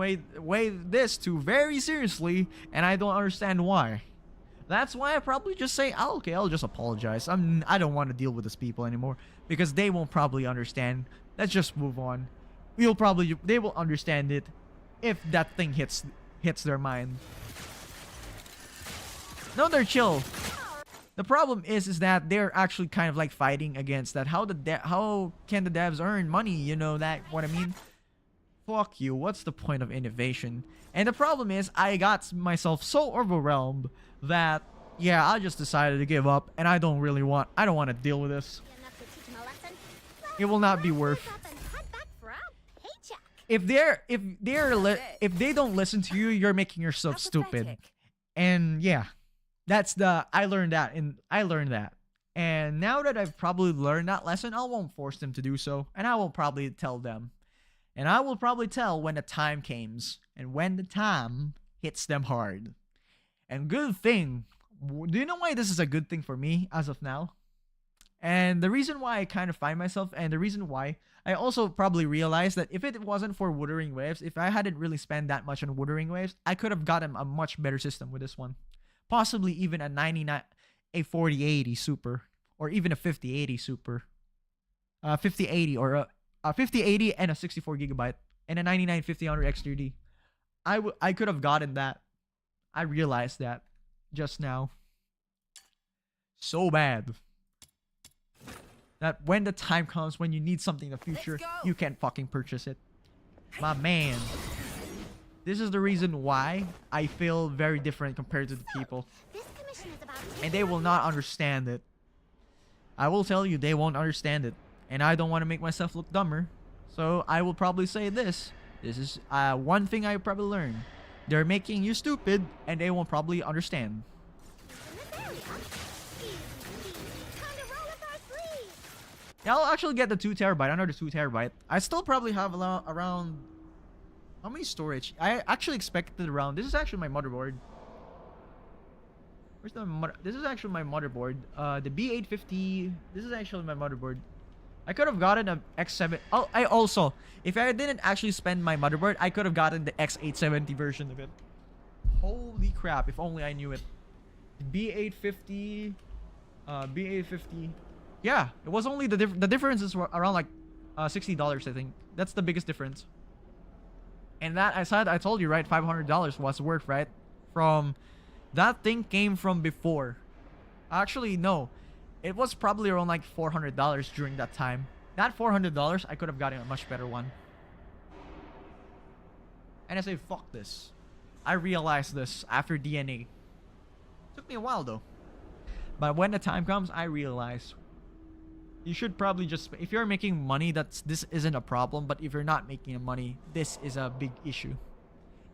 F: this too very seriously, and I don't understand why. That's why I probably just say, oh, okay, I'll just apologize. I don't want to deal with these people anymore because they won't probably understand. Let's just move on. They will understand it if that thing hits their mind. No, they're chill. The problem is that they're actually kind of like fighting against that. How can the devs earn money? You know that what I mean? Fuck you. What's the point of innovation? And the problem is I got myself so overwhelmed that yeah, I just decided to give up, and I don't want to deal with this. It will not be worth. If they don't listen to you, you're making yourself stupid. And yeah. I learned that. And now that I've probably learned that lesson, I won't force them to do so. And I will probably tell them. And I will probably tell when the time comes. And when the time hits them hard. And good thing. Do you know why this is a good thing for me as of now? And the reason why I kind of find myself, and the reason why I also probably realized that if it wasn't for Wuthering Waves, if I hadn't really spent that much on Wuthering Waves, I could have gotten a much better system with this one. Possibly even a 4080 super, or even a 5080 super, 5080 or a 5080 and a 64 gigabyte and a 9950 X3D. I could have gotten that. I realized that just now. So bad that when the time comes when you need something in the future, you can't fucking purchase it, my man. This is the reason why I feel very different compared to the people. And they will not understand it. I will tell you, they won't understand it. And I don't want to make myself look dumber. So I will probably say this. This is one thing I probably learned. They're making you stupid, and they won't probably understand. Yeah, I'll actually get the 2 terabyte. I know the 2 terabyte. I still probably have around How many storage? I actually expected around. This is actually my motherboard. Where's the this is actually my motherboard. The B850. This is actually my motherboard. I could have gotten a X7. Oh, I also, if I didn't actually spend my motherboard, I could have gotten the X870 version of it. Holy crap! If only I knew it. B850. B850. Yeah, it was only the differences were around like $60, I think. That's the biggest difference. And that I told you, right, $500 was worth, right? From that thing came from before. Actually, no. It was probably around like $400 during that time. That $400, I could have gotten a much better one. And I say, fuck this. I realized this after DNA. Took me a while though. But when the time comes, I realize you should probably just, if you're making money, this isn't a problem. But if you're not making money, this is a big issue.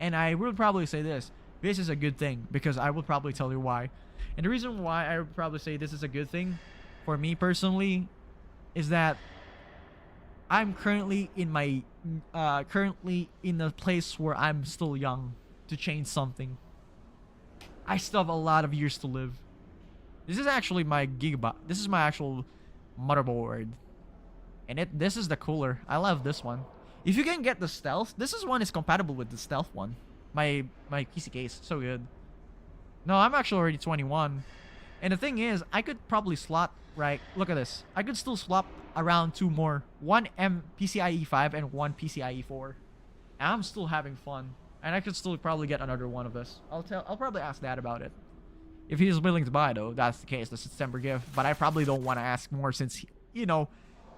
F: And I will probably say this is a good thing, because I will probably tell you why. And the reason why I would probably say this is a good thing for me personally is that I'm currently in my currently in a place where I'm still young to change something. I still have a lot of years to live. This is actually my gigabyte. This is my actual motherboard. And this is the cooler. I love this one. If you can get the stealth, this one is compatible with the stealth one. My PC case, so good. No, I'm actually already 21. And the thing is, I could probably slot, right? Look at this. I could still swap around 2 more. One PCIe 5 and one PCIe 4. And I'm still having fun. And I could still probably get another one of this. I'll probably ask Dad about it. If he's willing to buy, though, that's the case. The September gift. But I probably don't want to ask more since, you know,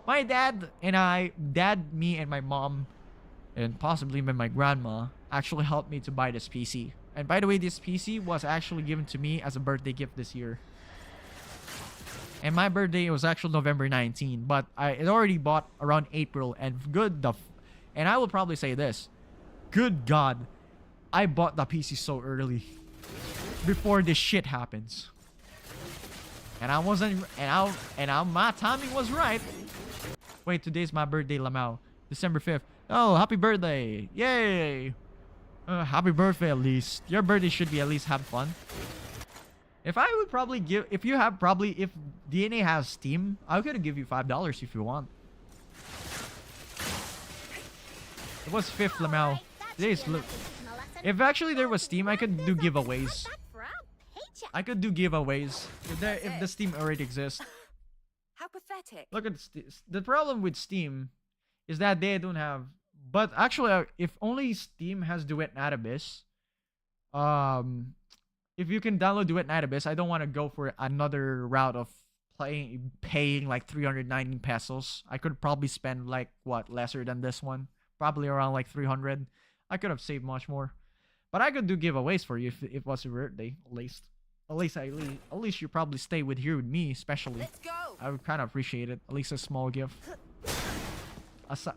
F: my dad and me and my mom, and possibly even my grandma, actually helped me to buy this PC. And by the way, this PC was actually given to me as a birthday gift this year. And my birthday was actually November 19, but I already bought around April. And and I will probably say this: good God, I bought the PC so early, before this shit happens. And I wasn't, my timing was right. Wait, today's my birthday, Lamau. December 5th. Oh, happy birthday! Yay! Happy birthday, at least. Your birthday should be at least have fun. If I would probably give, if DNA has Steam, I could give you $5 if you want. It was 5th, Lamau. Today's look. If actually there was Steam, I could do giveaways. I could do giveaways if the Steam already exists.
D: How pathetic.
F: Look at the problem with Steam is that they don't have. But actually, if only Steam has Duet and Abyss, if you can download Duet and Abyss, I don't want to go for another route of paying like 390 pesos. I could probably spend like what, lesser than this one, probably around like 300. I could have saved much more, but I could do giveaways for you if it was your birthday. At least you probably stay here with me, especially.
D: Let's go.
F: I would kind of appreciate it. At least a small gift.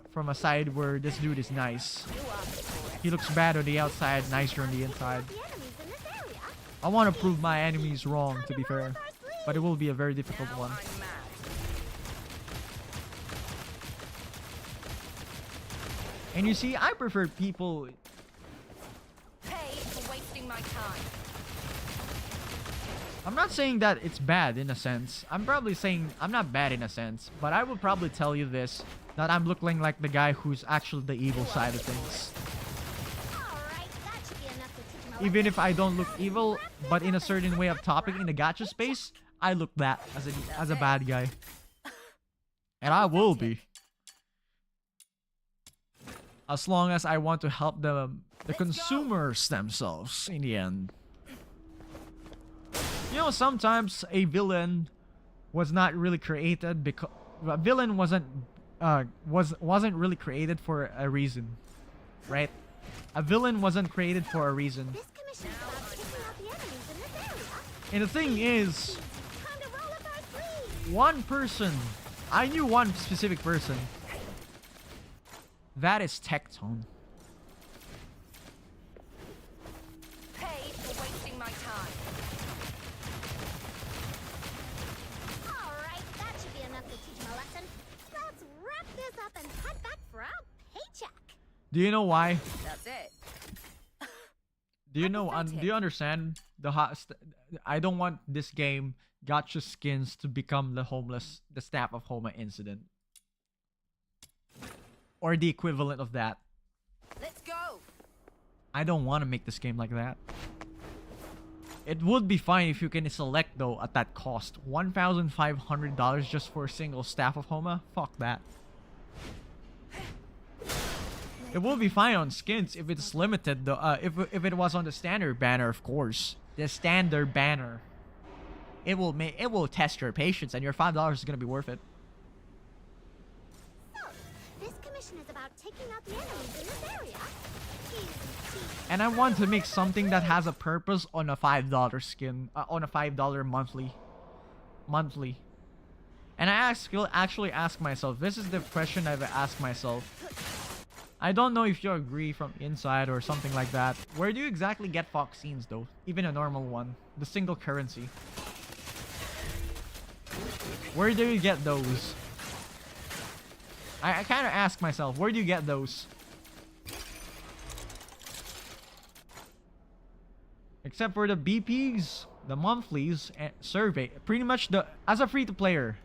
F: From a side where this dude is nice. He looks bad on the outside, nicer on the inside. I want to prove my enemies wrong, to be fair, but it will be a very difficult one. And you see, I prefer people.
D: Pay for wasting my time.
F: I'm not saying that it's bad in a sense. I'm probably saying I'm not bad in a sense, but I would probably tell you this, that I'm looking like the guy who's actually the evil side of things. Even if I don't look evil, but in a certain way of topic in the gacha space, I look that as a bad guy. And I will be. As long as I want to help the consumers themselves in the end. You know, sometimes a villain was not really created because a villain wasn't really created for a reason, right? A villain wasn't created for a reason. And the thing is, one person, I knew one specific person. That is Tectone.
D: Pay for wasting my time.
B: Alright, that should be enough to teach him a lesson. Let's wrap this up and head back for our paycheck.
F: Do you know why?
D: That's
F: Do you know? Do you understand the I don't want this game gotcha skins to become the Staff of Homa incident, or the equivalent of that.
D: Let's go.
F: I don't want to make this game like that. It would be fine if you can select though at that cost. $1,500 just for a single Staff of Homa? Fuck that. It would be fine on skins if it's limited though. If it was on the standard banner, of course. The standard banner. It will test your patience, and your $5 is gonna be worth it.
B: So, this commission is about taking out the enemies in this area.
F: And I want to make something that has a purpose on a $5 skin, on a $5 monthly. And I actually ask myself, this is the question I've asked myself. I don't know if you agree from inside or something like that. Where do you exactly get vaccines though? Even a normal one, the single currency. Where do you get those? I kind of ask myself, where do you get those? Except for the BPs, the monthlies, and survey. Pretty much as a free-to-player.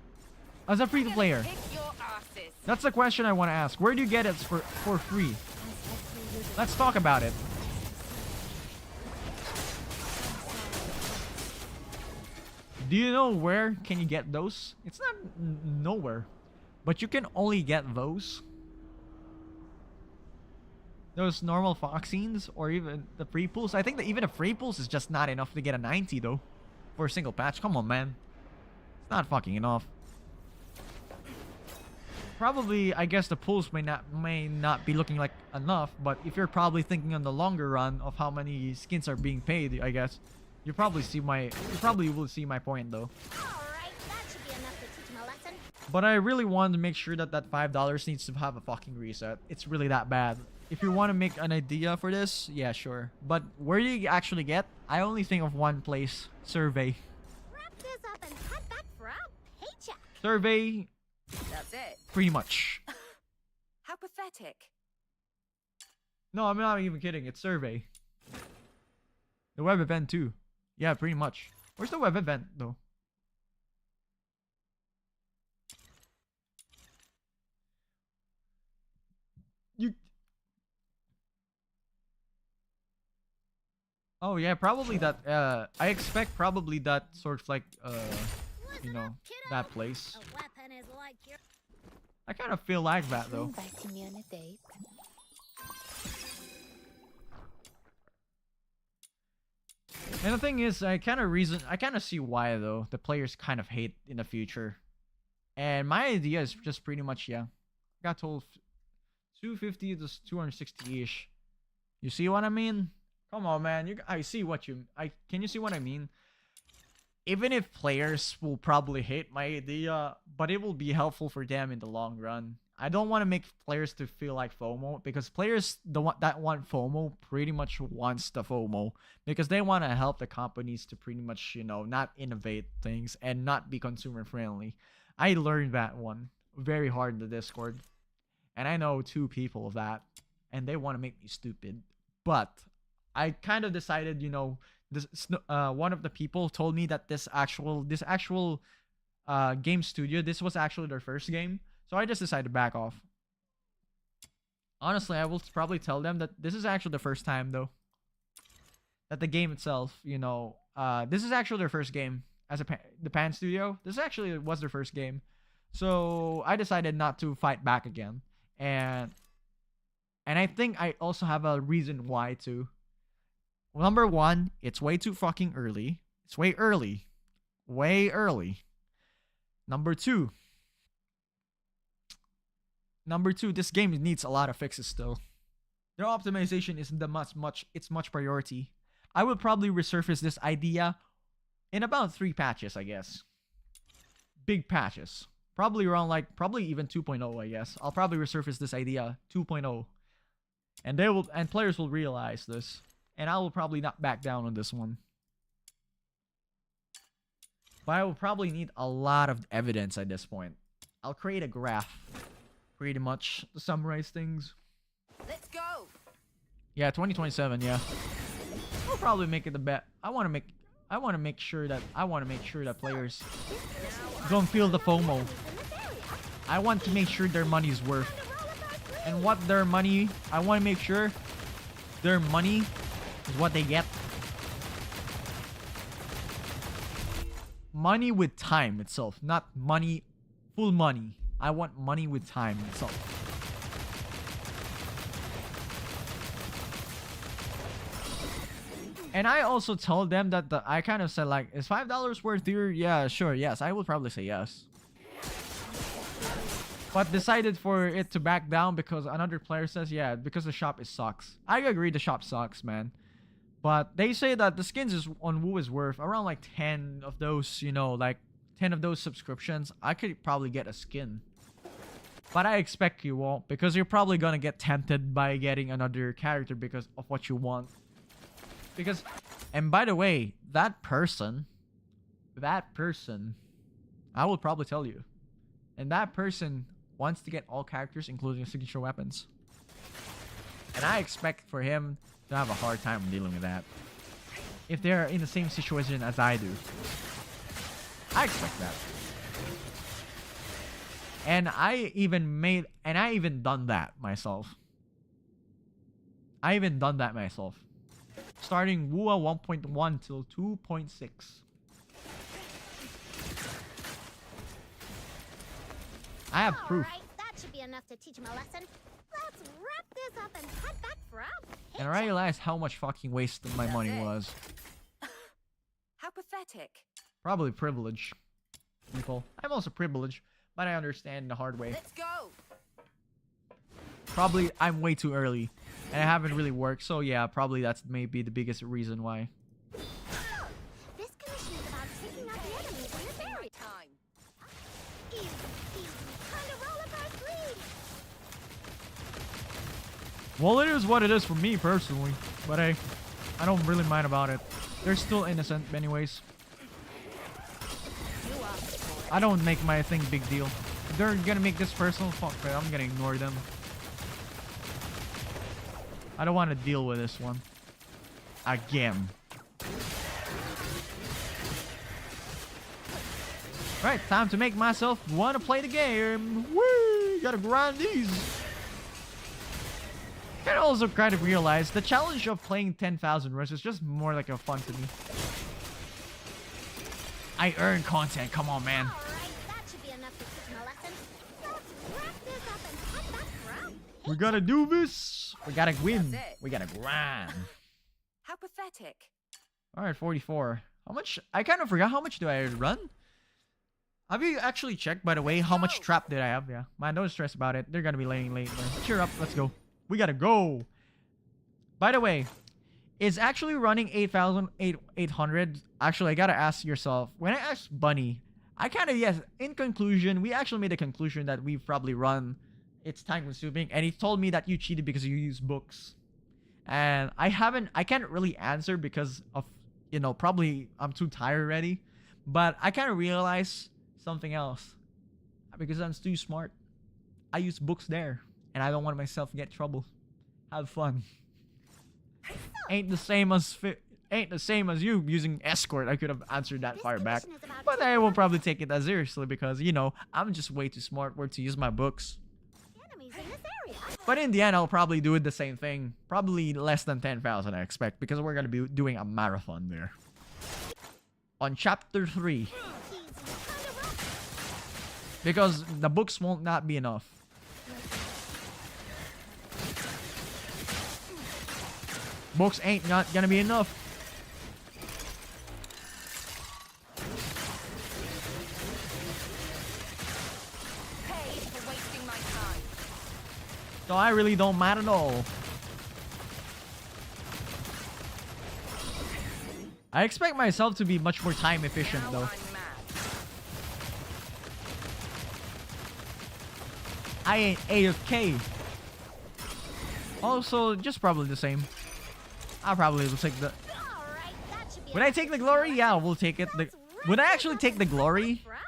F: As a free-to-player.
D: Kick your asses.
F: That's the question I want to ask. Where do you get it for free? Let's talk about it. Do you know where can you get those? It's not nowhere. But you can only get those. Those normal vaccines or even the free pools. I think that even the free pools is just not enough to get a 90 though. For a single patch. Come on, man. It's not fucking enough. Probably, I guess the pools may not be looking like enough, but if you're probably thinking on the longer run of how many skins are being paid, I guess you probably will see my point though.
B: Alright, that should be enough to teach him a lesson.
F: But I really want to make sure that that $5 needs to have a fucking reset. It's really that bad. If you want to make an idea for this, yeah, sure. But where do you actually get? I only think of one place. Survey.
B: Wrap this up and head back for our paycheck.
F: Survey.
D: That's it.
F: Pretty much.
D: How pathetic.
F: No, I'm not even kidding. It's survey. The web event too. Yeah, pretty much. Where's the web event though? Oh yeah, probably that. I expect probably that sort of like you know, that place.
B: A weapon is like your...
F: I kind of feel like that though.
E: Inviting me on a date.
F: And the thing is, I kind of see why though the players kind of hate in the future. And my idea is just pretty much, yeah, got told 250 to 260-ish. You see what I mean? Come on, man. Can you see what I mean? Even if players will probably hate my idea, but it will be helpful for them in the long run. I don't want to make players to feel like FOMO, because players that want FOMO pretty much wants the FOMO, because they want to help the companies to pretty much, you know, not innovate things and not be consumer friendly. I learned that one very hard in the Discord, and I know 2 people of that, and they want to make me stupid. But I kind of decided, you know, this one of the people told me that this actual game studio, this was actually their first game. So I just decided to back off. Honestly, I will probably tell them that this is actually the first time though that the game itself, you know, this is actually their first game as the Pan Studio. This actually was their first game. So I decided not to fight back again. And I think I also have a reason why too. Number 1, it's way too fucking early. It's way early. Way early. Number 2, this game needs a lot of fixes still. Their optimization isn't it's much priority. I will probably resurface this idea in about 3 patches, I guess. Big patches. Probably around probably even 2.0, I guess. I'll probably resurface this idea 2.0. And players will realize this. And I will probably not back down on this one. But I will probably need a lot of evidence at this point. I'll create a graph, pretty much, to summarize things.
D: Let's go.
F: Yeah, 2027, yeah. probably make it the bet. I want to make sure that players don't feel the FOMO. I want to make sure their money is worth. And what their money, I want to make sure their money is what they get. Money with time itself, not money, full money. I want money with time itself. And I also told them that I kind of said like, is $5 worth your? Yeah, sure, yes. I would probably say yes. But decided for it to back down because another player says, yeah, because the shop sucks. I agree the shop sucks, man. But they say that the skins on Woo is worth around like 10 of those, you know, like 10 of those subscriptions. I could probably get a skin. But I expect you won't, because you're probably gonna get tempted by getting another character because of what you want. Because, and by the way, that person, I will probably tell you. And that person wants to get all characters, including signature weapons. And I expect for him to have a hard time dealing with that. If they're in the same situation as I do. I expect that. And I even done that myself. Starting WUA 1.1 till 2.6. I have proof.
B: Alright, that should be enough to teach him a lesson. Let's wrap this up and head back for our
F: And I realized how much fucking waste my money was.
D: How pathetic.
F: Probably privilege, people. I'm also privileged, but I understand the hard way.
D: Let's go.
F: Probably I'm way too early, and I haven't really worked, so yeah, probably that's maybe the biggest reason why.
B: This commission is about taking out the enemies in this area.
D: Time.
B: Easy, easy. Time to roll up our sleeves.
F: Well, it is what it is for me personally, but hey, I don't really mind about it. They're still innocent anyways. I don't make my thing big deal. If they're gonna make this personal, fuck it, I'm gonna ignore them. I don't want to deal with this one. Again. Right, time to make myself want to play the game. Woo! Gotta grind these. And also kind of realize the challenge of playing 10,000 runs is just more like a fun to me. I earn content, come on, man.
B: Alright, that should be enough to teach him a lesson. Let's wrap this up and head back for our
F: We gotta do this. We gotta win.
D: That's it.
F: We gotta grind.
D: How pathetic.
F: Alright, 44. How much? I kind of forgot how much do I run? Have you actually checked, by the way, how much trap did I have? Yeah. Man, don't stress about it. They're gonna be laying late. Man. Cheer up. Let's go. We gotta go. By the way, it's actually running 8,800. Actually, I gotta ask yourself. When I asked Bunny, I kind of, yes, in conclusion, we actually made a conclusion that we've probably run. It's time consuming. And he told me that you cheated because you use books. And I can't really answer because of, you know, probably I'm too tired already. But I kind of realized something else. Because I'm too smart. I use books there. And I don't want myself to get in trouble. Have fun. Ain't the same as you using escort. I could have answered that far back. But I will probably take it as seriously because, you know, I'm just way too smart to use my books.
B: enemies in this area.
F: But in the end, I'll probably do it the same thing. Probably less than 10,000, I expect. Because we're going to be doing a marathon there. On chapter 3. Because the books won't not be enough. Books ain't not gonna be enough.
D: Paid for wasting my time.
F: So I really don't mind at all. I expect myself to be much more time efficient
D: Now
F: though.
D: I'm mad.
F: I ain't AFK. Also, just probably the same. I'll probably will take the...
B: Alright, that should be
F: Would I take the glory? Yeah, we'll take it. Would I actually take the glory?
B: for our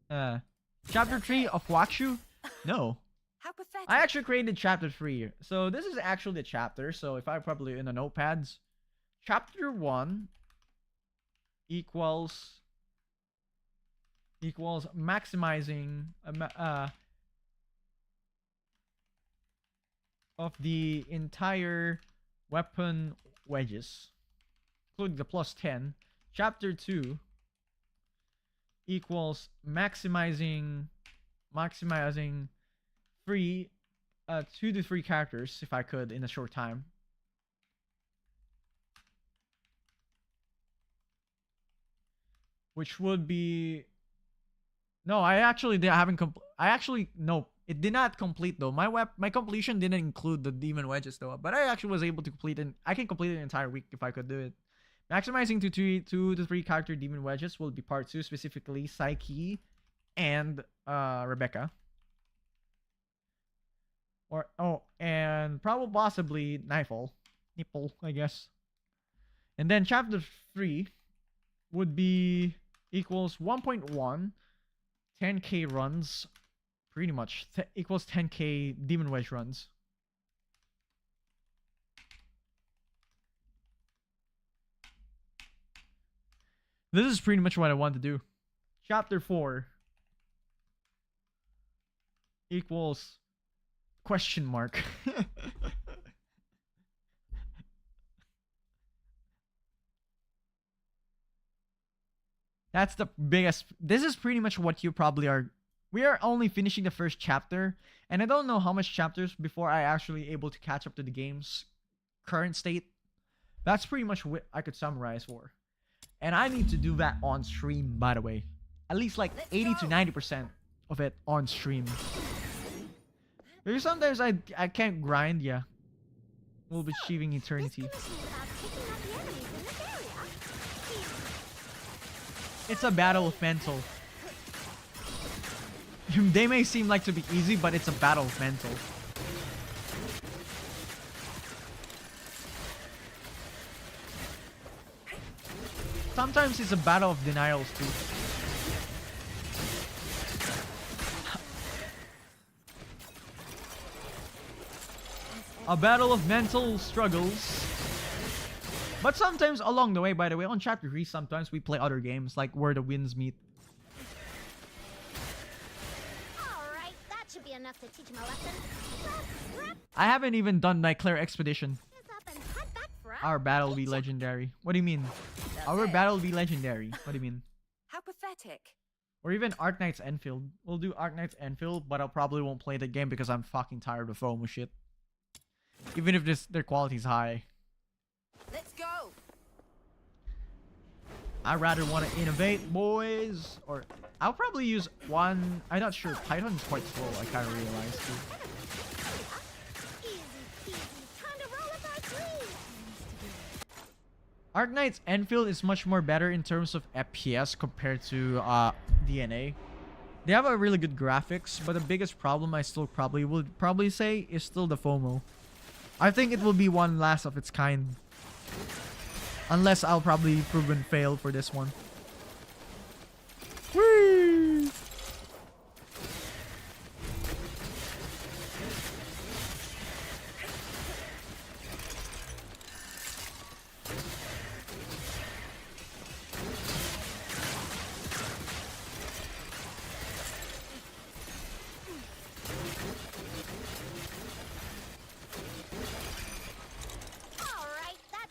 B: paycheck.
F: Chapter 3 of Wakshu? No.
D: How pathetic.
F: I actually created chapter 3. So this is actually the chapter. So if I probably in the notepads. Chapter 1 equals maximizing of the entire weapon wedges, including the plus 10. Chapter 2 equals maximizing free 2 to 3 characters if I could in a short time. Which would be no, I actually haven't no, it did not complete though. My completion didn't include the demon wedges though, but I actually was able to complete it. I can complete it an entire week if I could do it. Maximizing to 2 to 3 character demon wedges will be part 2, specifically Psyche and Rebecca. Or and probably possibly Nipple, I guess. And then chapter 3 would be equals 1.1 10k runs, pretty much equals 10k demon wedge runs. This is pretty much what I want to do. Chapter 4 equals question mark. That's the biggest. This is pretty much what you probably are. We are only finishing the first chapter, and I don't know how much chapters before I actually able to catch up to the game's current state. That's pretty much what I could summarize for. And I need to do that on stream, by the way. At least like 80 to 90% of it on stream. Because sometimes I can't grind, yeah. We'll be achieving eternity. It's a battle of mental. They may seem like to be easy, but it's a battle of mental. Sometimes it's a battle of denials too. A battle of mental struggles. But sometimes along the way, by the way, on chapter 3, sometimes we play other games, like Where the Winds Meet.
B: Alright, that should be enough to teach him a lesson.
F: I haven't even done my Claire expedition.
B: Up and head back for
F: Our battle will be legendary. What do you mean? Our battle will be legendary. What do you mean?
D: How pathetic.
F: Or even Arknight's Enfield. We'll do Arknight's Enfield, but I probably won't play the game because I'm fucking tired of FOMO shit. Even if their quality's high.
D: Let's go.
F: I rather want to innovate, boys. Or I'll probably use one. I'm not sure. Python's quite slow. I kind of realized too.
B: Easy peasy, time to roll up our sleeves.
F: Arknight's Enfield is much more better in terms of FPS compared to DNA. They have a really good graphics, but the biggest problem I still would say is still the FOMO. I think it will be one last of its kind. Unless I'll probably proven fail for this one. Whee!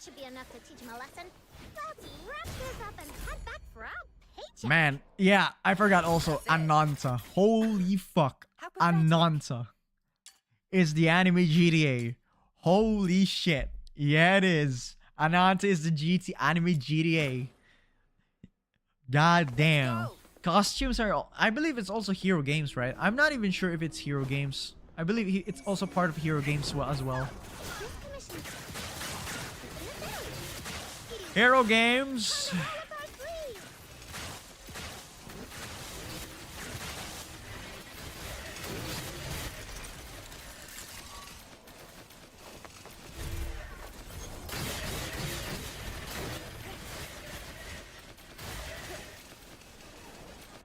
B: Should be enough to teach him a lesson. Let's wrap this up and head back for our paycheck.
F: Man, yeah, I forgot also Ananta. Holy fuck. Ananta is the anime GTA. Holy shit. Yeah, it is. Ananta is the anime GTA. God damn. Costumes are, I believe it's also Hero Games, right? I'm not even sure if it's Hero Games. I believe it's also part of Hero Games as well. Hero Games.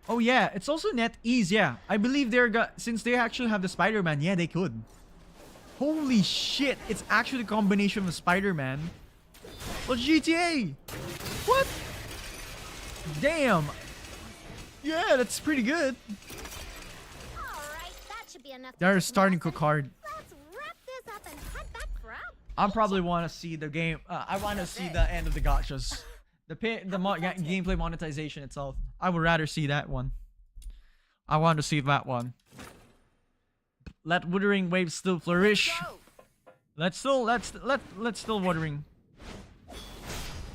F: Oh yeah, it's also NetEase, yeah. I believe since they actually have the Spider-Man, yeah, they could. Holy shit, it's actually a combination of Spider-Man What's GTA? What? Damn. Yeah, that's pretty good.
B: Alright, that should be enough.
F: They're starting cook hard.
B: Let's wrap this up and head back for our
F: I probably want to see the game. I want to see the end of the gotchas. Gameplay monetization itself. I would rather see that one. I want to see that one. Let Wuthering Waves still flourish. Let's still Wuthering.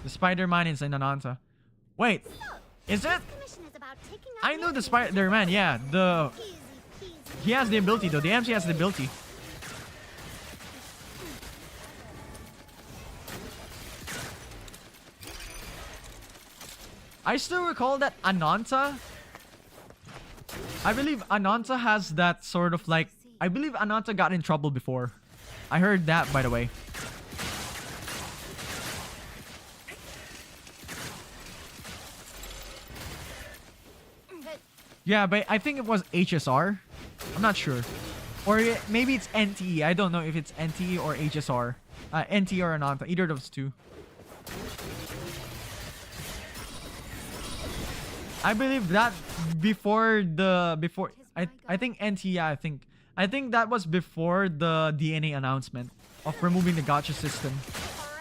F: The Spider-Man is in Ananta. Wait, is it?
B: commission is about taking out
F: I know the Spider-Man. Yeah,
B: easy peasy.
F: he has the ability though. The MC has the ability. I still recall that Ananta. I believe Ananta has that sort of like. I believe Ananta got in trouble before. I heard that, by the way. Yeah, but I think it was HSR. I'm not sure. Or maybe it's NTE. I don't know if it's NTE or HSR. NTE or Ananta. Either of those two. I believe that I think NTE. I think that was before the DNA announcement of removing the gacha system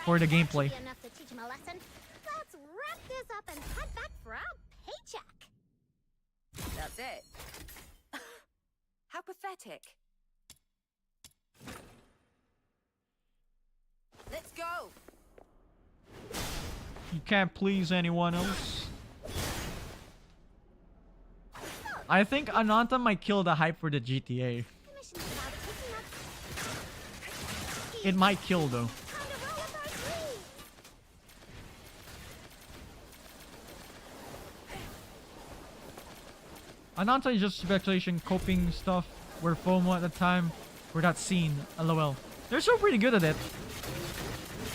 F: for the gameplay.
B: Should be enough to teach him a lesson. Let's wrap this up and head back for our paycheck.
D: That's it. How pathetic. Let's go.
F: You can't please anyone else. I think Ananta might kill the hype for the GTA.
B: Commission is about taking out
F: It might kill though.
B: time to roll with our sleeves.
F: Ananta is just speculation, coping stuff. We're FOMO at the time for that scene. LOL. They're so pretty good at it.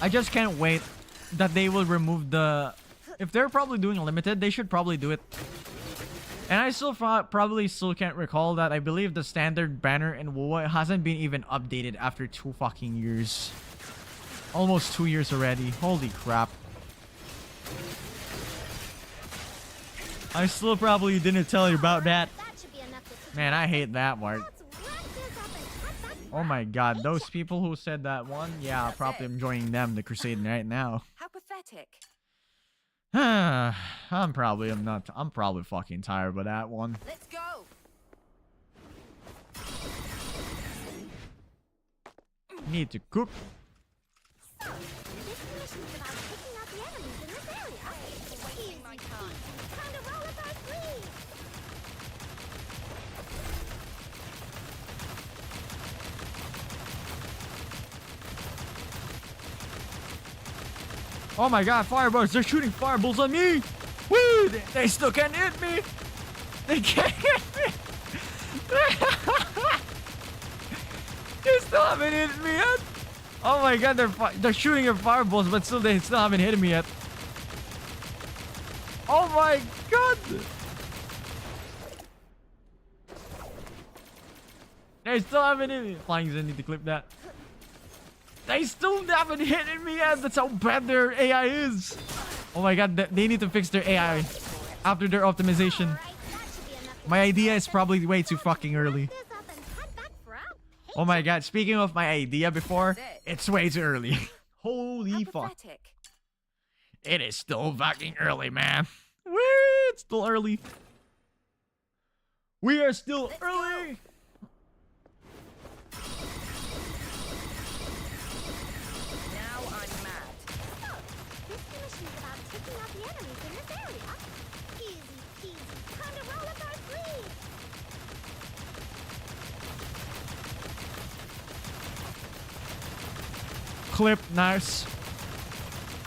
F: I just can't wait that they will remove the. If they're probably doing limited, they should probably do it. And I still probably still can't recall that. I believe the standard banner in WoW hasn't been even updated after 2 fucking years. Almost 2 years already. Holy crap. I still probably didn't tell you about that.
B: That should be enough to teach
F: Man, I hate that part.
B: Let's wrap this up and head back for
F: Oh my god, those people who said that one, yeah, probably I'm joining them, the crusade right now.
D: How pathetic.
F: I'm probably fucking tired of that one.
D: Let's go.
F: Need to cook.
B: This commission is about taking out the enemies in this area.
D: Wasting my time.
B: Time to roll with our sleeves.
F: Oh my god, fireballs! They're shooting fireballs on me! Woo! They still can't hit me! They can't hit me! They still haven't hit me yet! Oh my god, they're shooting at fireballs, but they still haven't hit me yet. Oh my god! They still haven't hit me. Flying Zen, need to clip that. They still haven't hit me yet. That's how bad their AI is. Oh my god, they need to fix their AI after their optimization.
B: Alright, that should be enough to
F: My idea is probably way too fucking early.
B: this up and head back for our
F: Oh my god, speaking of my idea before,
D: That's it.
F: it's way too early.
D: How
F: Holy fuck.
D: pathetic.
F: It is still fucking early, man. Woo, it's still early. We are still
D: Let's
F: early.
D: Now I'm mad.
B: This commission is about taking out the enemies in this area. Easy peasy. Time to roll up our sleeves.
F: Clip, nice.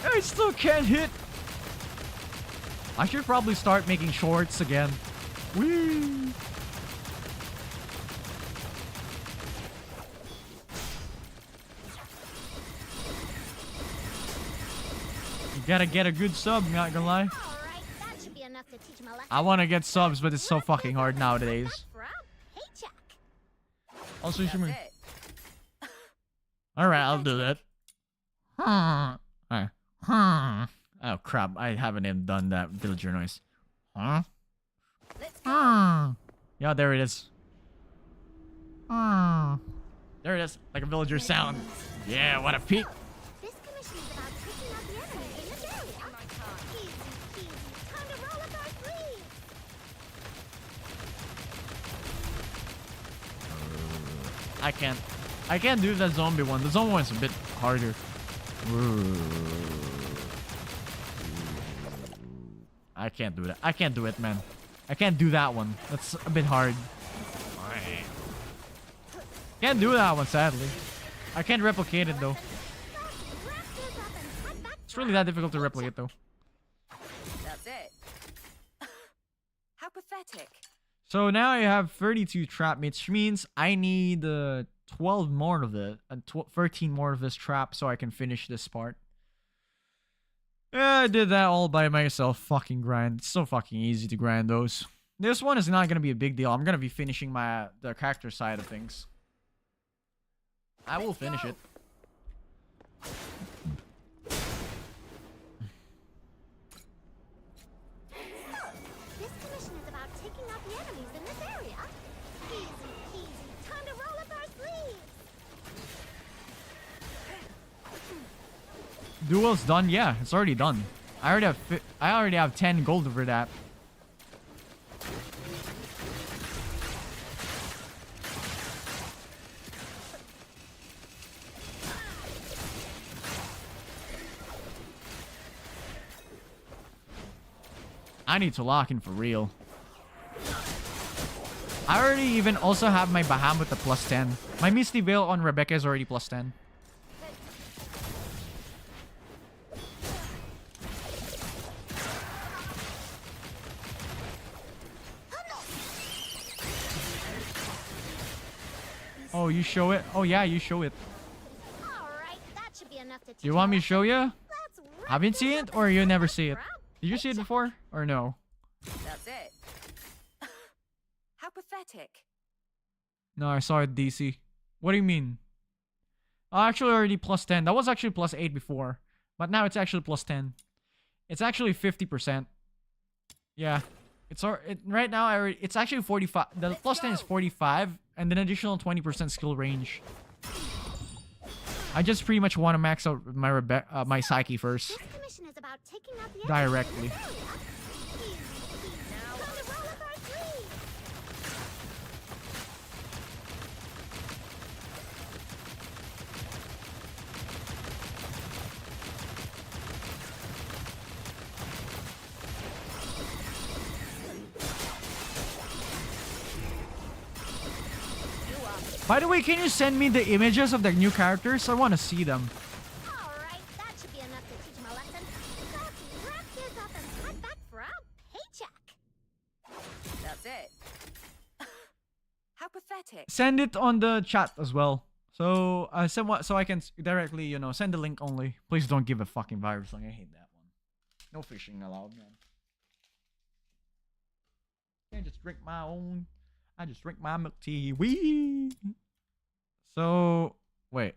F: I still can't hit. I should probably start making shorts again. Woo. You gotta get a good sub, not gonna lie.
B: Alright, that should be enough to teach him a lesson.
F: I wanna get subs, but it's so fucking hard nowadays.
B: Back for our paycheck.
F: Also, you should
D: That's
F: move.
D: it.
F: Alright, I'll do that. Huh. Oh crap! I haven't even done that villager noise. Huh?
D: Let's go.
F: Huh. Yeah, there it is. Huh. There it is, like a villager sound. Yeah, what a peek.
B: This commission is about picking up the enemy in this area.
D: My car.
B: Easy peasy. Time to roll up our sleeves.
F: I can't do the zombie one. The zombie one's a bit harder. I can't do that. I can't do it, man. I can't do that one. That's a bit hard. Can't do that one, sadly. I can't replicate it, though.
B: Wrap this up and head back.
F: It's really that difficult to replicate, though.
D: That's it. How pathetic.
F: So now I have 32 trap mates, which means I need 12 more of it, and 13 more of this trap so I can finish this part. Yeah, I did that all by myself. Fucking grind. It's so fucking easy to grind those. This one is not gonna be a big deal. I'm gonna be finishing the character side of things. I will finish it.
B: This commission is about taking out the enemies in this area. Easy peasy. Time to roll up our sleeves.
F: Duel's done. Yeah, it's already done. I already have 10 gold over that. I need to lock in for real. I already even also have my Bahamut at plus 10. My Misty Veil on Rebecca is already plus 10. Oh, you show it? Oh yeah, you show it.
B: All right, that should be enough to teach
F: You want me to
B: us.
F: show you?
B: Let's wrap
F: Haven't
B: this
F: seen
B: up
F: it or
B: and
F: you
B: head
F: never
B: back
F: see it?
B: for our
F: Did you see it before or no?
D: That's it. How pathetic.
F: No, I saw it DC. What do you mean? Oh, actually already plus 10. That was actually plus 8 before. But now it's actually plus 10. It's actually 50%. Yeah. Right now it's actually 45. The plus 10 is 45 and an additional 20% skill range. I just pretty much want to max out my Psyche first.
B: This commission is about taking out the
F: Directly.
B: enemies in this area. Easy peasy. Time to roll up our sleeves.
F: By the way, can you send me the images of the new characters? I want to see them.
B: All right, that should be enough to teach him a lesson. Let's wrap this up and head back for our paycheck.
D: That's it. How pathetic.
F: Send it on the chat as well. So so I can directly, send the link only. Please don't give a fucking virus link. I hate that one. No fishing allowed, man. I just drink my own. I just drink my milk tea. Wee. So wait.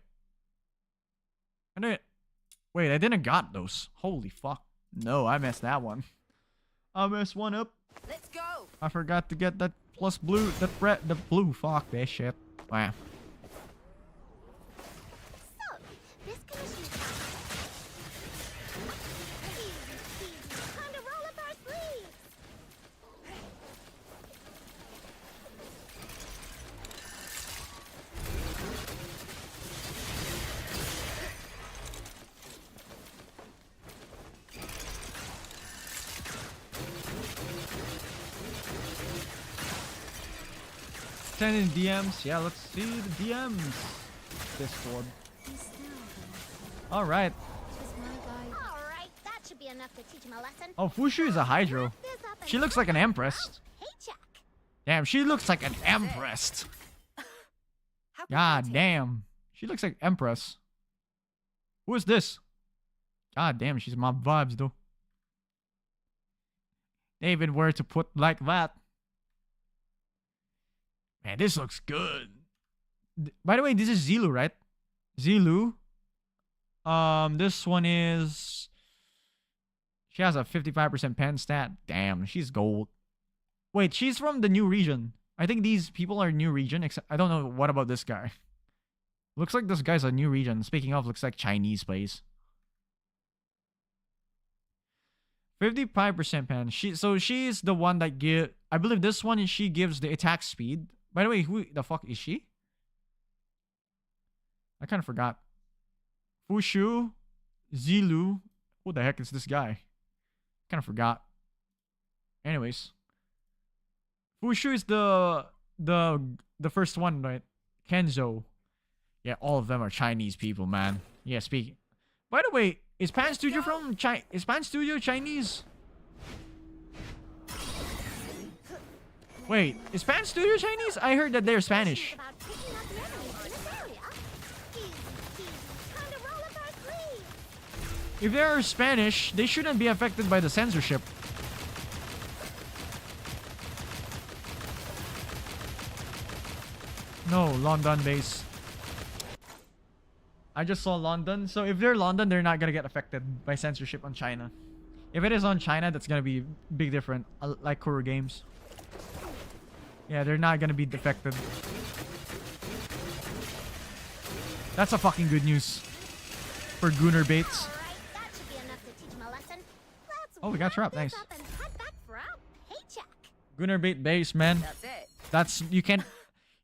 F: I didn't got those. Holy fuck. No, I messed that one. I messed one up.
D: Let's go.
F: I forgot to get that plus blue. The blue. Fuck that shit. Wow.
B: So, this commission is easy peasy. Time to roll up our sleeves.
F: Send in DMs. Yeah, let's see the DMs. Discord. All right.
B: All right, that should be enough to teach him a lesson.
F: Oh, Fushu is a Hydro.
B: Wrap this up and
F: She looks like an
B: head back
F: empress.
B: for our paycheck.
F: Damn, she looks like an empress.
D: How
F: God
D: pathetic.
F: damn. She looks like empress. Who is this? God damn, she's my vibes though. David, where to put like that? Man, this looks good. By the way, this is Zilu, right? Zilu. This one is She has a 55% pen stat. Damn, she's gold. Wait, she's from the new region. I think these people are new region, except I don't know what about this guy. Looks like this guy's a new region. Speaking of, looks like Chinese place. 55% pen. She's the one that I believe this one she gives the attack speed. By the way, who the fuck is she? I kind of forgot. Fushu, Zilu. Who the heck is this guy? Kind of forgot. Anyways, Fushu is the first one, right? Kenzo. Yeah, all of them are Chinese people, man. Yeah, speaking. By the way, is Pan Studio from China? Is Pan Studio Chinese? Wait, is Pan Studio Chinese? I heard that they're Spanish.
B: About picking up the enemies in this area. Easy peasy. Time to roll up our sleeves.
F: If they're Spanish, they shouldn't be affected by the censorship. No, London base. I just saw London. So if they're London, they're not gonna get affected by censorship on China. If it is on China, that's gonna be big different. Like Kuru Games. Yeah, they're not gonna be affected. That's a fucking good news for Gunner Bates.
B: All right, that should be enough to teach him a lesson. Let's
F: Oh, we got trapped.
B: wrap
F: Nice.
B: this up and head back for our paycheck.
F: Gunner Bait base, man.
D: That's it.
F: That's you can't.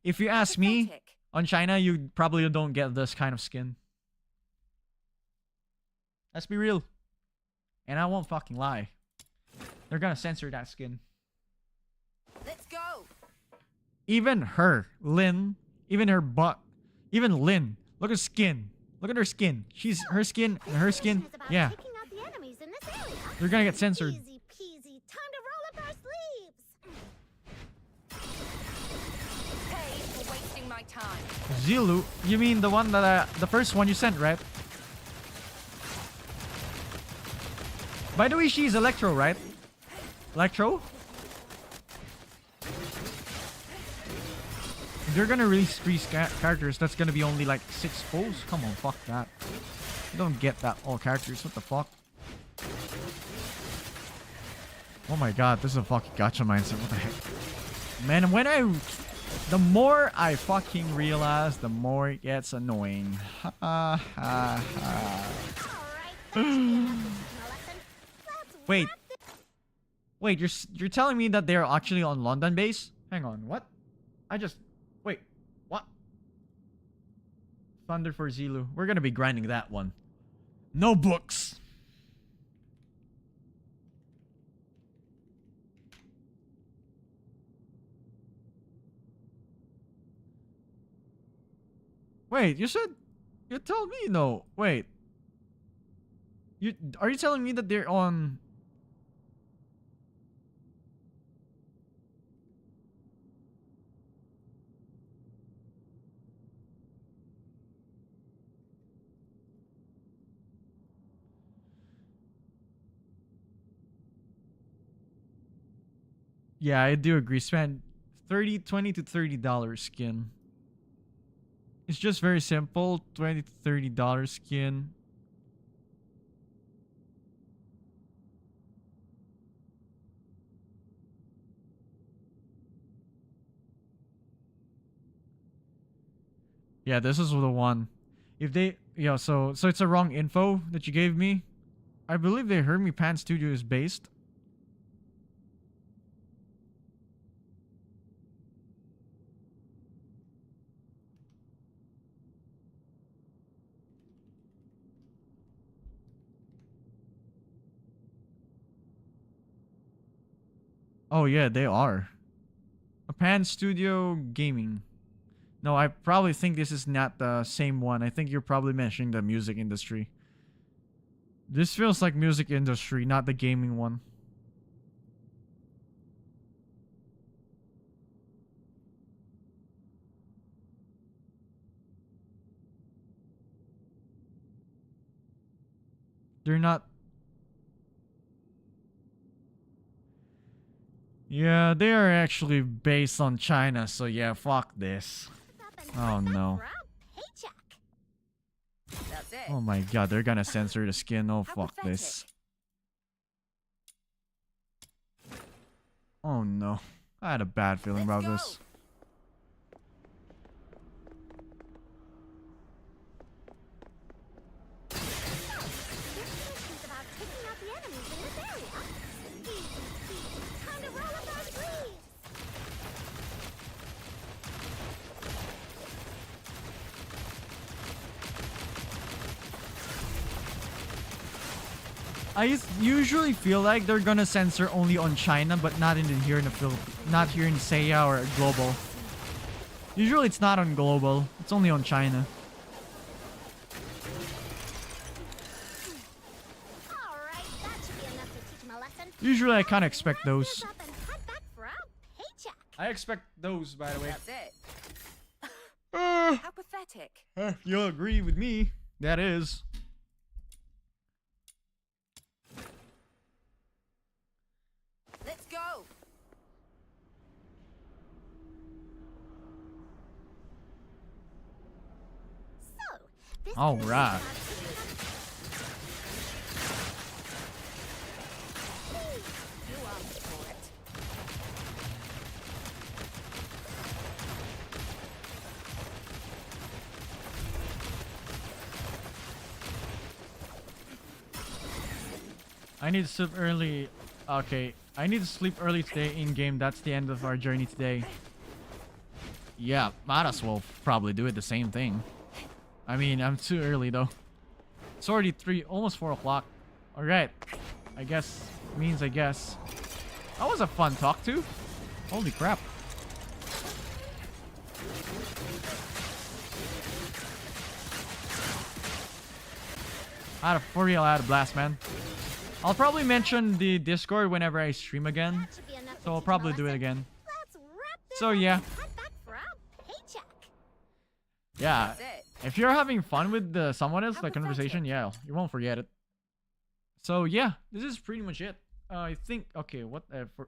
F: If you ask me,
D: Pathetic.
F: on China, you probably don't get this kind of skin. Let's be real. And I won't fucking lie. They're gonna censor that skin.
D: Let's go.
F: Even her, Lin, even her butt, even Lin. Look at skin. Look at her skin. Her skin and her skin.
B: Is about
F: Yeah,
B: picking out the enemies in this area.
F: they're gonna get censored.
B: Easy peasy. Time to roll up our sleeves.
D: Pay for wasting my time.
F: Zilu, you mean the one that the first one you sent, right? By the way, she's Electro, right? Electro? If they're gonna release 3 characters, that's gonna be only like 6 pulls? Come on, fuck that. You don't get that all characters, what the fuck? Oh my god, this is a fucking gacha mindset, what the heck? Man, the more I fucking realize, the more it gets annoying. Ha ha ha.
B: All right, that should be enough to teach him a lesson. Let's
F: Wait.
B: wrap this
F: Wait, you're telling me that they're actually on London base? Hang on, what? Wait, what? Thunder for Zilu. We're gonna be grinding that one. No books. Wait, you told me no. Wait. Are you telling me that they're on? Yeah, I do agree. Spend $20 to $30 skin. It's just very simple. $20 to $30 skin. Yeah, this is the one. If they, yeah, so it's a wrong info that you gave me. I believe they heard me. Pan Studio is based. Oh yeah, they are. A Pan Studio Gaming. No, I probably think this is not the same one. I think you're probably mentioning the music industry. This feels like music industry, not the gaming one. They're not. Yeah, they are actually based on China, so yeah, fuck this.
B: up and
F: Oh,
B: head back
F: no.
B: for our paycheck.
D: That's it.
F: Oh my god, they're gonna censor the skin. Oh,
D: How
F: fuck this.
D: pathetic.
F: Oh no. I had a bad feeling about this.
B: It's about taking out the enemies in this area. Easy peasy. Time to roll up our sleeves.
F: Usually feel like they're gonna censor only on China, but not here in the Philippines, not here in Seiya or global. Usually it's not on global. It's only on China.
B: Alright, that should be enough to teach him a lesson.
F: Usually I kind of expect
B: Wrap
F: those.
B: this up and head back for our paycheck.
F: I expect those, by the way.
D: That's it.
F: Uh,
D: How pathetic.
F: you'll agree with me. That is.
D: Let's go.
B: So, this
F: All
B: commission is
F: right.
B: about taking
D: You asked for it.
F: I need to sleep early. Okay. I need to sleep early today in game. That's the end of our journey today. Yeah, might as well probably do it the same thing. I mean, I'm too early though. It's already 3, almost 4 o'clock. Alright. I guess. Means I guess. That was a fun talk to. Holy crap. For real, I had a blast, man. I'll probably mention the Discord whenever I stream again.
B: that should be enough to
F: So I'll
B: teach him a
F: probably do it
B: lesson.
F: again.
B: Let's wrap this
F: So
B: up
F: yeah.
B: and head back for our paycheck.
F: Yeah.
D: That's it.
F: If you're having fun with someone else,
D: How
F: the conversation, yeah, you won't forget it. So yeah, this is pretty much it. I think, okay, what for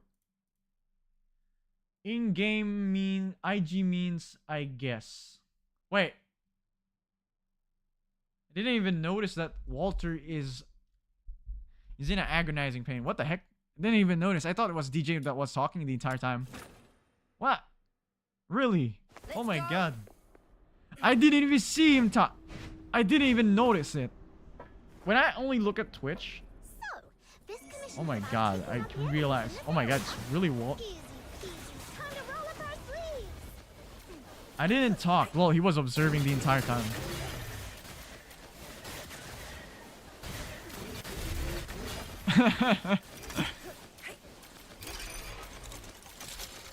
F: in-game IG means I guess. Wait. I didn't even notice that Walter is in an agonizing pain. What the heck? Didn't even notice. I thought it was DJ that was talking the entire time. What? Really? Oh
D: Let's
F: my
D: go.
F: god. I didn't even see him talk. I didn't even notice it. When I only look at Twitch.
B: So, this commission
F: Oh my
B: is about
F: god, I
B: taking out the
F: realized. Oh my god, it's really Walt.
B: easy peasy. Time to roll up our sleeves.
F: I didn't talk. Well, he was observing the entire time.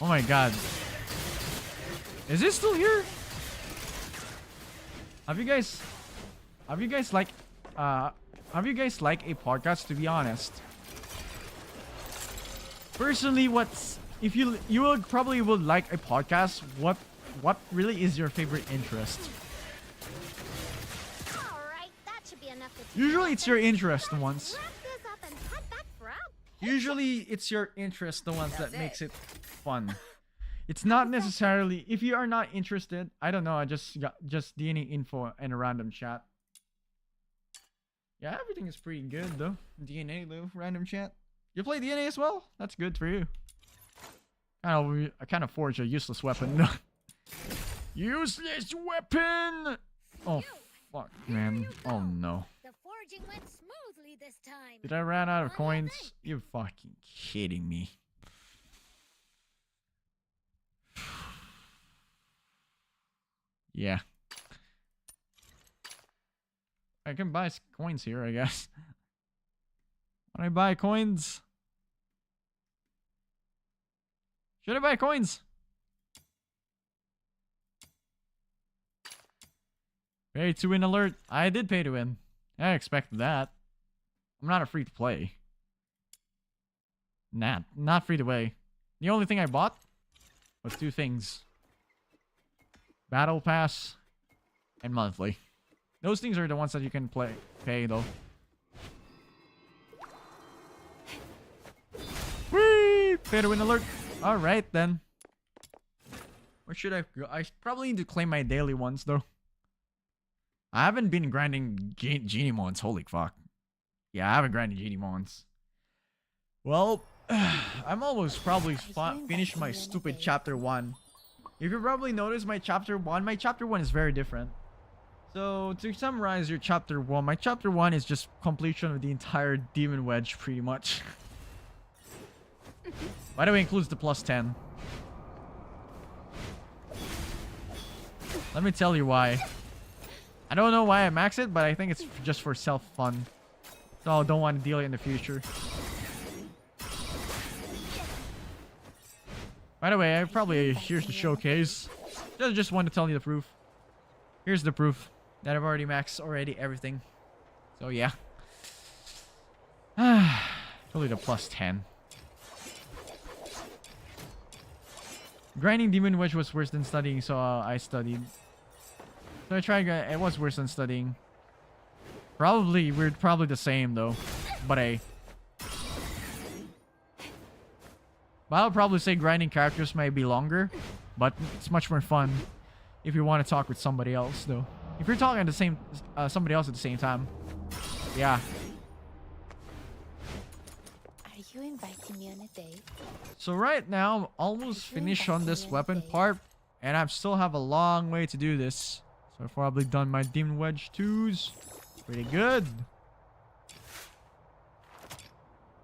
F: Oh my god. Is it still here? Have you guys like a podcast, to be honest? Personally, if you would probably would like a podcast, what really is your favorite interest?
B: Alright, that should be enough to teach him a
F: Usually it's your
B: lesson.
F: interest ones.
B: Wrap this up and head back for our
F: Usually it's your interest the ones that
D: That's
F: makes
D: it.
F: it fun. It's not necessarily if you are not interested. I don't know. I just got DNA info and a random chat. Yeah, everything is pretty good though. DNA though, random chat. You play DNA as well? That's good for you. I kind of forged a useless weapon. Useless weapon! Oh fuck, man. Oh no.
B: The forging went smoothly this time.
F: Did I run out of
B: What do you
F: coins?
B: think?
F: You're fucking kidding me. Yeah. I can buy coins here, I guess. When I buy coins. Should I buy coins? Pay to win alert. I did pay to win. I expected that. I'm not a free to play. Nah, not free to play. The only thing I bought was 2 things. Battle Pass and monthly. Those things are the ones that you can pay though. Whee! Pay to win alert. Alright then. Where should I go? I probably need to claim my daily ones though. I haven't been grinding Genie Mons. Holy fuck. Yeah, I haven't grinded Genie Mons. Well, I'm almost probably finished my stupid chapter 1. If you probably noticed my chapter 1 is very different. So to summarize your chapter 1, my chapter 1 is just completion of the entire Demon Wedge pretty much. By the way, includes the plus 10. Let me tell you why. I don't know why I max it, but I think it's just for self-fun. So I don't want to deal it in the future. By the way, I probably here's the showcase. Just want to tell you the proof. Here's the proof that I've already maxed everything. So yeah. Probably the plus 10. Grinding Demon Wedge was worse than studying, so I studied. So I tried. It was worse than studying. We're probably the same though, but I'll probably say grinding characters might be longer, but it's much more fun if you want to talk with somebody else though. If you're talking to the same somebody else at the same time, yeah.
E: Are you inviting me on a date?
F: So right now I'm almost finished on this weapon part, and I still have a long way to do this. So I've probably done my Demon Wedge 2s. Pretty good.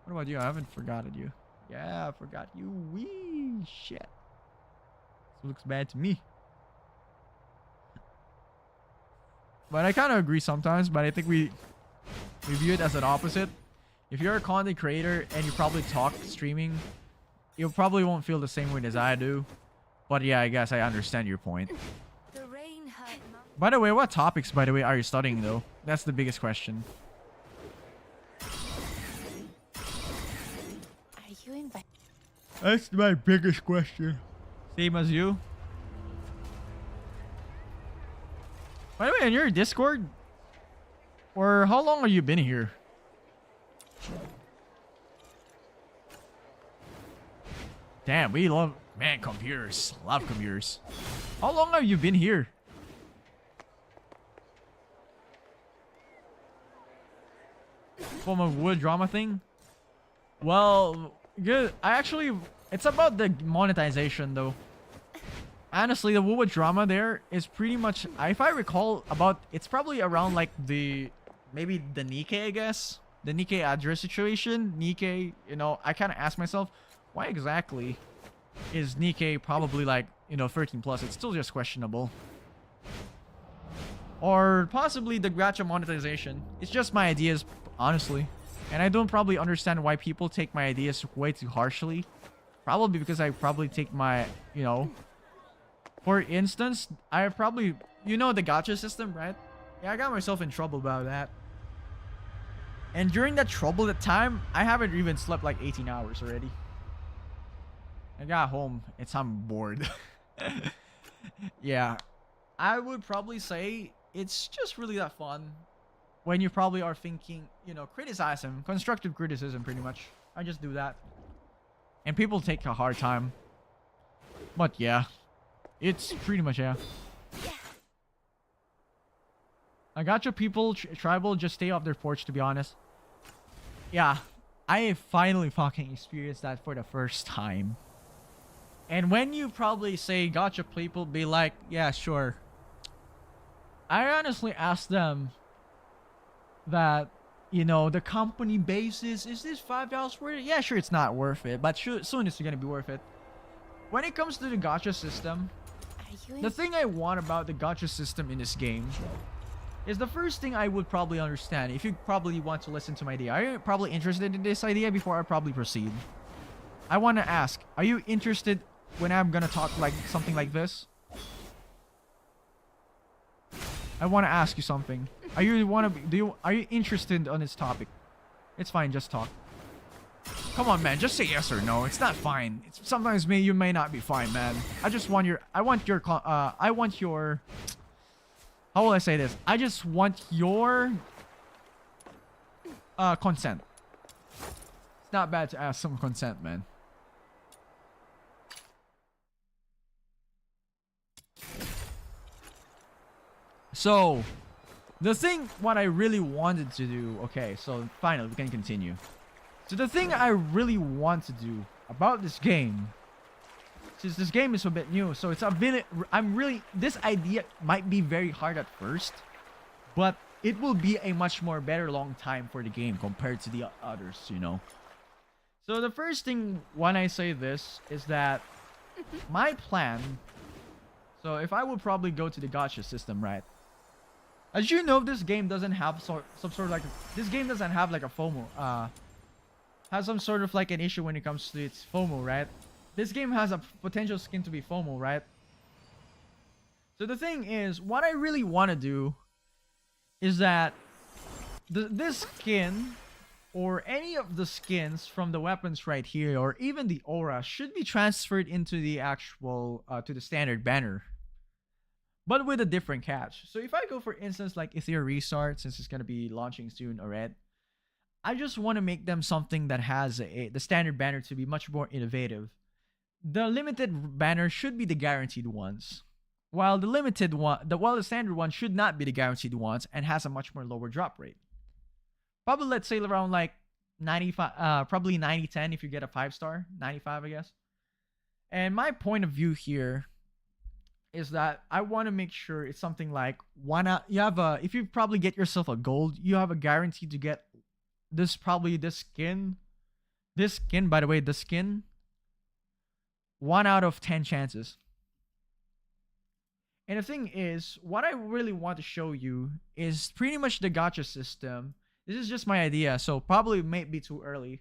F: What about you? I haven't forgotten you. Yeah, I forgot you. Wee shit. This looks bad to me. But I kind of agree sometimes, but I think we view it as an opposite. If you're a content creator and you probably talk streaming, you probably won't feel the same way as I do. But yeah, I guess I understand your point.
D: The rain hurt my...
F: By the way, what topics, by the way, are you studying though? That's the biggest question.
E: Are you inviting?
F: That's my biggest question. Same as you. By the way, on your Discord, or how long have you been here? Damn, we love, man, computers. Love computers. How long have you been here? From a wood drama thing? Well, good. It's about the monetization though. Honestly, the wood drama there is pretty much, if I recall, it's probably around like maybe the Nikkei, I guess. The Nikkei address situation. Nikkei, I kind of ask myself, why exactly is Nikkei probably like, 13 plus? It's still just questionable. Or possibly the gacha monetization. It's just my ideas, honestly. And I don't probably understand why people take my ideas way too harshly. Probably because I probably take my, for instance, I probably, the gacha system, right? Yeah, I got myself in trouble about that. And during that troubled time, I haven't even slept like 18 hours already. I got home. I'm bored. Yeah. I would probably say it's just really that fun. When you probably are thinking, criticism. Constructive criticism, pretty much. I just do that. And people take a hard time. But yeah. It's pretty much, yeah. I got you people, tribal, just stay off their porch, to be honest. Yeah, I finally fucking experienced that for the first time. And when you probably say gotcha people, be like, yeah, sure. I honestly asked them that, the company basis, is this $5 worth it? Yeah, sure, it's not worth it, but soon it's gonna be worth it. When it comes to the gacha system, the thing I want about the gacha system in this game is the first thing I would probably understand. If you probably want to listen to my idea, are you probably interested in this idea before I probably proceed? I want to ask, are you interested when I'm gonna talk like something like this? I want to ask you something. Are you interested on this topic? It's fine, just talk. Come on, man, just say yes or no. It's not fine. Sometimes you may not be fine, man. I want your how will I say this? I just want your consent. It's not bad to ask some consent, man. So, what I really wanted to do, okay, so finally we can continue. So the thing I really want to do about this game, since this game is a bit new, so it's a bit, this idea might be very hard at first, but it will be a much more better long time for the game compared to the others, you know. So the first thing when I say this is that my plan, so if I would probably go to the gacha system, right? As you know, this game doesn't have some sort of like, this game doesn't have like a FOMO, has some sort of like an issue when it comes to its FOMO, right? This game has a potential skin to be FOMO, right? So the thing is, what I really want to do is that this skin or any of the skins from the weapons right here, or even the aura, should be transferred into the actual to the standard banner, but with a different catch. So if I go, for instance, like Ethereal Restart, since it's going to be launching soon already, I just want to make them something that has the standard banner to be much more innovative. The limited banner should be the guaranteed ones, while the standard one should not be the guaranteed ones and has a much more lower drop rate. Probably, let's say around like 95, probably 90-10 if you get a 5-star, 95 I guess. And my point of view here is that I want to make sure it's something like if you probably get yourself a gold, you have a guarantee to get this skin. This skin, by the way, the skin, 1 out of 10 chances. And the thing is, what I really want to show you is pretty much the gacha system. This is just my idea, so probably may be too early.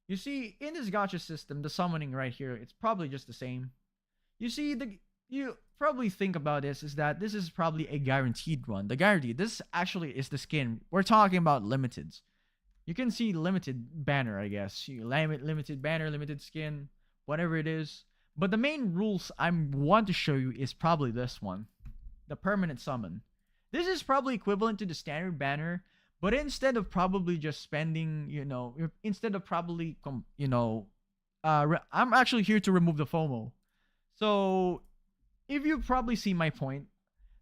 F: You see, in this gacha system, the summoning right here, it's probably just the same. You see, you probably think about this is that this is probably a guaranteed one. The guarantee, this actually is the skin. We're talking about limiteds. You can see limited banner, I guess. Limited banner, limited skin, whatever it is. But the main rules I want to show you is probably this one, the permanent summon. This is probably equivalent to the standard banner, but instead of probably just spending, instead of probably, I'm actually here to remove the FOMO. So if you probably see my point,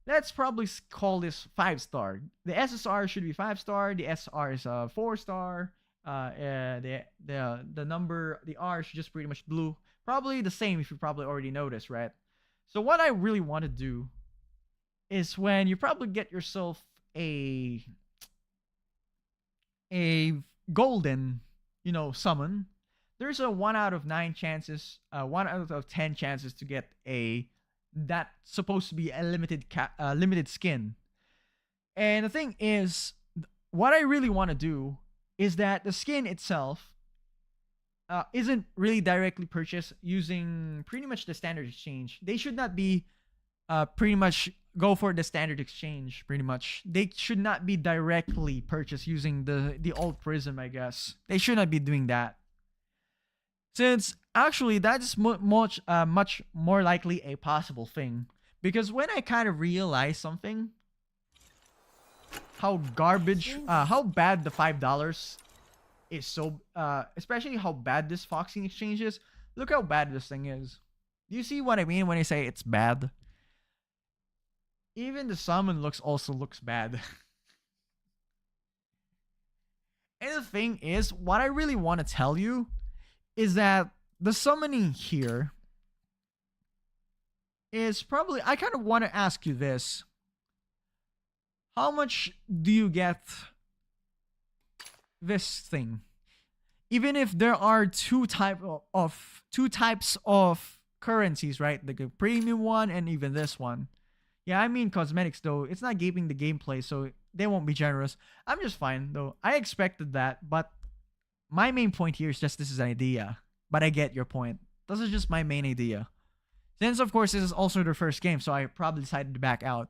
F: let's probably call this 5-star. The SSR should be 5-star. The SR is a 4-star. The R should just pretty much blue. Probably the same if you probably already noticed, right? So what I really want to do is when you probably get yourself a golden, summon, there's a 1 out of 9 chances, 1 out of 10 chances to get that's supposed to be a limited skin. And the thing is, what I really want to do is that the skin itself isn't really directly purchased using pretty much the standard exchange. They should not be pretty much go for the standard exchange. Pretty much, they should not be directly purchased using the old prism, I guess. They should not be doing that, since actually that is much more likely a possible thing. Because when I kind of realize something, how bad the $5 is, so especially how bad this Foxing exchange is. Look how bad this thing is. Do you see what I mean when I say it's bad? Even the summon also looks bad. And the thing is, what I really want to tell you is that the summoning here is probably, I kind of want to ask you this. How much do you get this thing? Even if there are two types of currencies, right? The premium one and even this one. Yeah, I mean cosmetics though. It's not gaping the gameplay, so they won't be generous. I'm just fine though. I expected that, but my main point here is just this is an idea. But I get your point. This is just my main idea. Since of course this is also their first game, so I probably decided to back out.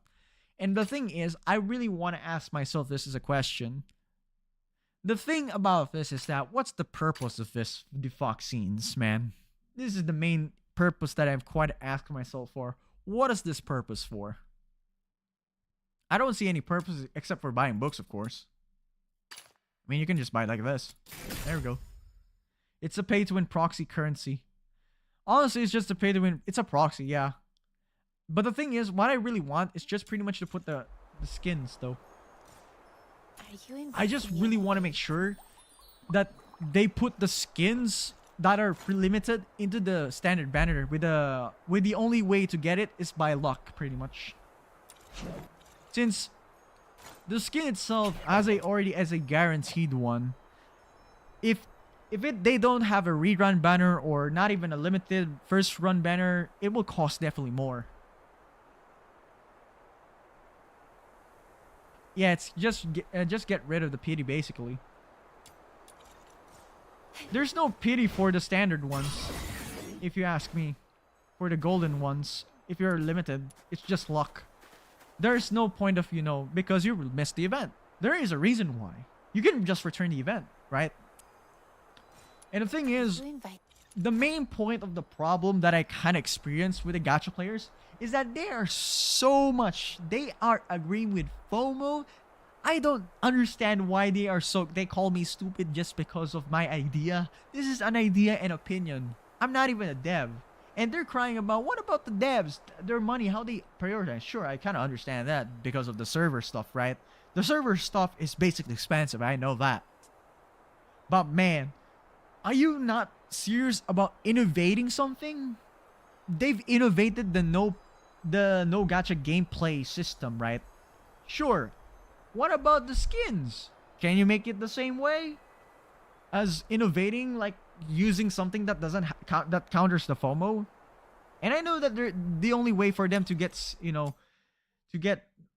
F: And the thing is, I really want to ask myself this as a question. The thing about this is that what's the purpose of the Fox scenes, man? This is the main purpose that I've quite asked myself for. What is this purpose for? I don't see any purpose except for buying books, of course. I mean, you can just buy it like this. There we go. It's a pay-to-win proxy currency. Honestly, it's just a pay-to-win. It's a proxy, yeah. But the thing is, what I really want is just pretty much to put the skins, though. I just really want to make sure that they put the skins that are limited into the standard banner with the only way to get it is by luck, pretty much. Since the skin itself already as a guaranteed one, if they don't have a rerun banner or not even a limited first run banner, it will cost definitely more. Yeah, it's just get rid of the pity basically. There's no pity for the standard ones, if you ask me. For the golden ones, if you're limited, it's just luck. There's no point of, because you missed the event. There is a reason why. You can just return the event, right? And the thing is, the main point of the problem that I kind of experienced with the gacha players is that they are agreeing with FOMO. I don't understand why they call me stupid just because of my idea. This is an idea and opinion. I'm not even a dev. And they're crying about, what about the devs? Their money, how they prioritize. Sure, I kind of understand that because of the server stuff, right? The server stuff is basically expensive. I know that. But man, are you not serious about innovating something? They've innovated the no gacha gameplay system, right? Sure. What about the skins? Can you make it the same way as innovating, like using something that doesn't that counters the FOMO? And I know that the only way for them to get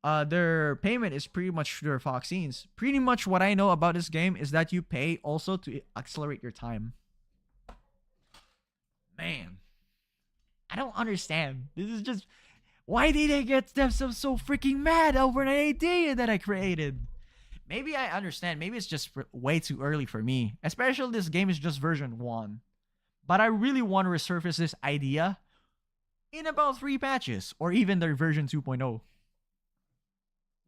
F: their payment is pretty much through their vaccines. Pretty much what I know about this game is that you pay also to accelerate your time. Man, I don't understand. This is just, why did they get themselves so freaking mad over an idea that I created? Maybe I understand. Maybe it's just way too early for me. Especially this game is just version 1. But I really want to resurface this idea in about 3 patches. Or even their version 2.0.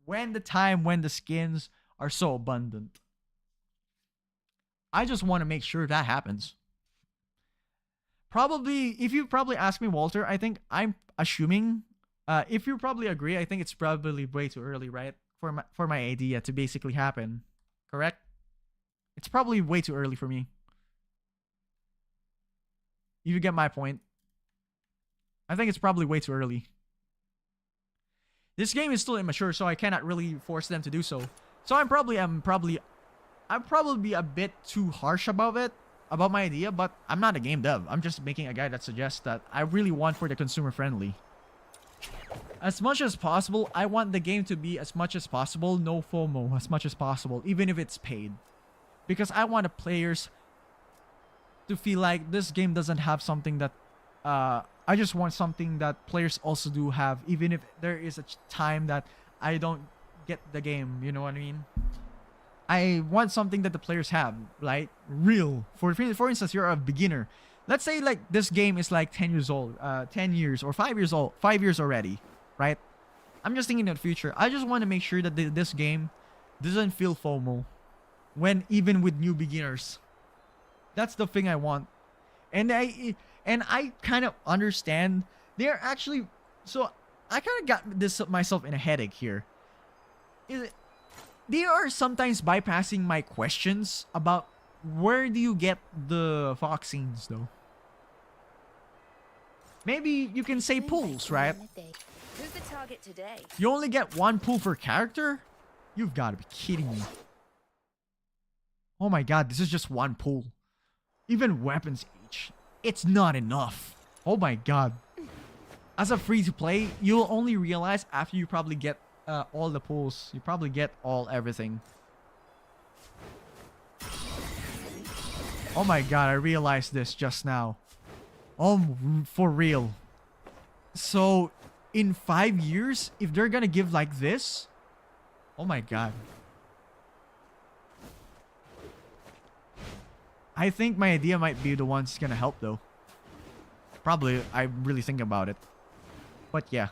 F: When the skins are so abundant. I just want to make sure that happens. Probably, if you probably ask me, Walter, I think I'm assuming... if you probably agree, I think it's probably way too early, right? For my idea to basically happen. Correct? It's probably way too early for me. You get my point. I think it's probably way too early. This game is still immature, so I cannot really force them to do so. So I'm probably a bit too harsh about it, about my idea, but I'm not a game dev. I'm just making a guide that suggests that I really want for the consumer friendly. As much as possible, I want the game to be as much as possible, no FOMO, as much as possible, even if it's paid. Because I want the players to feel like this game doesn't have something that... I just want something that players also do have, even if there is a time that I don't get the game, you know what I mean? I want something that the players have, like real. For instance, you're a beginner. Let's say like this game is like 10 years old, 10 years or 5 years old, 5 years already, right? I'm just thinking of the future. I just want to make sure that this game doesn't feel FOMO even with new beginners. That's the thing I want. And I kind of understand. They're actually, so I kind of got myself in a headache here. They are sometimes bypassing my questions about where do you get the vaccines though. Maybe you can say pools, right?
D: Who's the target today?
F: You only get 1 pool per character? You've got to be kidding me. Oh my god, this is just 1 pool. Even weapons each. It's not enough. Oh my god. As a free-to-play, you'll only realize after you probably get all the pools. You probably get everything. Oh my god, I realized this just now. Oh, for real. So, in 5 years, if they're gonna give like this... Oh my god. I think my idea might be the one that's gonna help though. Probably, I really think about it. But yeah.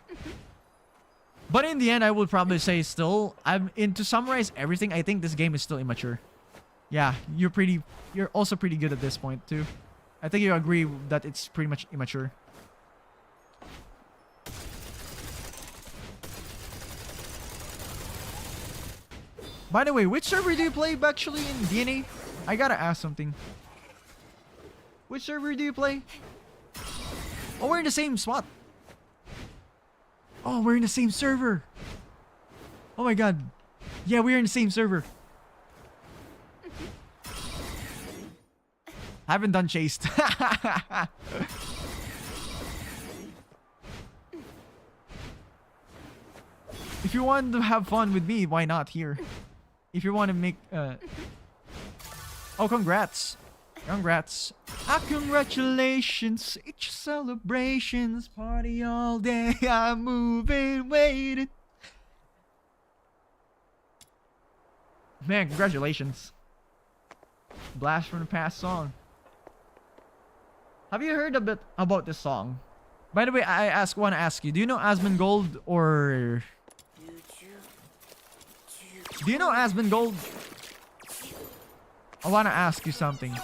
F: But in the end, I would probably say still, to summarize everything, I think this game is still immature. Yeah, you're also pretty good at this point too. I think you agree that it's pretty much immature. By the way, which server do you play actually in DNA? I gotta ask something. Which server do you play? Oh, we're in the same spot. Oh, we're in the same server. Oh my god. Yeah, we're in the same server. Haven't done chased. If you want to have fun with me, why not here? If you want to make oh, congrats. Congrats. Ah, congratulations. It's celebrations. Party all day. I'm moving, waiting. Man, congratulations. Blast from the past song. Have you heard a bit about this song? By the way, want to ask you, do you know Asmongold or... Do you know Asmongold? I want to ask you something.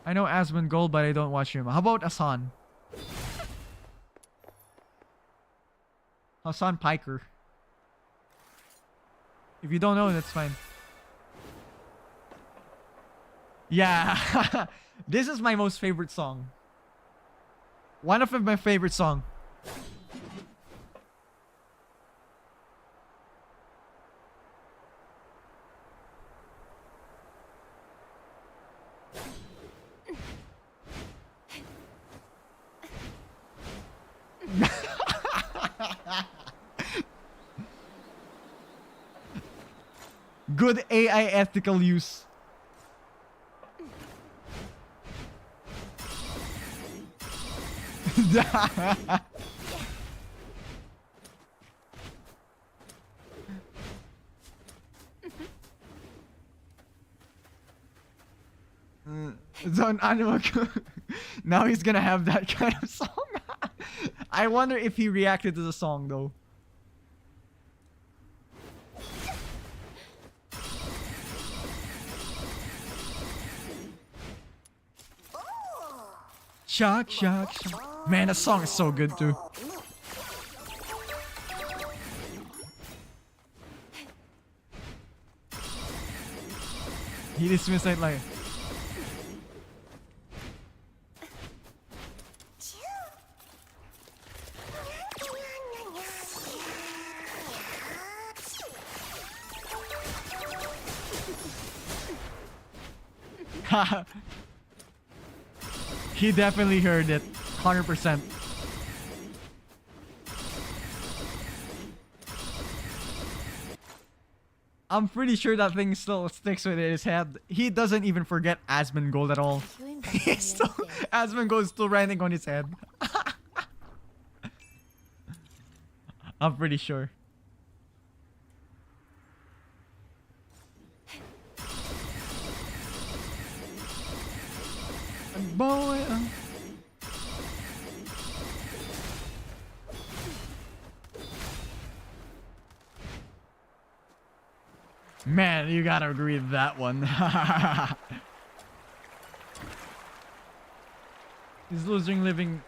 F: I know Asmongold, but I don't watch him. How about Hassan? Hassan Piker. If you don't know, that's fine. Yeah. This is my most favorite song. One of my favorite song. Good AI ethical use. It's on Animal. Now he's gonna have that kind of song. I wonder if he reacted to the song though. Shock, shock, shock. Man, that song is so good too. He dismissed it like... He definitely heard it. 100%. I'm pretty sure that thing still sticks with his head. He doesn't even forget Asmongold at all. He's still, Asmongold is still running on his head. I'm pretty sure. Boy, man, you gotta agree with that one. He's losing living.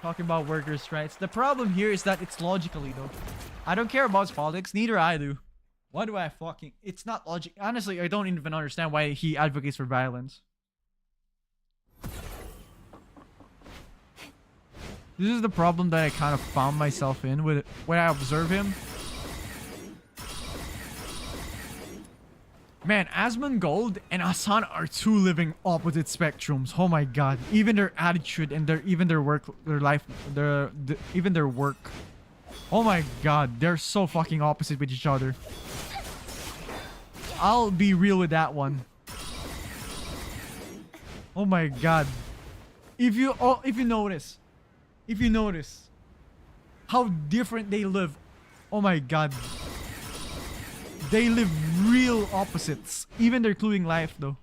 F: Talking about workers' rights. The problem here is that it's logically though. I don't care about politics, neither I do. Why do I fucking... It's not logic. Honestly, I don't even understand why he advocates for violence. This is the problem that I kind of found myself in with when I observe him. Man, Asmongold and Hassan are two living opposite spectrums. Oh my god. Even their attitude and their work, their life, even their work. Oh my god, they're so fucking opposite with each other. I'll be real with that one. Oh my god. If you notice how different they live. Oh my god. They live real opposites. Even their including life though.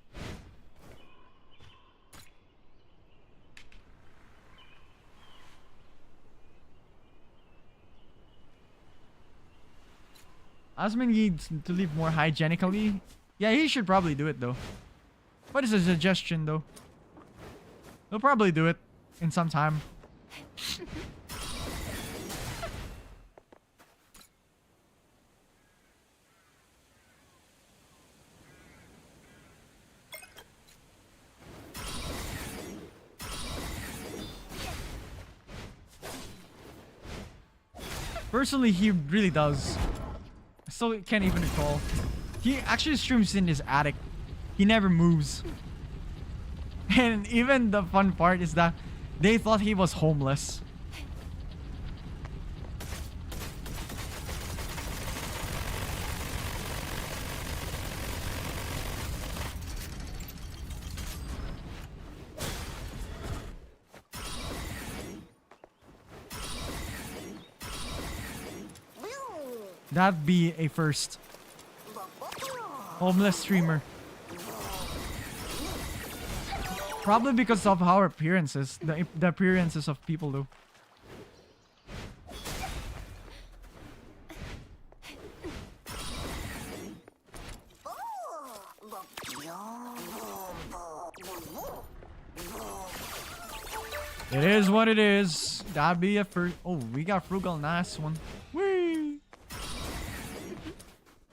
F: Asman needs to live more hygienically. Yeah, he should probably do it though. What is a suggestion though? He'll probably do it in some time. Personally, he really does. I still can't even recall. He actually streams in his attic. He never moves. And even the fun part is that they thought he was homeless. That'd be a first. Homeless streamer. Probably because of our appearances. The appearances of people though. It is what it is. That'd be a first. Oh, we got frugal. Nice one. Whee!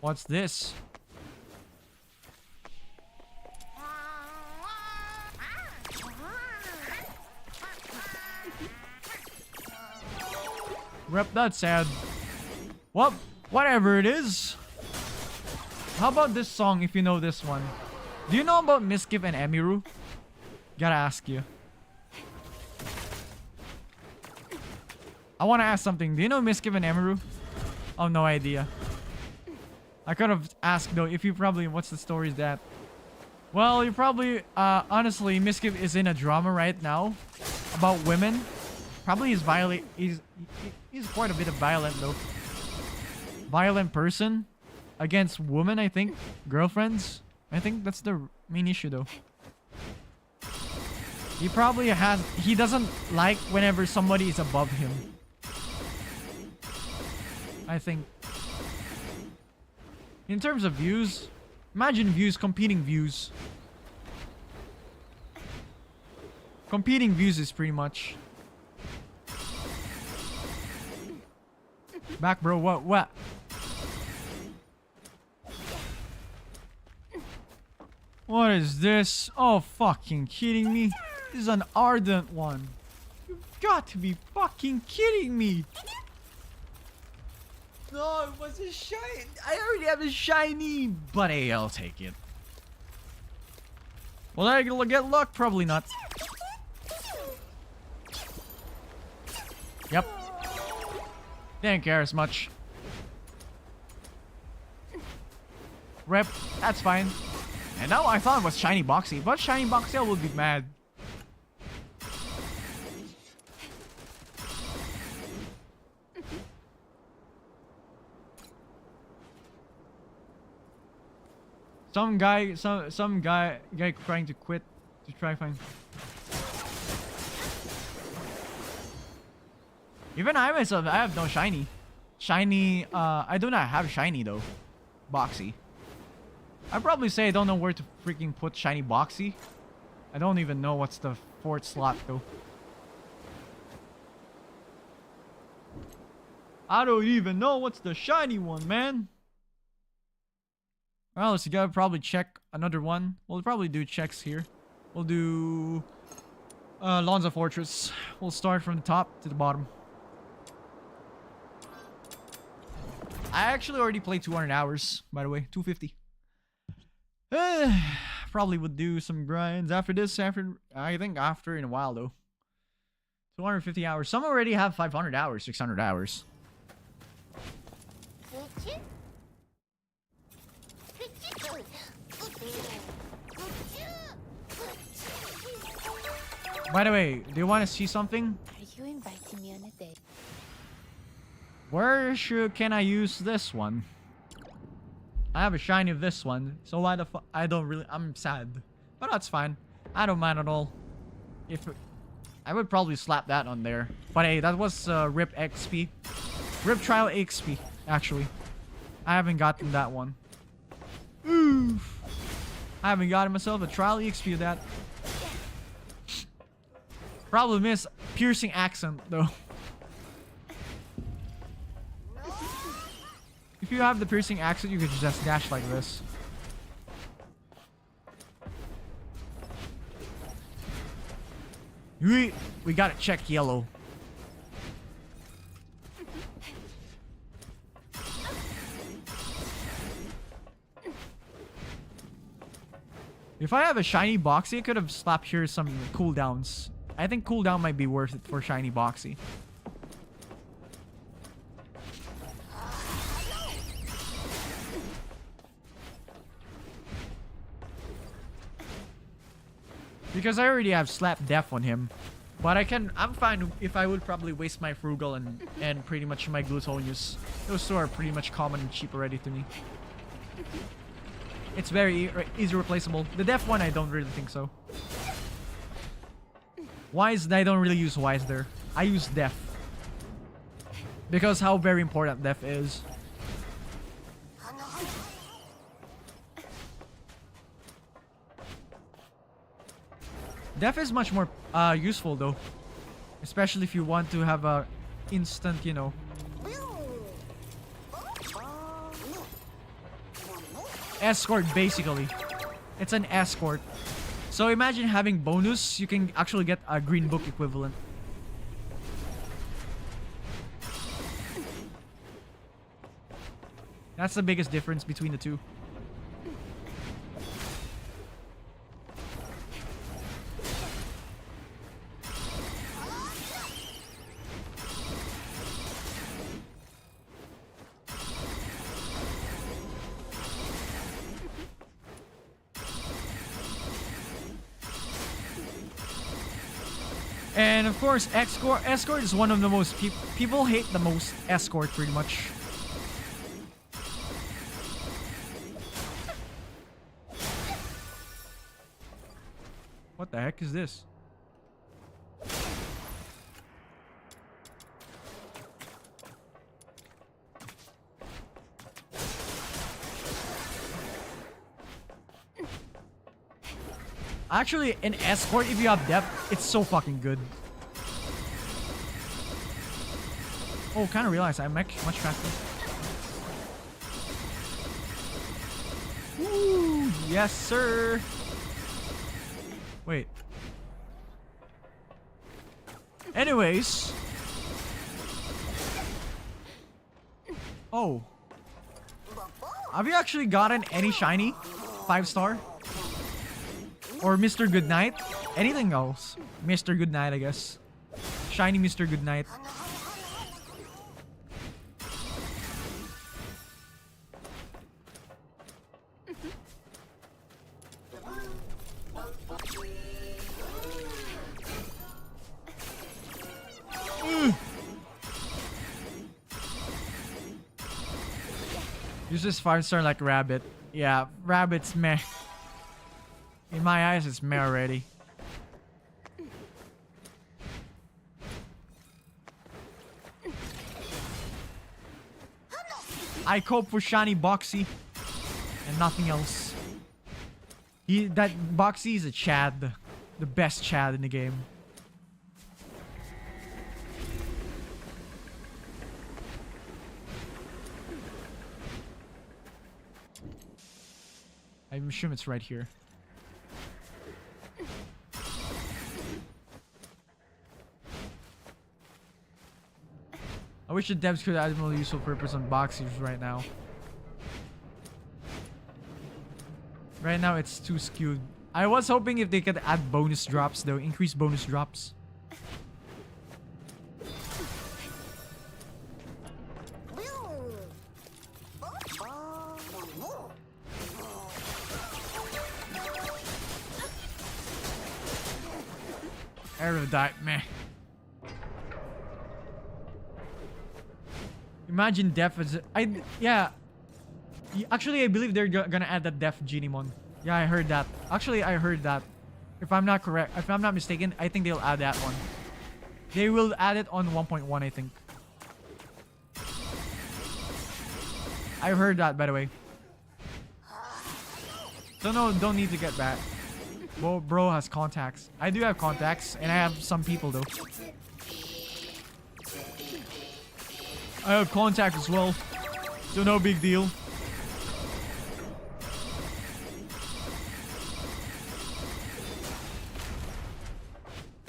F: What's this? Rep, that's sad. Well, whatever it is. How about this song if you know this one? Do you know about Miskiff and Emiru? Gotta ask you. I wanna ask something. Do you know Miskiff and Emiru? Oh, no idea. I could have asked though if you probably what's the story is that? Well, you probably honestly Miskiff is in a drama right now about women. Probably he's quite a bit of violent though. Violent person against women, I think. Girlfriends. I think that's the main issue though. He doesn't like whenever somebody is above him. I think. In terms of views, imagine views, competing views. Competing views is pretty much. Back, bro. What? What is this? Oh, fucking kidding me. This is an ardent one. You've got to be fucking kidding me. No, it was a shiny. I already have a shiny, but hey, I'll take it. Will I get luck? Probably not. Yep. Didn't care as much. Rep, that's fine. And now I thought it was shiny Boxy, but shiny Boxy I would be mad. Some guy trying to quit to try find. Even I myself, I have no shiny. Shiny, I do not have shiny though. Boxy. I'd probably say I don't know where to freaking put shiny Boxy. I don't even know what's the fourth slot though. I don't even know what's the shiny one, man. Well, let's go probably check another one. We'll probably do checks here. We'll do Lonza Fortress. We'll start from the top to the bottom. I actually already played 200 hours, by the way. 250. Probably would do some grinds after this. I think after in a while though. 250 hours. Some already have 500 hours, 600 hours. By the way, do you want to see something?
E: Are you inviting me on a date?
F: Where can I use this one? I have a shiny of this one, so why the fuck? I'm sad, but that's fine. I don't mind at all. I would probably slap that on there, but hey, that was RIP XP, RIP Trial XP. Actually, I haven't gotten that one. Oof. I haven't gotten myself a Trial XP of that. Problem is piercing accent though. If you have the piercing accent, you could just dash like this. We gotta check yellow. If I have a shiny Boxy, I could have slapped here some cooldowns. I think cooldown might be worth it for shiny Boxy. Because I already have Slap Def on him. But I'm fine if I would probably waste my Frugal and pretty much my Glutonius. Those two are pretty much common and cheap already to me. It's very easy replaceable. The Def one, I don't really think so. Wise, I don't really use Wise there. I use Def. Because how very important Def is. Def is much more useful though. Especially if you want to have a instant, you know. Escort basically. It's an escort. So imagine having bonus, you can actually get a green book equivalent. That's the biggest difference between the two. And of course, Escort is one of the most people hate the most Escort pretty much. What the heck is this? Actually, an Escort, if you have depth, it's so fucking good. Oh, kind of realized I'm much faster. Woo! Yes, sir! Wait. Anyways. Oh. Have you actually gotten any shiny? 5-star? Or Mr. Goodnight? Anything else? Mr. Goodnight, I guess. Shiny Mr. Goodnight. Use this 5-star like Rabbit. Yeah, Rabbit's meh. In my eyes, it's meh already. I cope for shiny Boxy and nothing else. That Boxy is a Chad, the best Chad in the game. I'm assuming it's right here. I wish the devs could add more useful purpose on Boxers right now. Right now it's too skewed. I was hoping if they could add bonus drops though, increase bonus drops. Aerodite, meh. Imagine Def is... yeah. Actually, I believe they're gonna add that Def Genimon. Yeah, I heard that. Actually, I heard that. If I'm not correct, if I'm not mistaken, I think they'll add that one. They will add it on 1.1, I think. I heard that, by the way. So no, don't need to get back. Bro has contacts. I do have contacts, and I have some people though. I have contact as well, so no big deal.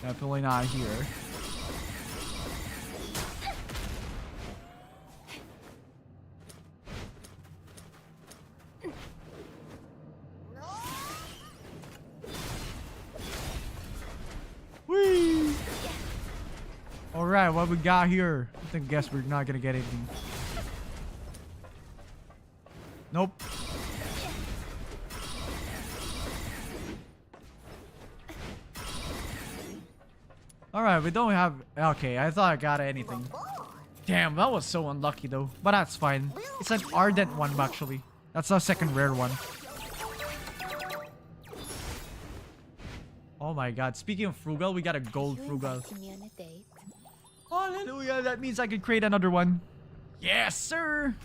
F: Definitely not here. Alright, what we got here? I think guess we're not gonna get anything. Nope. Alright, we don't have... Okay, I thought I got anything. Damn, that was so unlucky though. But that's fine. It's an ardent one actually. That's the second rare one. Oh my god. Speaking of frugal, we got a gold frugal.
E: Inviting me on a date?
F: Hallelujah, that means I could create another one. Yes, sir!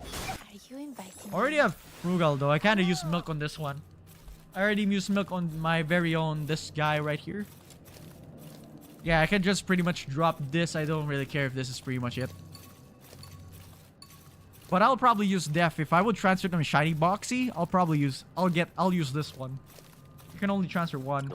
E: Are you inviting
F: I already have frugal though. I kinda use milk on this one. I already used milk on my very own, this guy right here. Yeah, I can just pretty much drop this. I don't really care if this is pretty much it. But I'll probably use Def. If I would transfer to a shiny boxy, I'll use this one. You can only transfer one.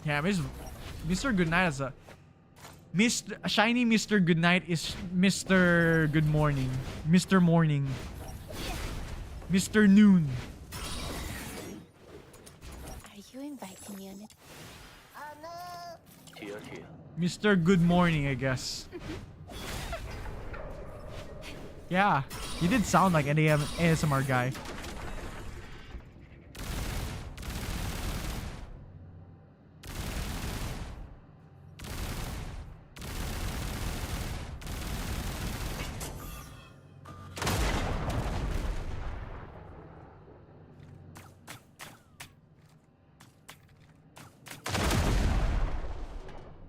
F: Yeah, Mr. Goodnight is a... Shiny Mr. Goodnight is Mr. Good Morning. Mr. Morning. Mr. Noon.
E: Are you inviting me on a
F: Mr. Good Morning, I guess. Yeah, you did sound like an ASMR guy.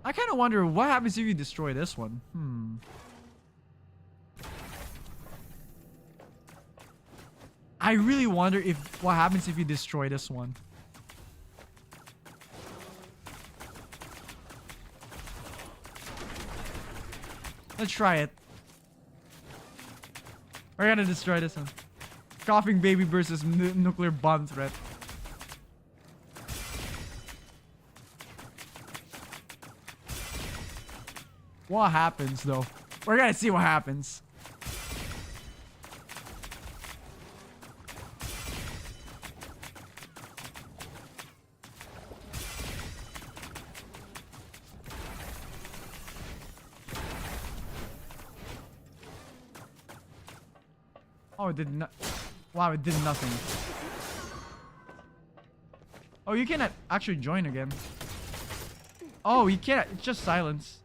F: I kind of wonder what happens if you destroy this one. I really wonder what happens if you destroy this one. Let's try it. We're gonna destroy this one. Coughing baby versus nuclear bomb threat. What happens though? We're gonna see what happens. Oh, it did not. Wow, it did nothing. Oh, you cannot actually join again. Oh, you can't. It's just silence.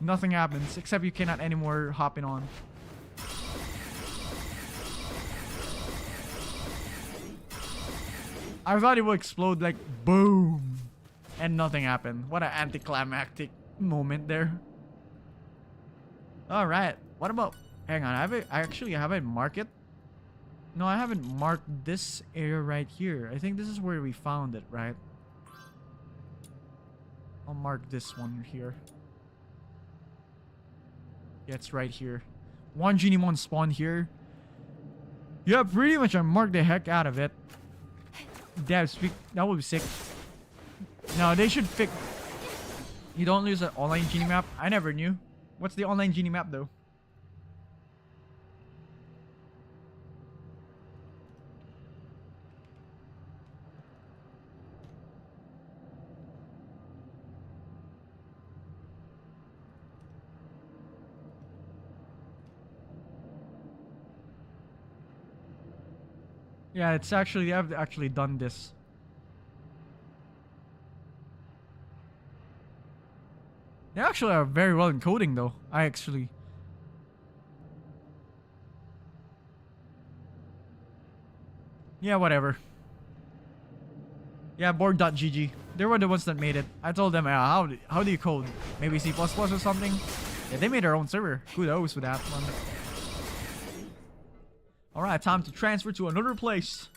F: Nothing happens, except you cannot anymore hopping on. I thought it would explode like boom, and nothing happened. What an anticlimactic moment there. All right, what about? Hang on, I actually haven't marked it. No, I haven't marked this area right here. I think this is where we found it, right? I'll mark this one here. Yeah, it's right here. One Genimon spawn here. Yeah, pretty much I marked the heck out of it. Damn, that would be sick. No, they should fix... You don't lose an online Genie map? I never knew. What's the online Genie map though? Yeah, it's actually, I've actually done this. They actually are very well in coding though. I actually... Yeah, whatever. Yeah, board.gg. They were the ones that made it. I told them, how do you code? Maybe C++ or something? Yeah, they made their own server. Kudos for that one. Alright, time to transfer to another place.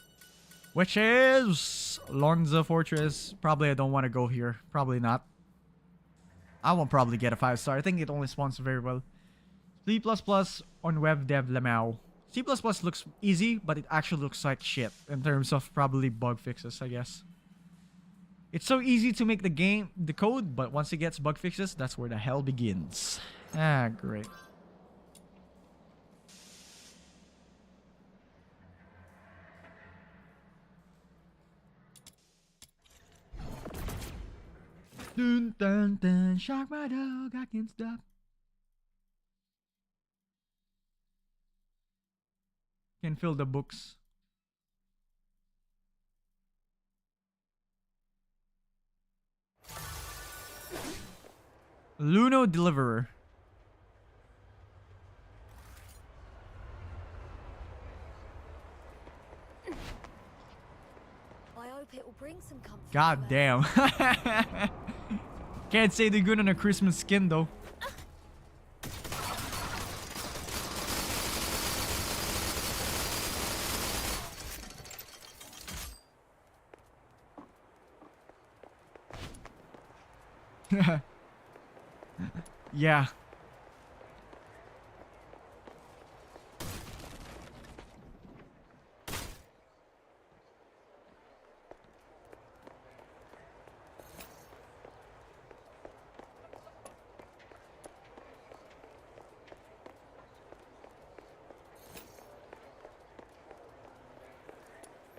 F: Which is... Lonza Fortress. Probably I don't want to go here. Probably not. I won't probably get a 5-star. I think it only spawns very well. C++ on web dev Lamau. C++ looks easy, but it actually looks like shit. In terms of probably bug fixes, I guess. It's so easy to make the code, but once it gets bug fixes, that's where the hell begins. Ah, great. Dun dun dun, shock my dog, I can't stop. Can fill the books. Luno Deliverer.
E: I hope it will bring some comfort.
F: God damn. Can't say they're good on a Christmas skin though. Yeah.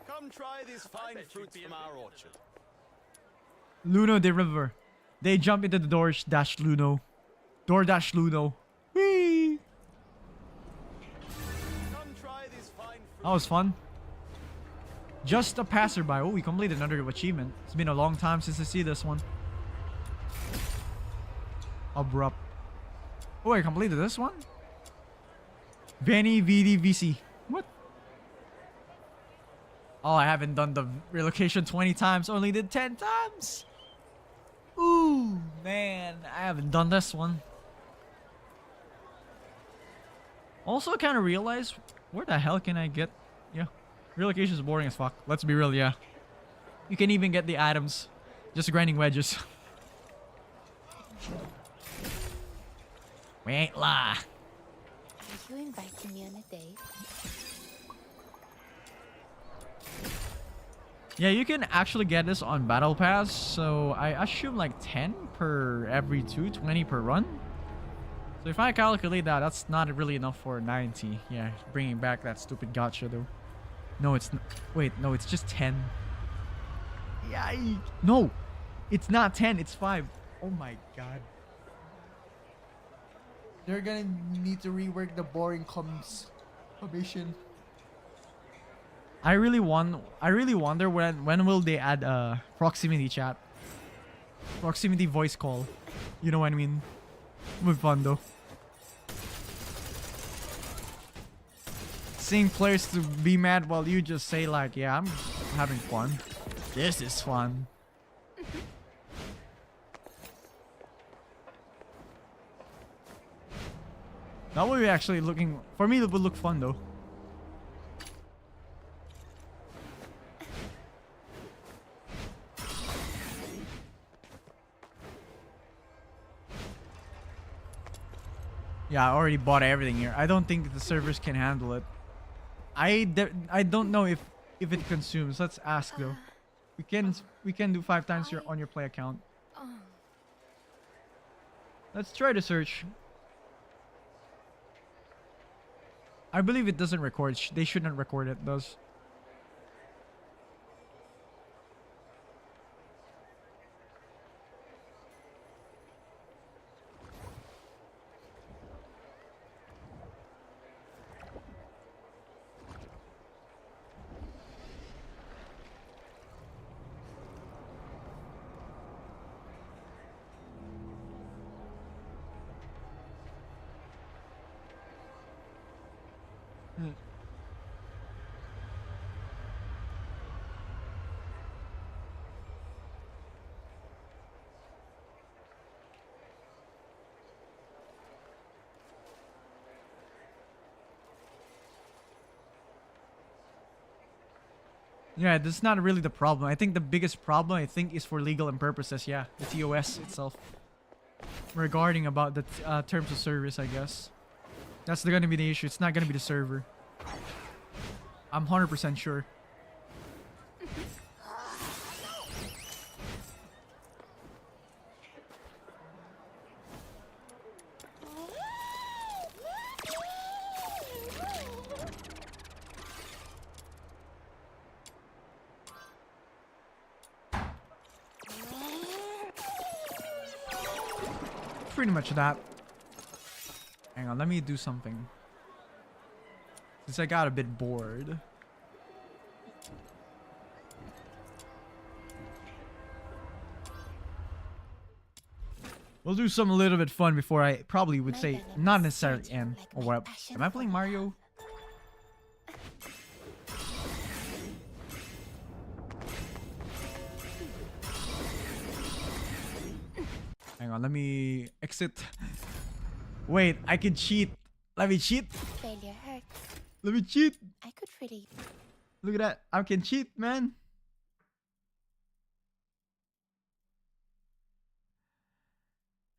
C: Come try these fine fruits from our orchard.
F: Luno the river. They jump into the door dash Luno. Door dash Luno. Whee!
C: Come try these fine
F: That was fun. Just a passerby. Oh, we completed another achievement. It's been a long time since I see this one. Abrupt. Oh, I completed this one? Benny VDVC. What? Oh, I haven't done the relocation 20 times. Only did 10 times. Ooh, man. I haven't done this one. Also, I kind of realized, where the hell can I get... Yeah. Relocation is boring as fuck. Let's be real, yeah. You can even get the items. Just grinding wedges. Wait, la.
E: Are you inviting me on a date?
F: Yeah, you can actually get this on Battle Pass. So I assume like 10 per every 2, 20 per run. So if I calculate that, that's not really enough for 90. Yeah, bringing back that stupid gacha though. No, it's wait, no, it's just 10. Yeah, no, it's not 10. It's 5. Oh my god.
G: They're gonna need to rework the boring commission.
F: I really wonder when will they add proximity chat, proximity voice call. You know what I mean? Would be fun though. Seeing players to be mad while you just say like, yeah, I'm having fun. This is fun. That would be actually looking, for me it would look fun though. Yeah, I already bought everything here. I don't think the servers can handle it. I don't know if it consumes. Let's ask though. We can do 5 times on your play account. Let's try to search. I believe it doesn't record. They shouldn't record it, does. Yeah, that's not really the problem. I think the biggest problem, is for legal and purposes. Yeah, the TOS itself. Regarding about the terms of service, I guess. That's gonna be the issue. It's not gonna be the server. I'm 100% sure. pretty much that. Hang on, let me do something. Since I got a bit bored. We'll do some a little bit fun before I probably would say not necessarily end or what. Am I playing Mario? Hang on, let me exit. Wait, I can cheat. Let me cheat.
E: Failure hurts.
F: Let me cheat.
E: I could really.
F: Look at that. I can cheat, man.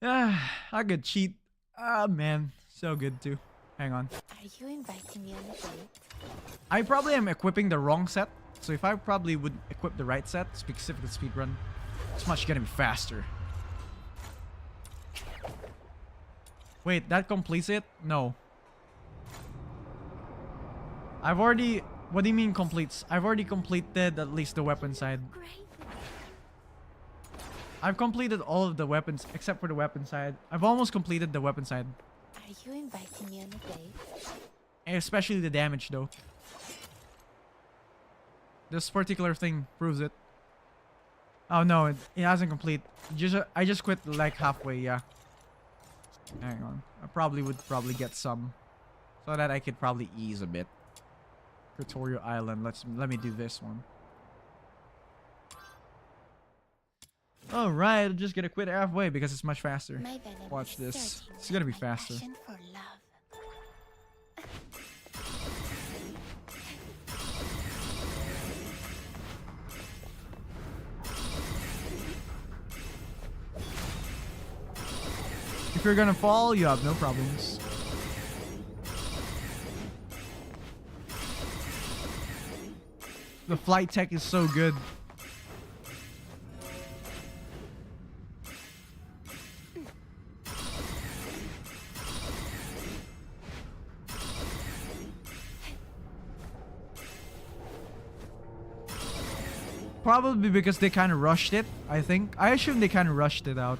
F: Ah, I could cheat. Ah, man. So good, too. Hang on.
E: Are you inviting me on a date?
F: I probably am equipping the wrong set. So if I probably would equip the right set, specifically speedrun, it's much gonna be faster. Wait, that completes it? No. I've already... What do you mean completes? I've already completed at least the weapon side.
E: Great.
F: I've completed all of the weapons except for the weapon side. I've almost completed the weapon side.
E: Are you inviting me on a date?
F: Especially the damage though. This particular thing proves it. Oh no, it hasn't complete. I just quit like halfway, yeah. Hang on. I probably would get some. So that I could probably ease a bit. Tutorial Island. Let me do this one. Alright, I'm just gonna quit halfway because it's much faster.
E: My venom
F: Watch
E: is
F: this.
E: surging
F: It's gonna be
E: with my
F: faster.
E: passion for love.
F: If you're gonna fall, you have no problems. The flight tech is so good. Probably because they kind of rushed it, I think. I assume they kind of rushed it out.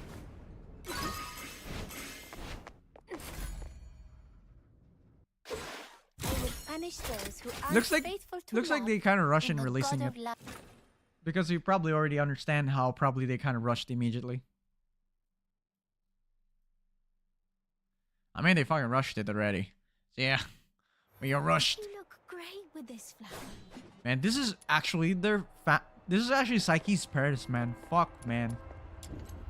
E: I will punish those who are
F: Looks like
E: faithful to
F: looks like
E: love
F: they kind of rush
E: in
F: in
E: the
F: releasing
E: God
F: it.
E: of love.
F: Because you probably already understand how probably they kind of rushed immediately. I mean, they fucking rushed it already. So yeah, we are rushed.
E: You look great with this flower.
F: Man, this is actually This is actually Psyche's parents, man. Fuck, man.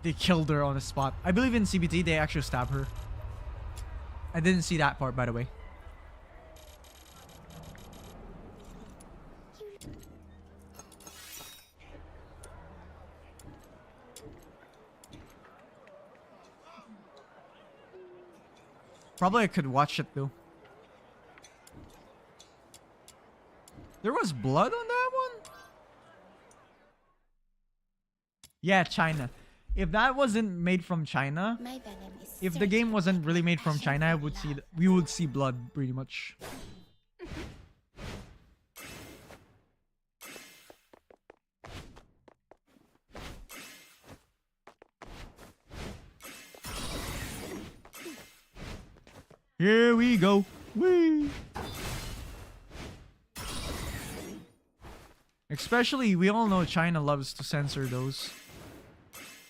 F: They killed her on the spot. I believe in CBT they actually stabbed her. I didn't see that part, by the way. Probably I could watch it though. There was blood on that one? Yeah, China. If that wasn't made from China,
E: My venom is
F: if the game
E: surging
F: wasn't
E: with
F: really
E: my
F: made from
E: passion
F: China, I
E: for
F: would see
E: love.
F: we would see blood pretty much. Here we go. Whee! Especially, we all know China loves to censor those.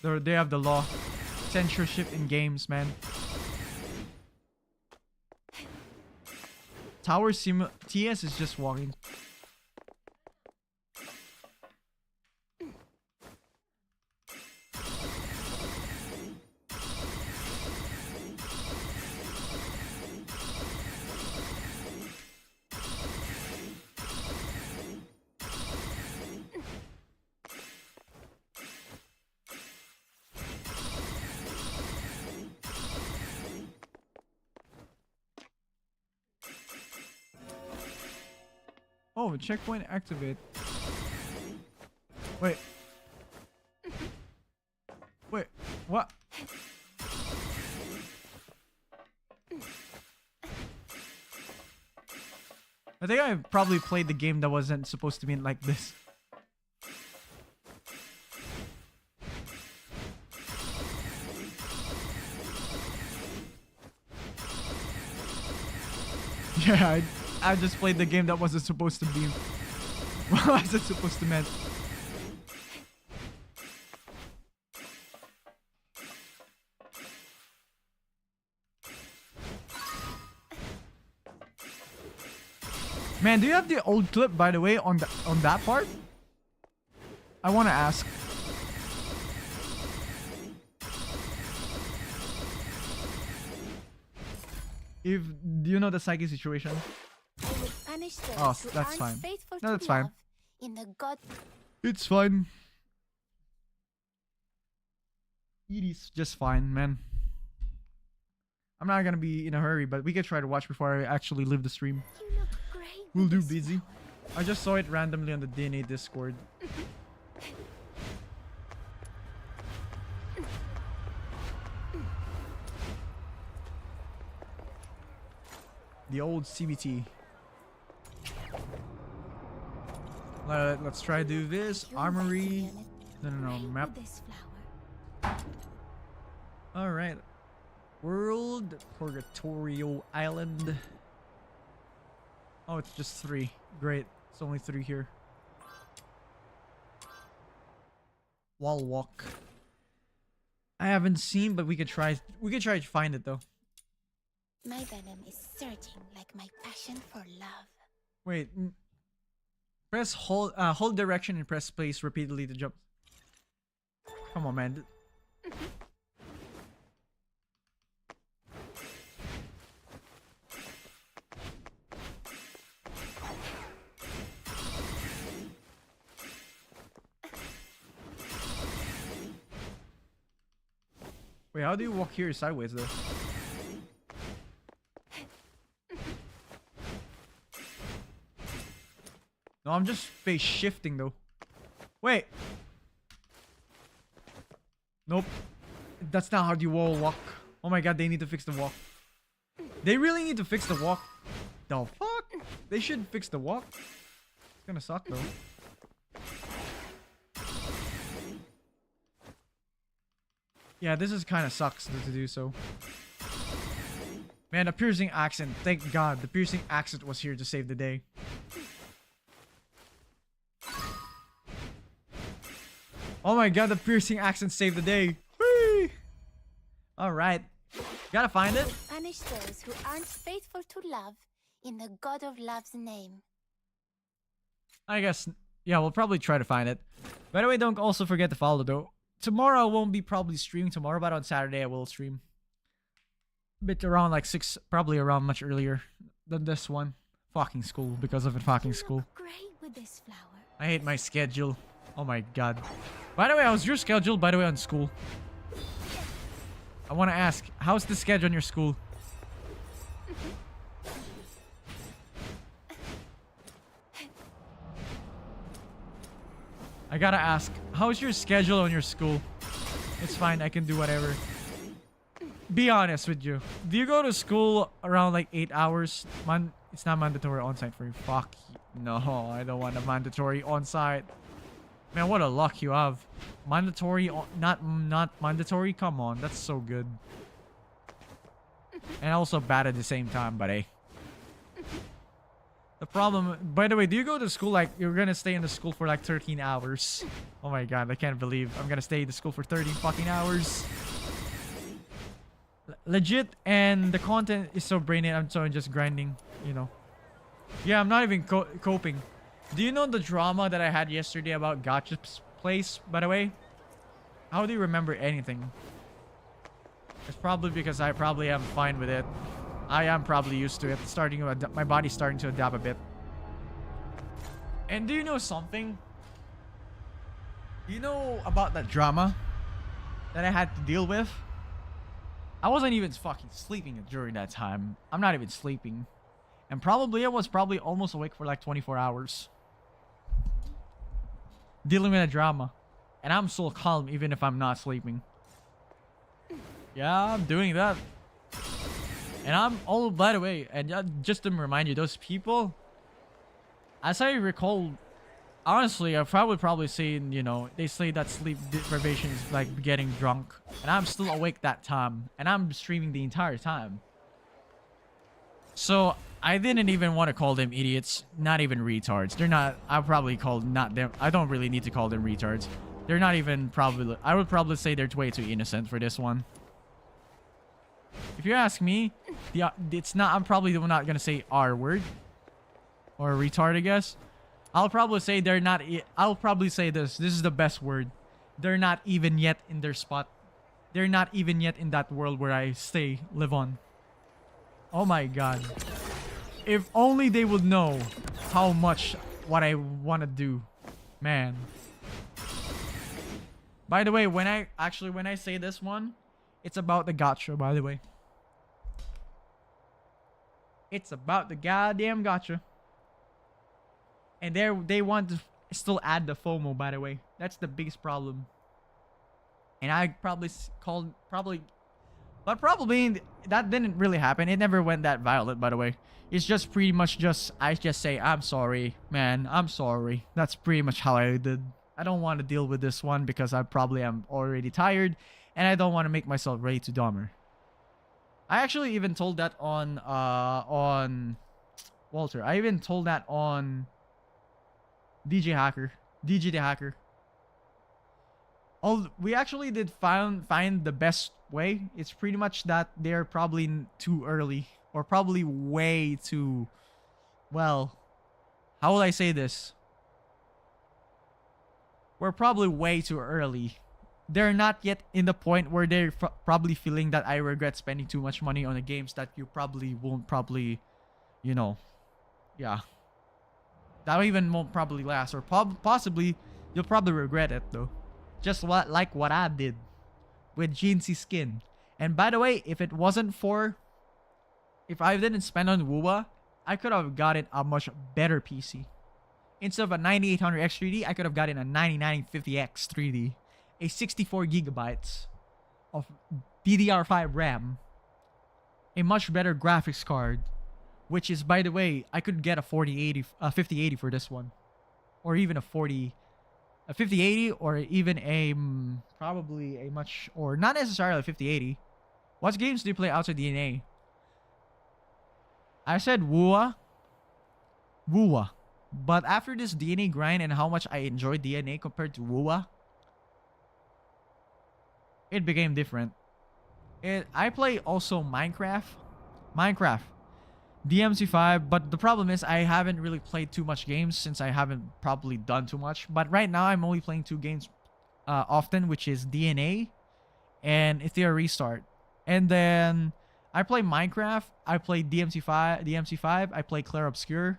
F: They have the law. Censorship in games, man. TS is just walking. Oh, checkpoint activate. Wait. Wait, what? I think I probably played the game that wasn't supposed to be like this. Yeah, I just played the game that wasn't supposed to be. What was it supposed to mean? Man, do you have the old clip, by the way, on that part? I want to ask. If do you know the psyche situation?
B: I will punish those
F: Oh,
B: who
F: that's
B: aren't
F: fine.
B: faithful
F: No,
B: to
F: that's fine.
B: love in the God.
F: It's fine. It is just fine, man. I'm not gonna be in a hurry, but we can try to watch before I actually leave the stream.
B: You look great.
F: We'll
B: with
F: do
B: this
F: busy.
B: flower.
F: I just saw it randomly on the DNA Discord. The old CBT. Let's try to do this.
B: You invite
F: Armory.
B: me on a
F: No,
B: date
F: map.
B: with this flower.
F: Alright. World Purgatorio Island. Oh, it's just 3. Great. It's only 3 here. Wall walk. I haven't seen, but we could try to find it though.
B: My venom is surging like my passion for love.
F: Wait. Press hold direction and press space repeatedly to jump. Come on, man. Wait, how do you walk here sideways though? No, I'm just face shifting though. Wait. Nope. That's not how you wall walk. Oh my god, they need to fix the walk. They really need to fix the walk. The fuck? They should fix the walk. It's gonna suck though. Yeah, this is kind of sucks to do so. Man, the piercing accent. Thank God, the piercing accent was here to save the day. Oh my god, the piercing accent saved the day. Whee! Alright. Gotta find it.
B: Punish those who aren't faithful to love in the God of Love's name.
F: I guess, yeah, we'll probably try to find it. By the way, don't also forget to follow though. Tomorrow I won't be probably streaming tomorrow, but on Saturday I will stream. Bit around like 6, probably around much earlier than this one. Fucking school, because of it fucking
B: You
F: school.
B: look great with this flower.
F: I hate my schedule. Oh my god. By the way, how's your schedule, by the way, on school? I want to ask, how's the schedule on your school? I gotta ask, how's your schedule on your school? It's fine, I can do whatever. Be honest with you. Do you go to school around like 8 hours? It's not mandatory on-site for you. Fuck. No, I don't want a mandatory on-site. Man, what a luck you have. Mandatory, not mandatory? Come on, that's so good. And also bad at the same time, but hey. The problem, by the way, do you go to school like you're gonna stay in the school for like 13 hours? Oh my god, I can't believe I'm gonna stay in the school for 13 fucking hours. Legit, and the content is so brainy, I'm so just grinding, you know. Yeah, I'm not even coping. Do you know the drama that I had yesterday about Gotcha's place, by the way? How do you remember anything? It's probably because I probably am fine with it. I am probably used to it. My body's starting to adapt a bit. And do you know something? You know about that drama that I had to deal with? I wasn't even fucking sleeping during that time. I'm not even sleeping. And probably I was almost awake for like 24 hours. Dealing with a drama. And I'm so calm even if I'm not sleeping. Yeah, I'm doing that. And by the way, and just to remind you, those people, as I recall, honestly, I would probably say, you know, they say that sleep deprivation is like getting drunk. And I'm still awake that time. And I'm streaming the entire time. So I didn't even want to call them idiots, not even retards. They're not. I'll probably call not them. I don't really need to call them retards. They're not even probably. I would probably say they're way too innocent for this one. If you ask me, it's not. I'm probably not gonna say R word or retard, I guess. I'll probably say they're not. I'll probably say this. This is the best word. They're not even yet in their spot. They're not even yet in that world where I live on. Oh my god. If only they would know how much what I want to do. Man. By the way, when I say this one, it's about the gotcha, by the way. It's about the goddamn gotcha. And they want to still add the FOMO, by the way. That's the biggest problem. And I probably but probably that didn't really happen. It never went that violent, by the way. It's just pretty much I just say, I'm sorry, man. I'm sorry. That's pretty much how I did. I don't want to deal with this one because I probably am already tired. And I don't want to make myself ready to Dahmer. I actually even told that on Walter. I even told that on DJ the Hacker. We actually did find the best way. It's pretty much that they're probably too early. Or probably way too... Well, how will I say this? We're probably way too early. They're not yet in the point where they're probably feeling that I regret spending too much money on the games that you probably won't you know... Yeah. That even won't probably last. Or possibly, you'll probably regret it though. Just like what I did with Jeansy skin. And by the way, if it wasn't for... If I didn't spend on Woowa, I could have gotten a much better PC. Instead of a 9800X 3D, I could have gotten a 9950X 3D. A 64 gigabytes of DDR5 RAM. A much better graphics card. Which is, by the way, I could get a 5080 for this one. Or even a 5080, or even probably a much, or not necessarily a 5080. What games do you play outside DNA? I said Woowa. But after this DNA grind and how much I enjoyed DNA compared to Woowa, it became different. I play also Minecraft, DMC5, but the problem is I haven't really played too much games since I haven't probably done too much. But right now I'm only playing 2 games often, which is DNA and Ethereum Restart. And then I play Minecraft, I play DMC5, I play Clair Obscur.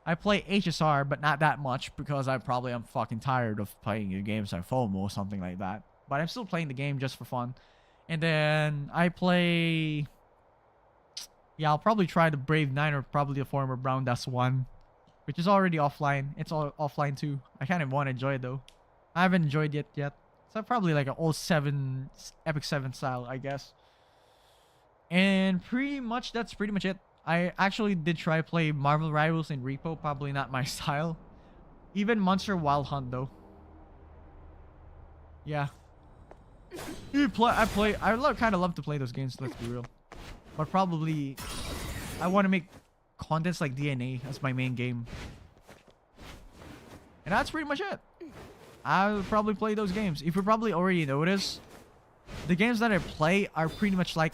F: I play HSR, but not that much because I probably am fucking tired of playing your games like FOMO or something like that. But I'm still playing the game just for fun. And then I play... Yeah, I'll probably try the Brave 9 or probably the former Brown Dust 1. Which is already offline. It's all offline too. I kind of want to enjoy it though. I haven't enjoyed it yet. So probably like an old 7, Epic 7 style, I guess. And that's pretty much it. I actually did try play Marvel Rivals in Repo. Probably not my style. Even Monster Wild Hunt though. Yeah. I kind of love to play those games, let's be real. But probably I want to make contents like DNA as my main game. And that's pretty much it. I'll probably play those games. If you probably already noticed, the games that I play are pretty much like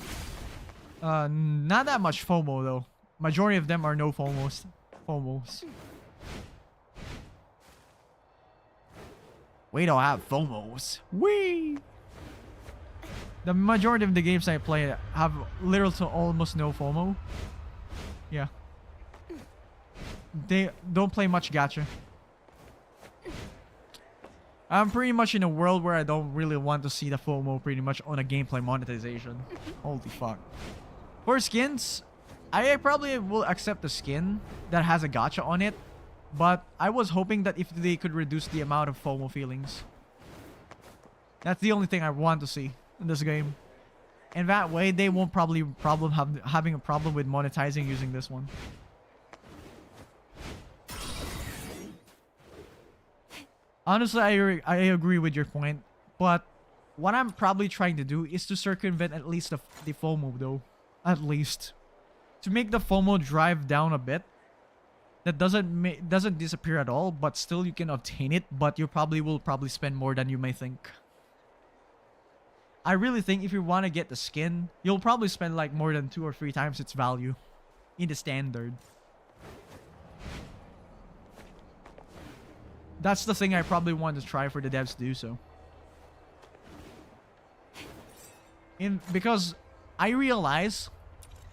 F: not that much FOMO though. Majority of them are no FOMOs. We don't have FOMOs. Wee! The majority of the games I play have little to almost no FOMO. Yeah. They don't play much gacha. I'm pretty much in a world where I don't really want to see the FOMO pretty much on a gameplay monetization. Holy fuck. For skins, I probably will accept the skin that has a gacha on it. But I was hoping that if they could reduce the amount of FOMO feelings. That's the only thing I want to see in this game. And that way they won't probably having a problem with monetizing using this one. Honestly, I agree with your point, but what I'm probably trying to do is to circumvent at least the FOMO though. At least. to make the FOMO drive down a bit. That doesn't disappear at all, but still you can obtain it, but you will probably spend more than you may think. I really think if you want to get the skin, you'll probably spend like more than 2 or 3 times its value in the standard. That's the thing I probably want to try for the devs to do so. Because I realize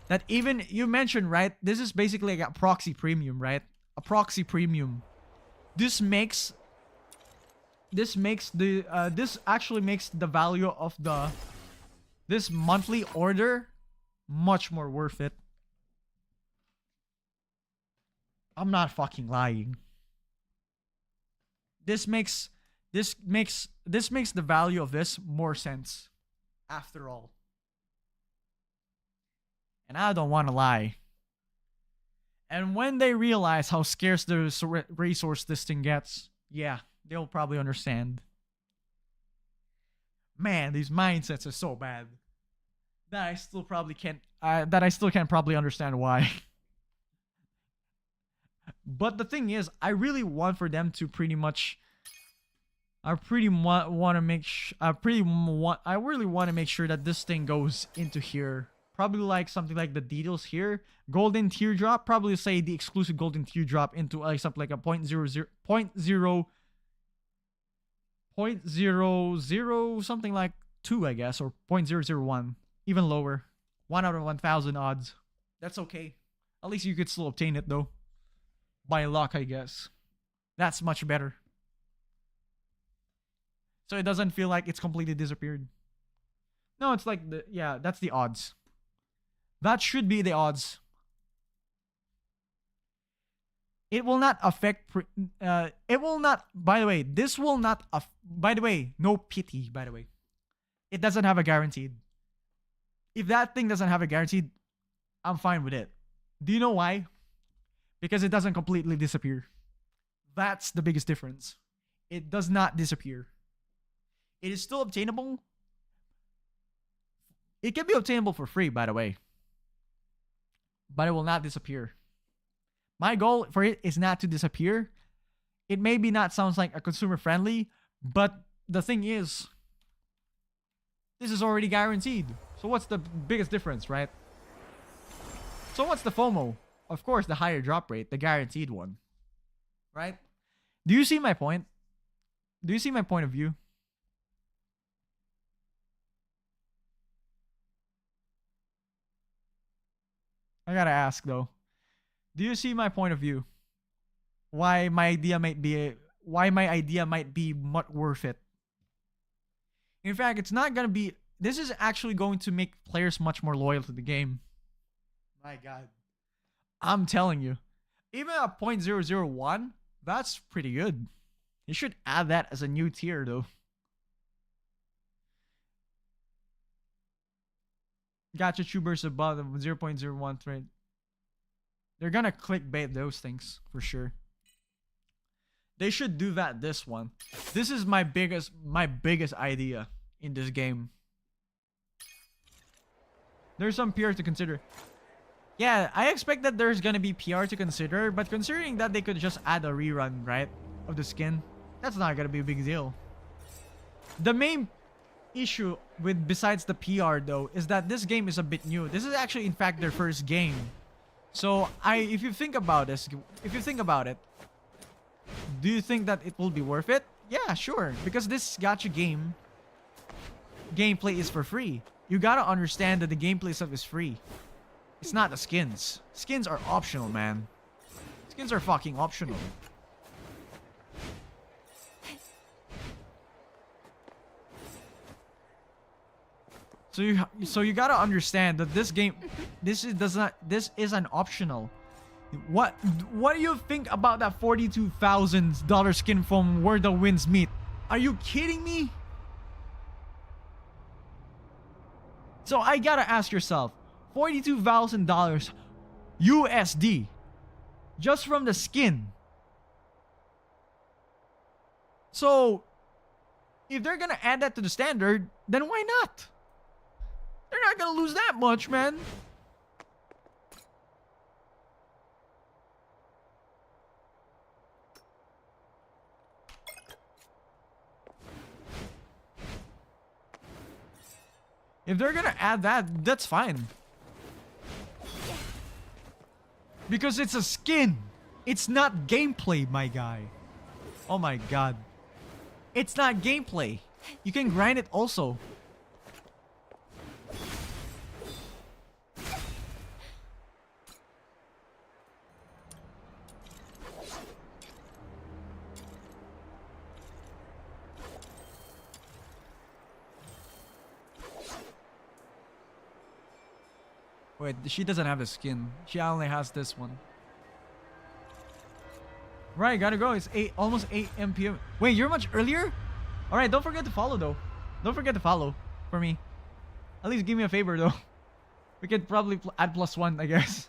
F: that even you mentioned, right, this is basically like a proxy premium, right? A proxy premium. This actually makes the value of this monthly order much more worth it. I'm not fucking lying. This makes the value of this more sense after all. And I don't want to lie. And when they realize how scarce the resource this thing gets, yeah, they'll probably understand. Man, these mindsets are so bad that I still can't probably understand why. But the thing is, I really want for them to pretty much. I really want to make sure that this thing goes into here. Probably like something like the details here. Golden teardrop. Probably say the exclusive golden teardrop into like something like a 0.00 something like 2, I guess, or 0.001. Even lower. 1 out of 1,000 odds. That's okay. At least you could still obtain it though. By luck, I guess. That's much better. So it doesn't feel like it's completely disappeared. No, it's like that's the odds. That should be the odds. It will not affect it will not, by the way, this will not by the way, no pity, by the way. It doesn't have a guaranteed. If that thing doesn't have a guaranteed, I'm fine with it. Do you know why? Because it doesn't completely disappear. That's the biggest difference. It does not disappear. It is still obtainable. It can be obtainable for free, by the way. But it will not disappear. My goal for it is not to disappear. It maybe not sounds like a consumer friendly, but the thing is, this is already guaranteed. So what's the biggest difference, right? So what's the FOMO? Of course, the higher drop rate, the guaranteed one. Right? Do you see my point? Do you see my point of view? I gotta ask though. Do you see my point of view? Why my idea might be much worth it. In fact, it's not gonna be. This is actually going to make players much more loyal to the game. My God. I'm telling you. Even a 0.001, that's pretty good. You should add that as a new tier though. Gacha tubers above 0.01 thread. They're gonna clickbait those things for sure. They should do that this one. This is my biggest idea in this game. There's some PR to consider. Yeah, I expect that there's gonna be PR to consider, but considering that they could just add a rerun, right, of the skin, that's not gonna be a big deal. The main issue with besides the PR though is that this game is a bit new. This is actually in fact their first game. So if you think about it, do you think that it will be worth it? Yeah, sure. Because this gacha gameplay is for free. You gotta understand that the gameplay stuff is free. It's not the skins. Skins are optional, man. Skins are fucking optional. So you gotta understand that this game, this is an optional. What do you think about that $42,000 skin from Where the Winds Meet? Are you kidding me? So I gotta ask yourself, $42,000 USD just from the skin. So if they're gonna add that to the standard, then why not? They're not gonna lose that much, man. If they're gonna add that, that's fine. Because it's a skin. It's not gameplay, my guy. Oh my god. It's not gameplay. You can grind it also. Wait, she doesn't have the skin. She only has this one. Right, gotta go. It's almost 8 p.m. Wait, you're much earlier? Alright, don't forget to follow though. Don't forget to follow for me. At least give me a favor though. We could probably add +1, I guess.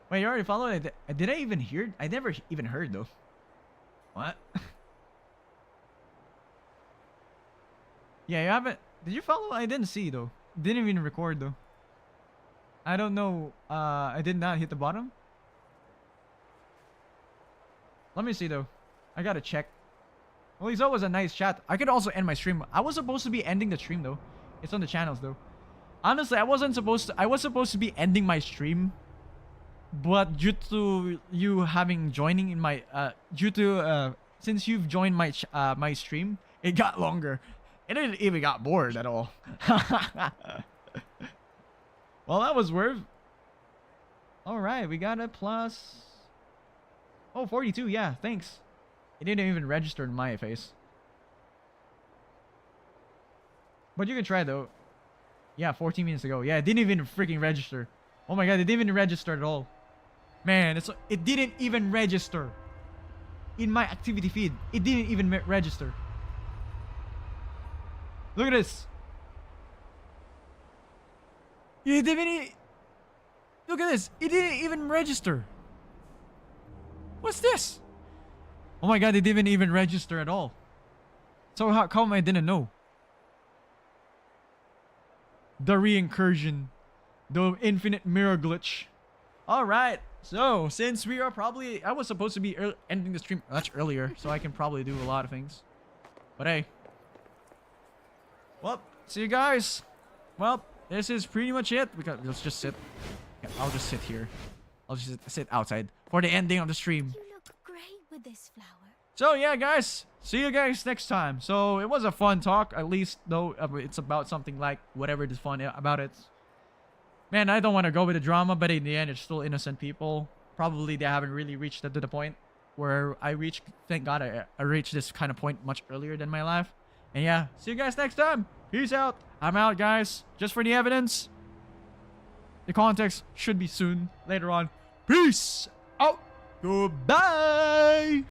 F: Wait, you already followed? Did I even hear? I never even heard though. What? Yeah, you haven't. Did you follow? I didn't see though. Didn't even record though. I don't know. I did not hit the bottom. Let me see though. I gotta check. Well, it's always a nice chat. I could also end my stream. I was supposed to be ending the stream though. It's on the channels though. Honestly, I wasn't supposed to. I was supposed to be ending my stream, but due to you having joining in my since you've joined my my stream, it got longer. It didn't even got bored at all. Well, that was worth. All right, we got a plus. Oh, 42. Yeah, thanks. It didn't even register in my face. But you can try though. Yeah, 14 minutes ago. Yeah, it didn't even freaking register. Oh my god, it didn't even register at all. Man, it didn't even register. In my activity feed, it didn't even register. Look at this. It didn't. Look at this. It didn't even register. What's this? Oh my god, it didn't even register at all. So how come I didn't know? The re-incursion. The infinite mirror glitch. Alright. So, since we are probably... I was supposed to be ending the stream much earlier, so I can probably do a lot of things. But hey. Well, see you guys. Well, this is pretty much it. Let's just sit. Yeah, I'll just sit here. I'll just sit outside for the ending of the stream.
E: You look great with this flower.
F: So yeah, guys. See you guys next time. So it was a fun talk, at least though it's about something like whatever is fun about it. Man, I don't want to go with the drama, but in the end, it's still innocent people. Probably they haven't really reached to the point where I reached. Thank God I reached this kind of point much earlier than my life. And yeah, see you guys next time. Peace out. I'm out, guys. Just for the evidence. The context should be soon, later on. Peace out. Goodbye.